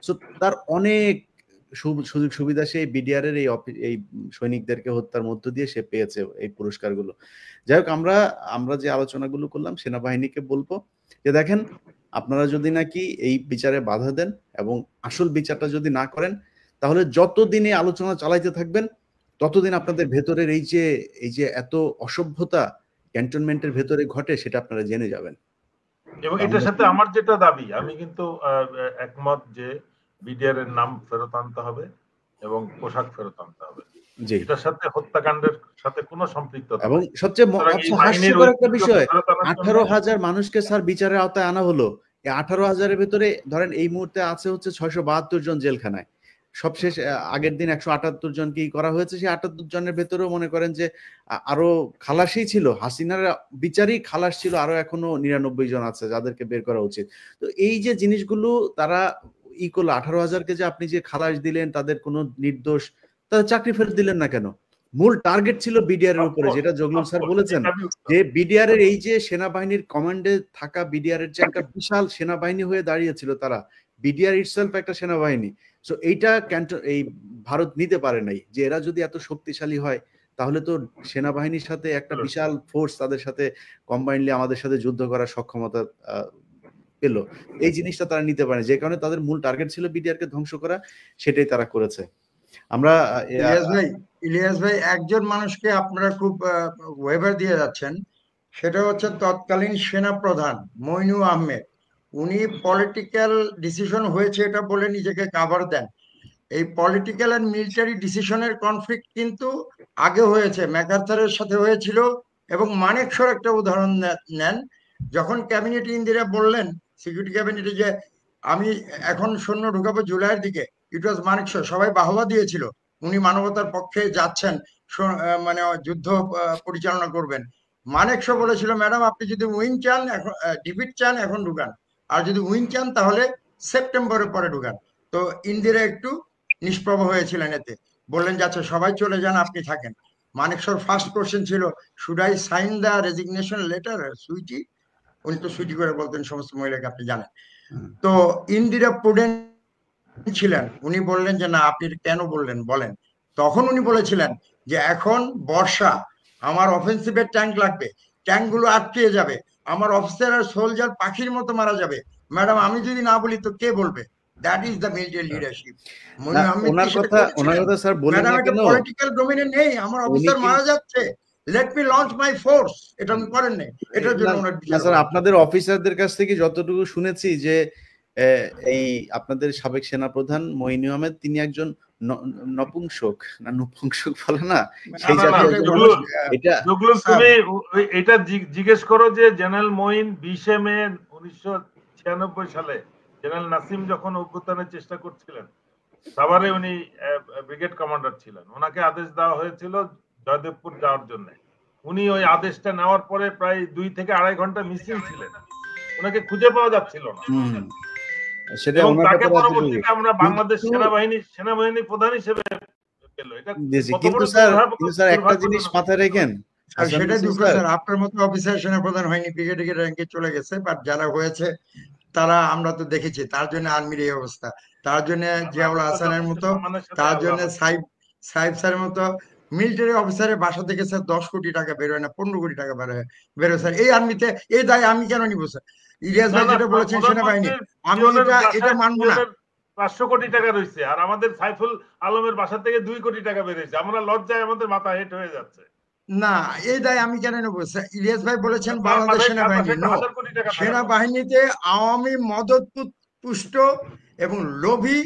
সো তার অনেক সুযোগ সুবিধা সেই বিডিআর এর এই সৈনিকদেরকে হত্যার মধ্য দিয়ে সে পেয়েছে এই পুরস্কারগুলো। যাই হোক, আমরা যে আলোচনাগুলো করলাম, সেনাবাহিনীকে বলবো যে দেখেন, আপনারা যদি নাকি এই বিচারে বাধা দেন এবং আসল বিচারটা যদি না করেন, তাহলে যতদিন এই আলোচনা চালাইতে থাকবেন ততদিন আপনাদের ভেতরের এই যে এত অসভ্যতা ক্যান্টনমেন্টের ভেতরে ঘটে সেটা আপনারা জেনে যাবেন। এবং এটার সাথে আমার যেটা দাবি, আমি কিন্তু একমত যে বিডিআর এর নাম ফেরত আনতে হবে এবং পোশাক ফেরত আনতে হবে। এটার সাথে হত্যাকাণ্ডের সাথে কোনো সম্পৃক্ততা এবং সবচেয়ে হাস্যকর একটা বিষয়, 18,000 মানুষকে স্যার বিচারের আওতায় আনা হলো। এই 18,000-এর ভেতরে ধরেন এই মুহূর্তে আছে হচ্ছে 672 জন জেলখানায়। সবশেষ আগের দিন 178 জন কি করা হয়েছে, সেই 78 জনের ভেতরেও মনে করেন যে আরো খালাসই ছিল, হাসিনার বিচারই খালাস ছিল, আরো এখনো 99 জন আছে যাদেরকে বের করা উচিত। তো এই যে জিনিসগুলো তারা করলো, 18,000-কে যে আপনি যে খালাস দিলেন, তাদের কোনো নির্দোষ, তাদের চাকরি ফেরত দিলেন না কেন? মূল টার্গেট ছিল বিডিআর এর উপরে, যেটা জগলুল স্যার বলেছেন যে বিডিআর এর এই যে সেনাবাহিনীর কমান্ডে থাকা বিডিআর এর যে একটা বিশাল সেনাবাহিনী হয়ে দাঁড়িয়েছিল, তারা বিডিআর ইটসেলফ একটা সেনাবাহিনী। সো এইটা এই ভারত নিতে পারে নাই যে এরা যদি এত শক্তিশালী হয় তাহলে তো সেনাবাহিনীর সাথে একটা বিশাল ফোর্স তাদের সাথে কম্বাইনলি আমাদের সাথে যুদ্ধ করার সক্ষমতা পেল। এই জিনিসটা তারা নিতে পারে, যে কারণে তাদের মূল টার্গেট ছিল বিডিআর কে ধ্বংস করা, সেটাই তারা করেছে। আমরা ইলিয়াস ভাই, একজন মানুষকে আপনারা খুব ওয়েভার দিয়ে যাচ্ছেন, সেটা হচ্ছে তৎকালীন সেনা প্রধান মইনু আহমেদ। উনি পলিটিক্যাল ডিসিশন হয়েছে এটা বলে নিজেকে কাভার দেন। এই পলিটিক্যাল এন্ড মিলিটারি ডিসিশনের কনফ্লিক্ট কিন্তু আগে হয়েছে, ম্যাকার্থারের সাথে হয়েছিল। এবং মানেকশর একটা উদাহরণ নেন, যখন ক্যাবিনেট ইন্দিরা বললেন সিকিউরিটি ক্যাবিনেটে যে আমি এখন সৈন্য ঢুকাবো জুলাইয়ের দিকে, ইট ওয়াজ মানেকশর, সবাই বাহবা দিয়েছিল, উনি মানবতার পক্ষে যাচ্ছেন, মানে যুদ্ধ পরিচালনা করবেন। মানেকশর বলেছিল, ম্যাডাম আপনি যদি উইন চান, এখন ডিফিট চান এখন ঢুকান, আর যদি উইন চান তাহলে সেপ্টেম্বরের পরে ঢুকান। তো ইন্দিরা একটু নিষ্প্রভ হয়েছিলেন, এতে বললেন যে আচ্ছা সবাই চলে যান, আপনি থাকেন। মানেকশর ফার্স্ট কোশ্চেন ছিল, should I sign the resignation letter sweetie? উনি তো সুইটি করে বলতেন সমস্ত মহিলাকে, আপনি জানেন। তো ইন্দিরা প্রুডেন্ট ছিলেন, উনি বললেন যে না, আপনি কেন বললেন বলেন। তখন উনি বলেছিলেন যে এখন বর্ষা, আমার অফেন্সিভের ট্যাঙ্ক লাগবে, ট্যাঙ্কগুলো আটকে যাবে, আমার অফিসার আর সোলজার পাখির মতো মারা যাবে, ম্যাডাম আমি যদি না বলি তো কে বলবে? That is the military leadership. না, মনির আহমেদ কি সেটা ওনার করেছিলেন? কথা স্যার বলি ম্যাডাম না এটা কেন, পলিটিক্যাল ডোমেনে নেই, আমার উনি অফিসার মারা কিন্তু যাচ্ছে, লেট মি লঞ্চ মাই ফোর্স, এটা উনি করেন নাই, এটার না জন্য ওনার না বিচার স্যার, হওয়া উচিত। আপনাদের অফিসারদের কাছ থেকে যতটুকু শুনেছি যে এই আপনাদের সাবেক সেনাপ্রধান মঈন আহমেদ তিনি একজন নপুংসক না নপুংসক বলে না সেই না, জাতীয় সেটাই একজন বলে, মানুষ। এটা জগলুল স্যার তুমি এটা জিজ্ঞেস করো যে জেনারেল মঈন 20 মে 1996 সালে জেনারেল নাসিম যখন অভ্যুত্থানের চেষ্টা করছিলেন, সাভারে উনি ব্রিগেড কমান্ডার ছিলেন, ওনাকে আদেশ দেওয়া হয়েছিল জয়দেবপুর যাওয়ার জন্য। উনি ওই আদেশটা নেওয়ার পরে প্রায় 2 থেকে 2.5 ঘন্টা মিসিং ছিলেন, ওনাকে খুঁজে পাওয়া যাচ্ছিল না, সেটা এবং ওনার তাকে ব্যাপারে পরবর্তীতে আমরা বাংলাদেশ কিন্তু সেনাবাহিনী প্রধান হিসেবে পেল। এটা কত কিন্তু বড় স্যার একটা জিনিস দুর্ভাগ্যজনক। মাথায় রেখেন, আর হাসান সেটাই হোসেন দুঃখ স্যার, স্যার, আপনার মতো অফিসার সেনাপ্রধান হয়নি, ব্রিগেডিয়ার র্যাঙ্কে চলে গেছে, বাট যারা হয়েছে তারা আমরা তো দেখেছি, তার জন্য আর্মির এই অবস্থা, তার জন্য জিয়াউল আমরা তো হাসানের যথেষ্ট মতো, সম্মানের সাথে তার আল্লাহ জন্য আমাদের। সাইফ স্যারের মতো মিলিটারি অফিসারের বাসা থেকে স্যার 10 কোটি টাকা বেরোয় না, 15 কোটি টাকা বেরোয় স্যার। এই আর্মিতে এই দায় আমি কেন নিবো স্যার? ইলিয়াস না ভাই না, যেটা বলেছেন সেনাবাহিনী, প্রধানমন্ত্রীর আমি পিয়নের এটা বাসায় মানবো না। 500 কোটি টাকা রয়েছে, আর আমাদের সাইফুল আলমের বাসা থেকে 2 কোটি টাকা বেরিয়েছে। আমরা লজ্জায় আমাদের মাথা হেট হয়ে যাচ্ছে। না, এই দায় আমি কেন নেবো স্যার? ইলিয়াস ভাই বলেছেন কার বাংলাদেশ বাসায় সেনাবাহিনী, নো, 1000 কোটি টাকা থাকার কথা। সেনাবাহিনীতে আওয়ামী মদত পুষ্ট এবং লোভী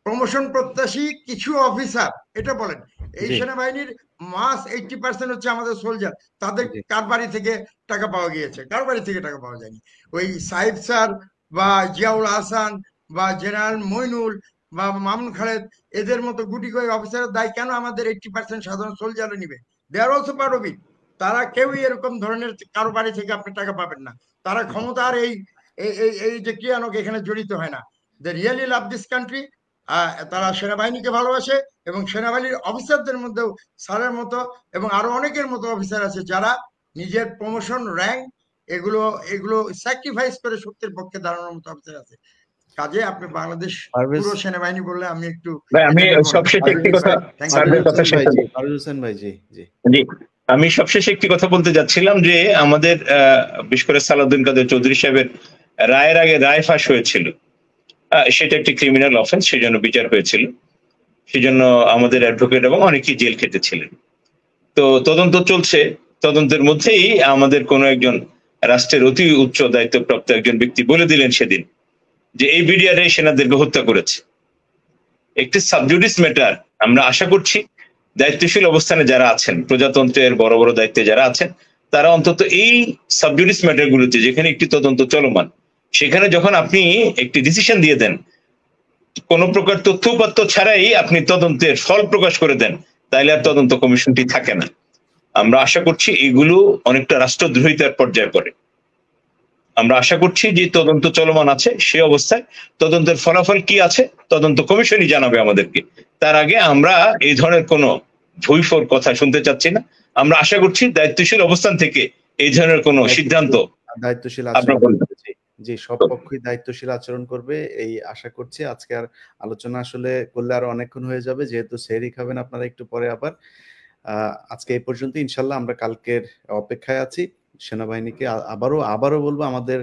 প্রমোশন প্রত্যাশী কিছু অফিসার, এটা বলেন। এই জি সেনাবাহিনীর মাস 80% হচ্ছে আমাদের সোলজার, তাদের জি কার বাড়ি থেকে টাকা পাওয়া গিয়েছে? কার বাড়ি থেকে টাকা পাওয়া যায়নি। ওই সাইফ স্যার বা জিয়াউল হাসান বা জেনারেল মইনুল বা মামুন খালেদ, এদের মতো গুটি কয়েক অফিসারের দায় কেন আমাদের 80% সাধারণ সোলজাররা নিবে? They are also part of it. তারা কেউই এরকম ধরনের কারো বাড়ি থেকে আপনি টাকা পাবেন না। তারা ক্ষমতার এই এই এই এই যে ক্রিয়ানক এখানে জড়িত হয় না। They really love this country. তারা সেনাবাহিনীকে ভালোবাসে, এবং সেনাবাহিনীর অফিসারদের মধ্যেও স্যারের মতো এবং আরো অনেকের মতো অফিসার আছে যারা নিজের প্রমোশন র্যাঙ্ক এগুলো এগুলো স্যাক্রিফাইস করে সত্যের পক্ষে দাঁড়ানোর মতো অফিসার আছে। কাজে আপনি বাংলাদেশ পারভেজ পুরো সেনাবাহিনী বললে আমি একটু ভাই আমি এটাকে বলবো। সবশেষে একটি কথা, থ্যাংক ইউ। স্যারদের কথা শেষ করব। পারভেজ হোসেন ভাই, জি জি জি, আমি সবশেষে একটি কথা বলতে যাচ্ছিলাম যে আমাদের বিশেষ করে সালাউদ্দিন কাদের চৌধুরী সাহেবের রায়ের আগে রায় ফাঁস হয়েছিল, সেটা একটি ক্রিমিনাল অফেন্স, সেজন্য বিচার হয়েছিল, সেজন্য আমাদের অ্যাডভোকেট এবং অনেকেই জেল খেটেছিলেন। তো তদন্ত চলছে, তদন্তের মধ্যেই আমাদের কোন একজন রাষ্ট্রের অতি উচ্চ দায়িত্বপ্রাপ্ত একজন ব্যক্তি বলে দিলেন সেদিন যে এই বিডিআর সেনাদেরকে হত্যা করেছে। একটি সাবজুডিস ম্যাটার। আমরা আশা করছি দায়িত্বশীল অবস্থানে যারা আছেন, প্রজাতন্ত্রের বড় বড় দায়িত্বে যারা আছেন, তারা অন্তত এই সাবজুডিস ম্যাটার গুলোতে, যেখানে একটি তদন্ত চলমান, সেখানে যখন আপনি একটি ডিসিশন দিয়ে দেন, কোন প্রকার তথ্য উপাত্ত ছাড়াই আপনি তদন্তের ফল প্রকাশ করে দেন, তাইলে আর তদন্ত কমিশনটি থাকে না। আমরা আশা করছি এগুলো অনেকটা রাষ্ট্রদ্রোহিতার পর্যায়ে পড়ে। আমরা আশা করছি যে তদন্ত চলমান আছে, সে অবস্থায় তদন্তের ফলাফল কি আছে তদন্ত কমিশনই জানাবে আমাদেরকে। তার আগে আমরা এই ধরনের কোনো ভুইফোর কথা শুনতে চাচ্ছি না। আমরা আশা করছি দায়িত্বশীল অবস্থান থেকে এই ধরনের কোনো সিদ্ধান্ত দায়িত্বশীল আপনার আচরণ বলবেন। করবে। জি, সব পক্ষই দায়িত্বশীল আচরণ করবে এই আশা করছি। আজকে আর আলোচনা আসলে করলে আরো অনেকক্ষণ হয়ে যাবে, যেহেতু সেহরি খাবেন আপনারা একটু পরে আবার। আজকে এই পর্যন্ত, ইনশাল্লাহ আমরা কালকের অপেক্ষায় আছি। সেনাবাহিনীকে আবারও বলবো, আমাদের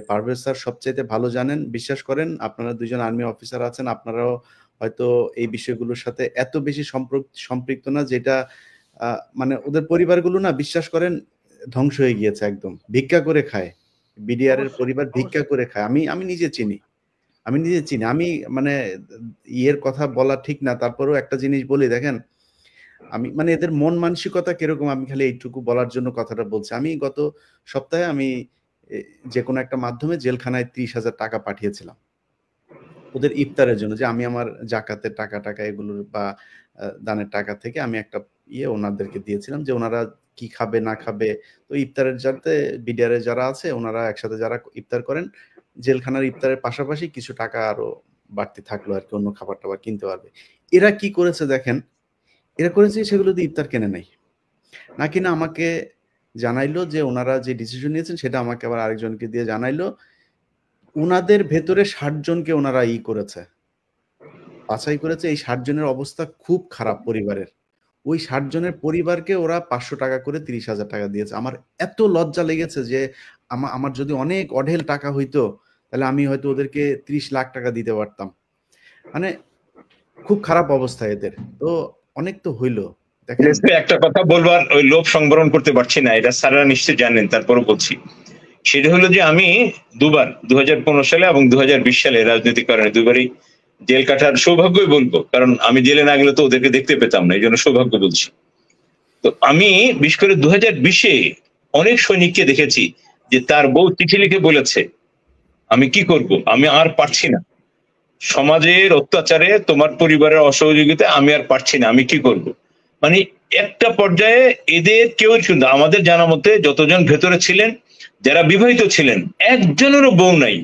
পারভেজ স্যার সবচাইতে ভালো জানেন, বিশ্বাস করেন। আপনারা দুজন আর্মি অফিসার আছেন, আপনারাও হয়তো এই বিষয়গুলোর সাথে এত বেশি সম্পৃক্ত না, যেটা মানে ওদের পরিবারগুলো না, বিশ্বাস করেন, ধ্বংস হয়ে গিয়েছে, একদম ভিক্ষা করে খায়। বিডিআর এর পরিবার ভিক্ষা করে খায়। আমি নিজে চিনি, আমি মানে ইয়ের কথা বলা ঠিক না, তারপরেও একটা জিনিস বলি, দেখেন আমি মানে এদের মন মানসিকতা কিরকম, আমি খালি এইটুকু বলার জন্য কথাটা বলছি। আমি গত সপ্তাহে আমি যে কোনো একটা মাধ্যমে জেলখানায় 30,000 টাকা পাঠিয়েছিলাম ওদের ইফতারের জন্য, যে আমি আমার জাকাতের টাকা এগুলোর বা দানের টাকা থেকে আমি একটা ওনাদেরকে দিয়েছিলাম, যে ওনারা কি খাবে না খাবে। তো ইফতারের যাতে বিডিআর যারা আছে ওনারা একসাথে যারা ইফতার করেন, জেলখানার ইফতারের পাশাপাশি কিছু টাকা আরো বাড়তি থাকলো আর কি, অন্য খাবার টাবার কিনতে পারবে। এরা কি করেছে দেখেন, এরা করেছে সেগুলো দিয়ে ইফতার কেনে নাই, না কিনা আমাকে জানাইলো যে ওনারা যে ডিসিশন নিয়েছেন সেটা আমাকে আবার আরেকজনকে দিয়ে জানাইলো, ওনাদের ভেতরে 60 জনকে ওনারা করেছে, বাছাই করেছে। এই 60 জনের অবস্থা খুব খারাপ পরিবারের। ওই 60 জনের পরিবারকে ওরা 500 টাকা করে 30,000 টাকা দিয়েছে। আমার এত লজ্জা লেগেছে যে আমার যদি অনেক অঢেল টাকা হইতো তাহলে আমি হয়তো ওদেরকে 30 লাখ টাকা দিতে পারতাম। মানে খুব খারাপ অবস্থা এদের। তো অনেক তো হইলো, দেখেন। একটা কথা বলবার ওই লোভ সংবরণ করতে পারছি না, এটা স্যাররা নিশ্চয়ই জানেন, তারপরও বলছি। সেটা হলো যে আমি দুবার 2015 সালে এবং 2020 সালে রাজনৈতিক কারণে দুবারই জেল কাটার সৌভাগ্যই বলবো, কারণ আমি জেলে না গেলে তো ওদেরকে দেখতে পেতাম না, এই জন্য সৌভাগ্য বলছি। তো আমি বিশেষ করে 2020-এ অনেক সৈনিককে দেখেছি যে তার বউ চিঠি লিখে বলেছে, আমি কি করব, আমি আর পারছি না, সমাজের অত্যাচারে, তোমার পরিবারের অসহযোগিতা, আমি আর পারছি না, আমি কি করব। মানে একটা পর্যায়ে এদের কেউ শুনতো, আমাদের জানা মতে যতজন ভেতরে ছিলেন যারা বিবাহিত ছিলেন একজনেরও বউ নাই,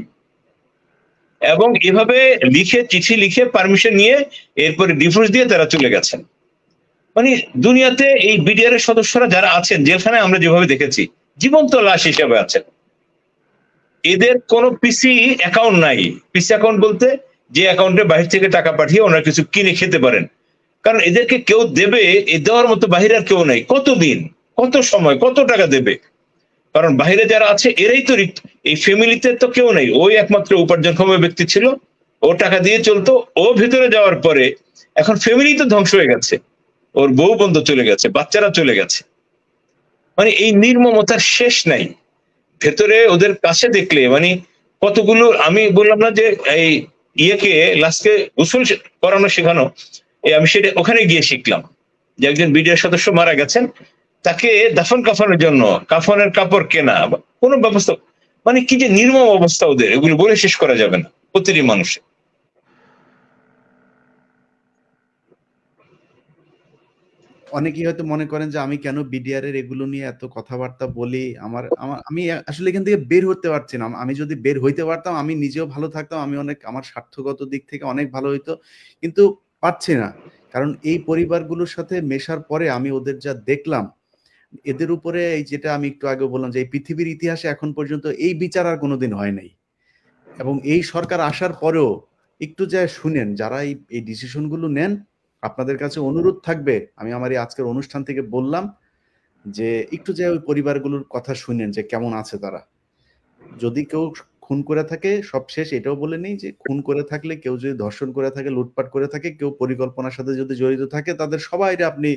এবং এভাবে লিখে চিঠি লিখে পারমিশন নিয়ে এরপরে ডিভোর্স দিয়ে তারা চলে গেছেন। মানে দুনিয়াতে এই বিডিআর এর সদস্যরা যারা আছেন জেলখানায় আমরা যেভাবে দেখেছি জীবন্ত লাশ হিসেবে আছেন। এদের কোনো পিসি অ্যাকাউন্ট নাই। পিসি অ্যাকাউন্ট বলতে যে অ্যাকাউন্টে বাহির থেকে টাকা পাঠিয়ে ওনারা কিছু কিনে খেতে পারেন, কারণ এদেরকে কেউ দেবে, এ দেওয়ার মতো বাহির আর কেউ নাই। কতদিন, কত সময়, কত টাকা দেবে, কারণ বাইরে যারা আছে এরাই তো, এই ফ্যামিলিতে তো কেউ নেই, ওই একমাত্র উপার্জনক্ষম ব্যক্তি ছিল, ও টাকা দিয়ে চলতো। ও ভিতরে যাওয়ার পরে এখন ফ্যামিলি তো ধ্বংস হয়ে গেছে, ওর বউ বন্ধু চলে গেছে, বাচ্চারা চলে গেছে। মানে এই নির্মমতার শেষ নাই। ভেতরে ওদের কাছে দেখলে মানে কতগুলো, আমি বললাম না যে এই ইয়েকে লাস্টকে গোসল করানো শেখানো, আমি সেটা ওখানে গিয়ে শিখলাম যে একজন বিডিআর সদস্য মারা গেছেন, তাকে দাফন কাফনের জন্য কাফনের কাপড় কেনা, কোনো ব্যবস্থা, মানে কি যে নির্মম অবস্থা ওদের, এগুলো বলে শেষ করা যাবে না প্রতিটি মানুষের। অনেকেই হয়তো মনে করেন যে আমি কেন বিডিআর এর এগুলো নিয়ে এত কথাবার্তা বলি, আমি আসলে এখান থেকে বের হতে পারছি না। আমি যদি বের হইতে পারতাম আমি নিজেও ভালো থাকতাম, আমি অনেক আমার স্বার্থগত দিক থেকে অনেক ভালো হইতো, কিন্তু পারছি না। কারণ এই পরিবারগুলোর সাথে মেশার পরে আমি ওদের যা দেখলাম, এদের উপরে এই যেটা আমি একটু আগে বললাম যে এই পৃথিবীর ইতিহাসে এখন পর্যন্ত এই বিচার আর কোনোদিন হয় নাই। এবং এই সরকার আসার পরেও একটু যা শুনেন, যারা এই ডিসিশনগুলো নেন, আপনাদের কাছে অনুরোধ থাকবে, আমি আমার এই আজকের অনুষ্ঠান থেকে বললাম যে একটু যে ওই পরিবারগুলোর কথা শুনেন যে কেমন আছে তারা। যদি কেউ খুন করে থাকে, সব শেষ এটাও বলে নেই যে খুন করে থাকলে, কেউ যদি ধর্ষণ করে থাকে, লুটপাট করে থাকে, কেউ পরিকল্পনার সাথে যদি জড়িত থাকে, তাদের সবাইরে আপনি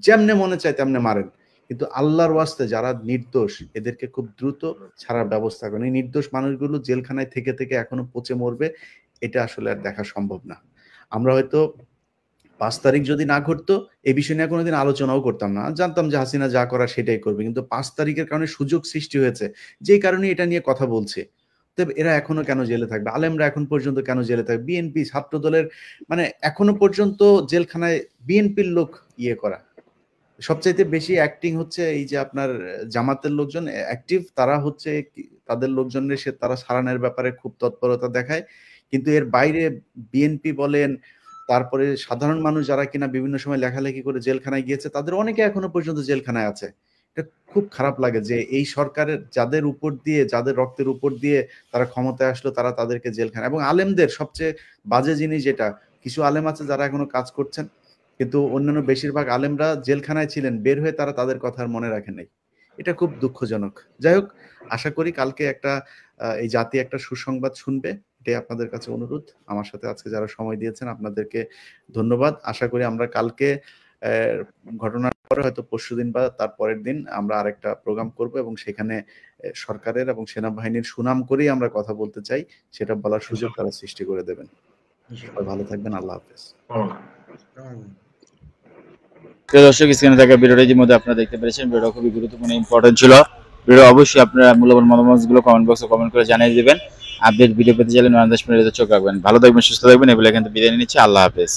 যেমনে মনে চায় তেমনে মারেন, কিন্তু আল্লাহর ওয়াস্তে যারা নির্দোষ এদেরকে খুব দ্রুত ছাড়ার ব্যবস্থা করেন। এই নির্দোষ মানুষগুলো জেলখানায় থেকে থেকে এখনো পচে মরবে, এটা আসলে আর দেখা সম্ভব না। আমরা হয়তো 5 তারিখ যদি না ঘটতো এই বিষয় নিয়ে কোনোদিন আলোচনাও করতাম না, জানতাম যে হাসিনা যা করা সেটাই করবে, কিন্তু 5 তারিখের কারণে সুযোগ সৃষ্টি হয়েছে, যে কারণে এটা নিয়ে কথা বলছে। তবে এরা এখনো কেন জেলে থাকবে, আলেমরা এখন পর্যন্ত কেন জেলে থাকবে, বিএনপি ছাত্র দলের মানে এখনো পর্যন্ত জেলখানায় বিএনপির লোক ইয়ে করা। সবচাইতে বেশি অ্যাক্টিং হচ্ছে এই যে আপনার জামাতের লোকজন অ্যাক্টিভ, তারা হচ্ছে তাদের লোকজনের তারা সারানোর ব্যাপারে খুব তৎপরতা দেখায়, কিন্তু এর বাইরে বিএনপি বলেন, তারপরে সাধারণ মানুষ যারা কিনা বিভিন্ন সময় লেখালেখি করে জেলখানায় গিয়েছে, তাদের অনেকে এখনো পর্যন্ত জেলখানায় আছে। এটা খুব খারাপ লাগে যে এই সরকারের যাদের উপর দিয়ে, যাদের রক্তের উপর দিয়ে তারা ক্ষমতায় আসলো, তারা তাদেরকে জেলখানা। এবং আলেমদের সবচেয়ে বাজে জিনিস যেটা, কিছু আলেম আছে যারা এখনো কাজ করছেন, কিন্তু অন্যান্য বেশিরভাগ আলেমরা জেলখানায় ছিলেন, বের হয়ে তারা তাদের কথা আর মনে রাখে নাই। এটা খুব দুঃখজনক। যাই হোক, আশা করি কালকে একটা এই জাতি একটা সুসংবাদ শুনবে, এটাই আপনাদের কাছে অনুরোধ। আমার সাথে আজকে যারা সময় দিয়েছেন আপনাদেরকে ধন্যবাদ। আশা করি আমরা কালকে ঘটনার পরে হয়তো পরশুদিন বা তার পরের দিন আমরা আরেকটা প্রোগ্রাম করব, এবং সেখানে সরকারের এবং সেনাবাহিনীর সুনাম করেই আমরা কথা বলতে চাই, সেটা বলার সুযোগ তারা সৃষ্টি করে দেবেন। সবাই ভালো থাকবেন, আল্লাহ হাফেজ। প্রিয় দর্শক, স্ক্রিনে থাকা ভিডিওটা ইতিমধ্যে আপনারা দেখতে পেরেছেন। ভিডিওটা খুবই গুরুত্বপূর্ণ, ইম্পর্টেন্ট ছিল। ভিডিও অবশ্যই আপনারা মূল্যবান মতামতগুলো কমেন্ট বক্সে কমেন্ট করে জানিয়ে দিবেন। আপডেট ভিডিও পেতে চাইলে 9 মিনিটে চোখ রাখবেন। ভালো থাকবেন, সুস্থ থাকবেন, এগুলো এখান থেকে বিদায় নিচ্ছি। আল্লাহ হাফেজ।